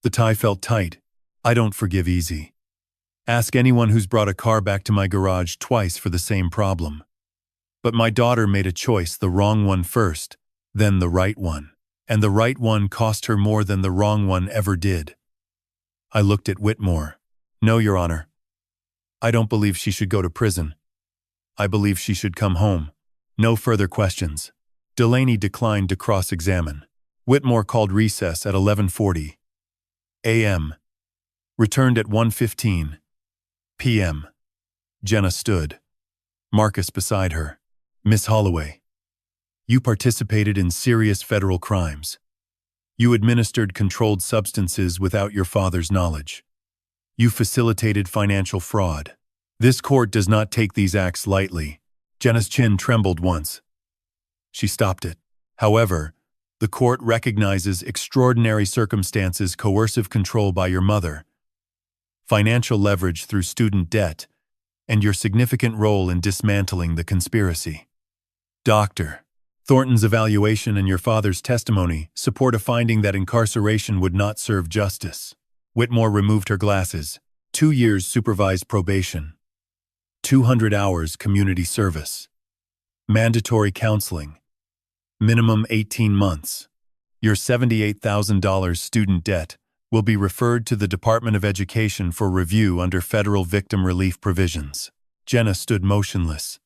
The tie felt tight. I don't forgive easy. Ask anyone who's brought a car back to my garage twice for the same problem. But my daughter made a choice, the wrong one first, then the right one. And the right one cost her more than the wrong one ever did. I looked at Whitmore. No, Your Honor. I don't believe she should go to prison. I believe she should come home. No further questions. Delaney declined to cross-examine. Whitmore called recess at 11:40 a.m. Returned at 1:15 p.m. Jenna stood. Marcus beside her. Miss Holloway, you participated in serious federal crimes. You administered controlled substances without your father's knowledge. You facilitated financial fraud. This court does not take these acts lightly. Jenna's chin trembled once. She stopped it. However, the court recognizes extraordinary circumstances, coercive control by your mother, financial leverage through student debt, and your significant role in dismantling the conspiracy. Dr. Thornton's evaluation and your father's testimony support a finding that incarceration would not serve justice. Whitmore removed her glasses. 2 years supervised probation. 200 hours community service. Mandatory counseling. Minimum 18 months. Your $78,000 student debt will be referred to the Department of Education for review under federal victim relief provisions. Jenna stood motionless,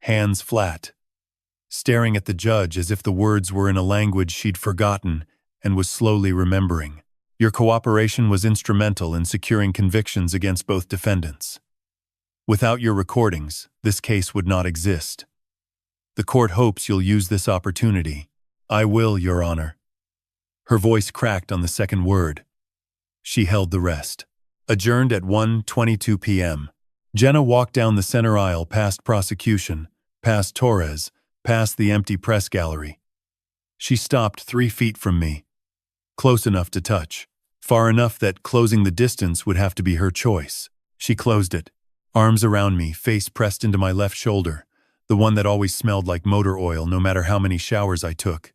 hands flat, staring at the judge as if the words were in a language she'd forgotten and was slowly remembering. Your cooperation was instrumental in securing convictions against both defendants. Without your recordings, this case would not exist. The court hopes you'll use this opportunity. I will, Your Honor. Her voice cracked on the second word. She held the rest. Adjourned at 1:22 p.m. Jenna walked down the center aisle past prosecution, past Torres, past the empty press gallery. She stopped 3 feet from me, close enough to touch, far enough that closing the distance would have to be her choice. She closed it, arms around me, face pressed into my left shoulder, the one that always smelled like motor oil no matter how many showers I took.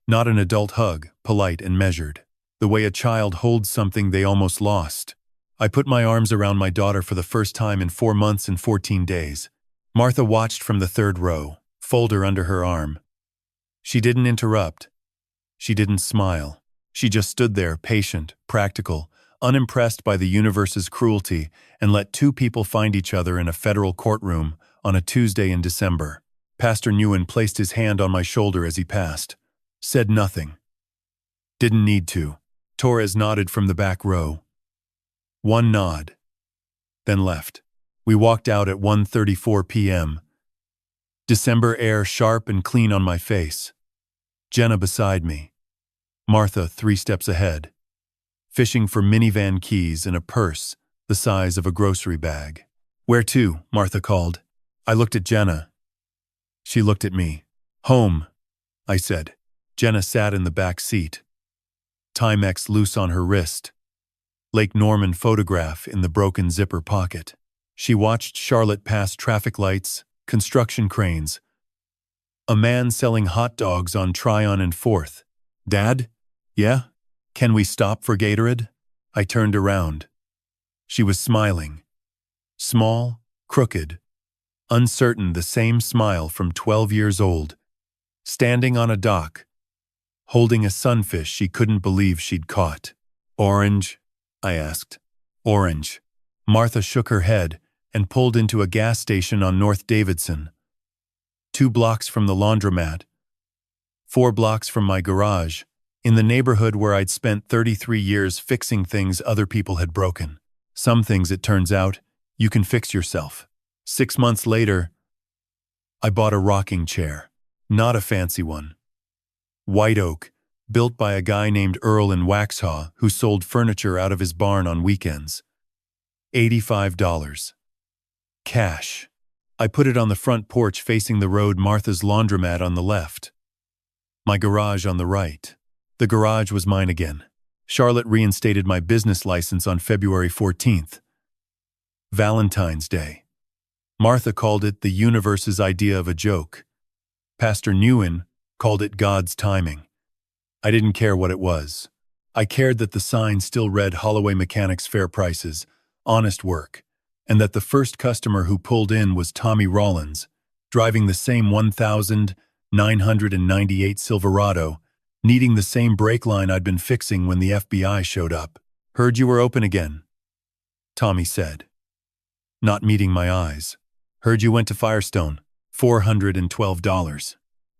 Not an adult hug, polite and measured, the way a child holds something they almost lost. I put my arms around my daughter for the first time in 4 months and 14 days. Martha watched from the third row, folder under her arm. She didn't interrupt. She didn't smile. She just stood there, patient, practical, unimpressed by the universe's cruelty, and let 2 people find each other in a federal courtroom on a Tuesday in December. Pastor Nguyen placed his hand on my shoulder as he passed. Said nothing. Didn't need to. Torres nodded from the back row. One nod. Then left. We walked out at 1:34 p.m. December air sharp and clean on my face. Jenna beside me. Martha 3 steps ahead, fishing for minivan keys in a purse the size of a grocery bag. Where to? Martha called. I looked at Jenna. She looked at me. Home, I said. Jenna sat in the back seat. Timex loose on her wrist. Lake Norman photograph in the broken zipper pocket. She watched Charlotte pass traffic lights, construction cranes. A man selling hot dogs on Tryon and 4th. Dad? Yeah? Can we stop for Gatorade? I turned around. She was smiling. Small, crooked, uncertain, the same smile from 12 years old. Standing on a dock, holding a sunfish she couldn't believe she'd caught. Orange? I asked. Orange. Martha shook her head and pulled into a gas station on North Davidson. 2 blocks from the laundromat. 4 blocks from my garage, in the neighborhood where I'd spent 33 years fixing things other people had broken. Some things, it turns out, you can fix yourself. 6 months later, I bought a rocking chair. Not a fancy one. White oak, built by a guy named Earl in Waxhaw who sold furniture out of his barn on weekends. $85. Cash. I put it on the front porch facing the road, Martha's laundromat on the left. My garage on the right. The garage was mine again. Charlotte reinstated my business license on February 14th. Valentine's Day. Martha called it the universe's idea of a joke. Pastor Nguyen called it God's timing. I didn't care what it was. I cared that the sign still read Holloway Mechanics fair prices, honest work, and that the first customer who pulled in was Tommy Rollins, driving the same 1998 Silverado, needing the same brake line I'd been fixing when the FBI showed up. Heard you were open again, Tommy said, not meeting my eyes. Heard you went to Firestone. $412.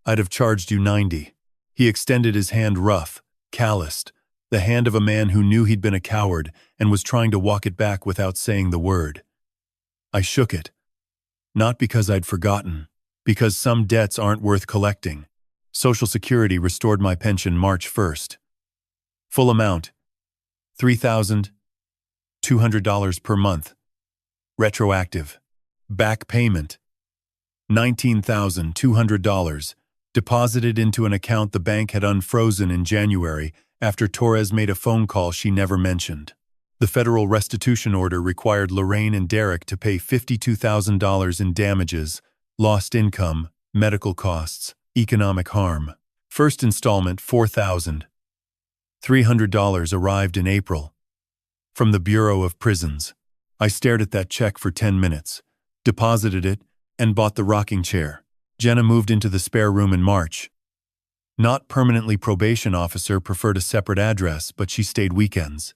I'd have charged you 90. He extended his hand rough, calloused, the hand of a man who knew he'd been a coward and was trying to walk it back without saying the word. I shook it. Not because I'd forgotten, because some debts aren't worth collecting. Social Security restored my pension March 1st. Full amount, $3,200 per month. Retroactive. Back payment, $19,200, deposited into an account the bank had unfrozen in January after Torres made a phone call she never mentioned. The federal restitution order required Lorraine and Derek to pay $52,000 in damages, lost income, medical costs, economic harm. First installment, $4,300, arrived in April. From the Bureau of Prisons. I stared at that check for 10 minutes, deposited it, and bought the rocking chair. Jenna moved into the spare room in March. Not permanently probation officer, preferred a separate address, but she stayed weekends.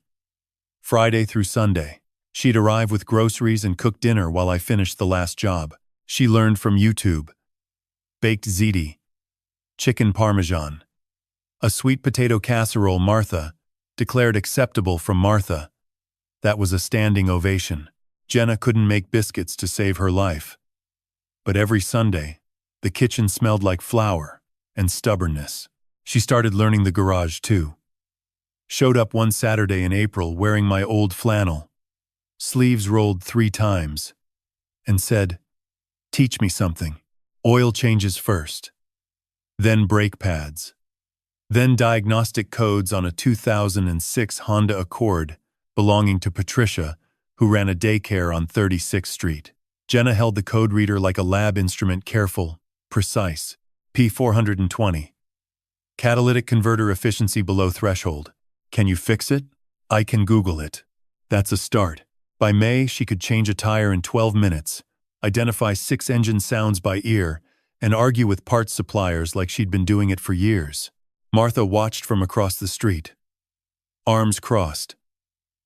Friday through Sunday. She'd arrive with groceries and cook dinner while I finished the last job. She learned from YouTube. Baked ziti. Chicken parmesan. A sweet potato casserole Martha declared acceptable from Martha. That was a standing ovation. Jenna couldn't make biscuits to save her life. But every Sunday, the kitchen smelled like flour and stubbornness. She started learning the garage too. Showed up one Saturday in April wearing my old flannel, sleeves rolled 3 times, and said, "Teach me something. Oil changes first. Then brake pads. Then diagnostic codes on a 2006 Honda Accord belonging to Patricia, who ran a daycare on 36th Street. Jenna held the code reader like a lab instrument, careful, precise. P420. Catalytic converter efficiency below threshold. Can you fix it? I can Google it. That's a start. By May, she could change a tire in 12 minutes, identify 6 engine sounds by ear, and argue with parts suppliers like she'd been doing it for years. Martha watched from across the street, arms crossed,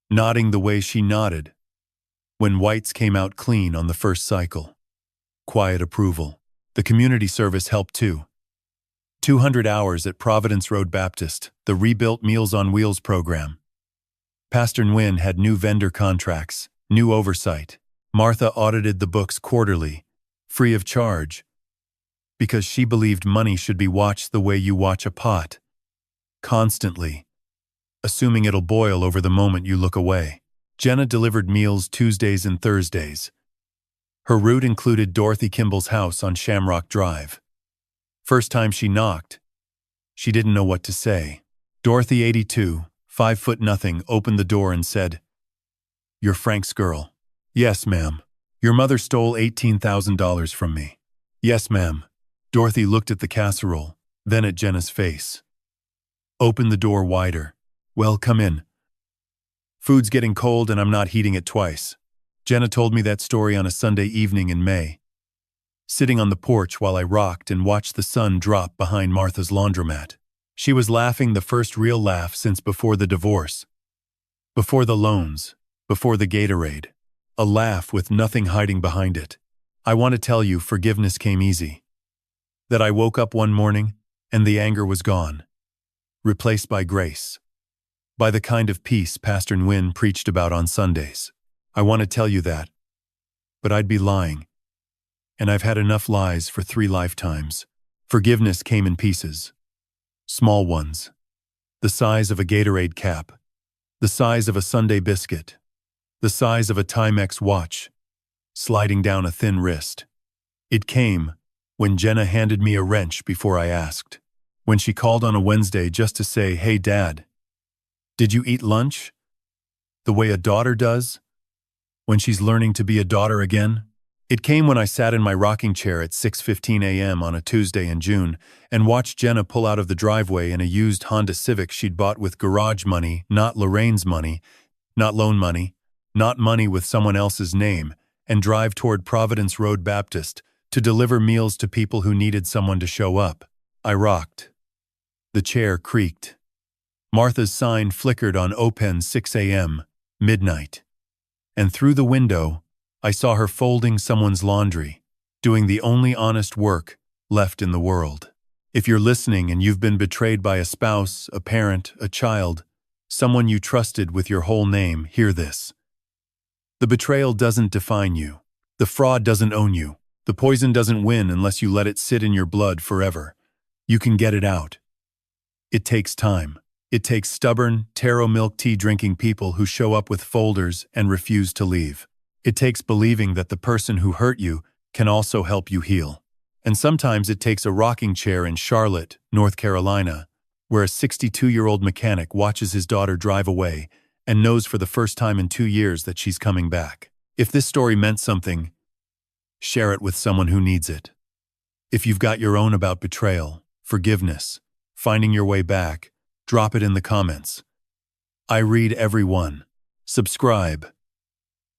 nodding the way she nodded when whites came out clean on the first cycle. Quiet approval. The community service helped too. 200 hours at Providence Road Baptist, the rebuilt Meals on Wheels program. Pastor Nguyen had new vendor contracts, new oversight. Martha audited the books quarterly, free of charge, because she believed money should be watched the way you watch a pot. Constantly, assuming it'll boil over the moment you look away. Jenna delivered meals Tuesdays and Thursdays. Her route included Dorothy Kimball's house on Shamrock Drive. First time she knocked, she didn't know what to say. Dorothy, 82, 5'0", opened the door and said, "You're Frank's girl." "Yes, ma'am." "Your mother stole $18,000 from me." "Yes, ma'am." Dorothy looked at the casserole, then at Jenna's face. Opened the door wider. "Well, come in. Food's getting cold and I'm not heating it twice." Jenna told me that story on a Sunday evening in May, sitting on the porch while I rocked and watched the sun drop behind Martha's laundromat. She was laughing, the first real laugh since before the divorce, before the loans, before the Gatorade. A laugh with nothing hiding behind it. I want to tell you, forgiveness came easy. That I woke up one morning and the anger was gone, replaced by grace. By the kind of peace Pastor Nguyen preached about on Sundays. I want to tell you that, but I'd be lying. And I've had enough lies for 3 lifetimes. Forgiveness came in pieces. Small ones. The size of a Gatorade cap. The size of a Sunday biscuit. The size of a Timex watch. Sliding down a thin wrist. It came when Jenna handed me a wrench before I asked. When she called on a Wednesday just to say, "Hey, Dad, did you eat lunch?" The way a daughter does, when she's learning to be a daughter again. It came when I sat in my rocking chair at 6:15 a.m. on a Tuesday in June and watched Jenna pull out of the driveway in a used Honda Civic she'd bought with garage money, not Lorraine's money, not loan money, not money with someone else's name, and drive toward Providence Road Baptist to deliver meals to people who needed someone to show up. I rocked. The chair creaked. Martha's sign flickered on open 6 a.m., midnight. And through the window, I saw her folding someone's laundry. doing the only honest work left in the world. If you're listening and you've been betrayed by a spouse, a parent, a child, someone you trusted with your whole name, hear this. The betrayal doesn't define you. The fraud doesn't own you. The poison doesn't win unless you let it sit in your blood forever. You can get it out. It takes time. It takes stubborn, taro milk tea drinking people who show up with folders and refuse to leave. It takes believing that the person who hurt you can also help you heal. And sometimes it takes a rocking chair in Charlotte, North Carolina, where a 62-year-old mechanic watches his daughter drive away and knows for the first time in 2 years that she's coming back. If this story meant something, share it with someone who needs it. If you've got your own about betrayal, forgiveness, finding your way back, drop it in the comments. I read every one. Subscribe.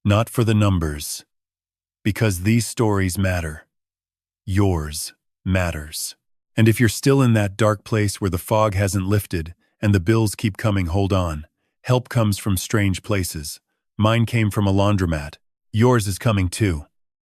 Not for the numbers. Because these stories matter. Yours matters. And if you're still in that dark place where the fog hasn't lifted and the bills keep coming, hold on. Help comes from strange places. Mine came from a laundromat. Yours is coming too.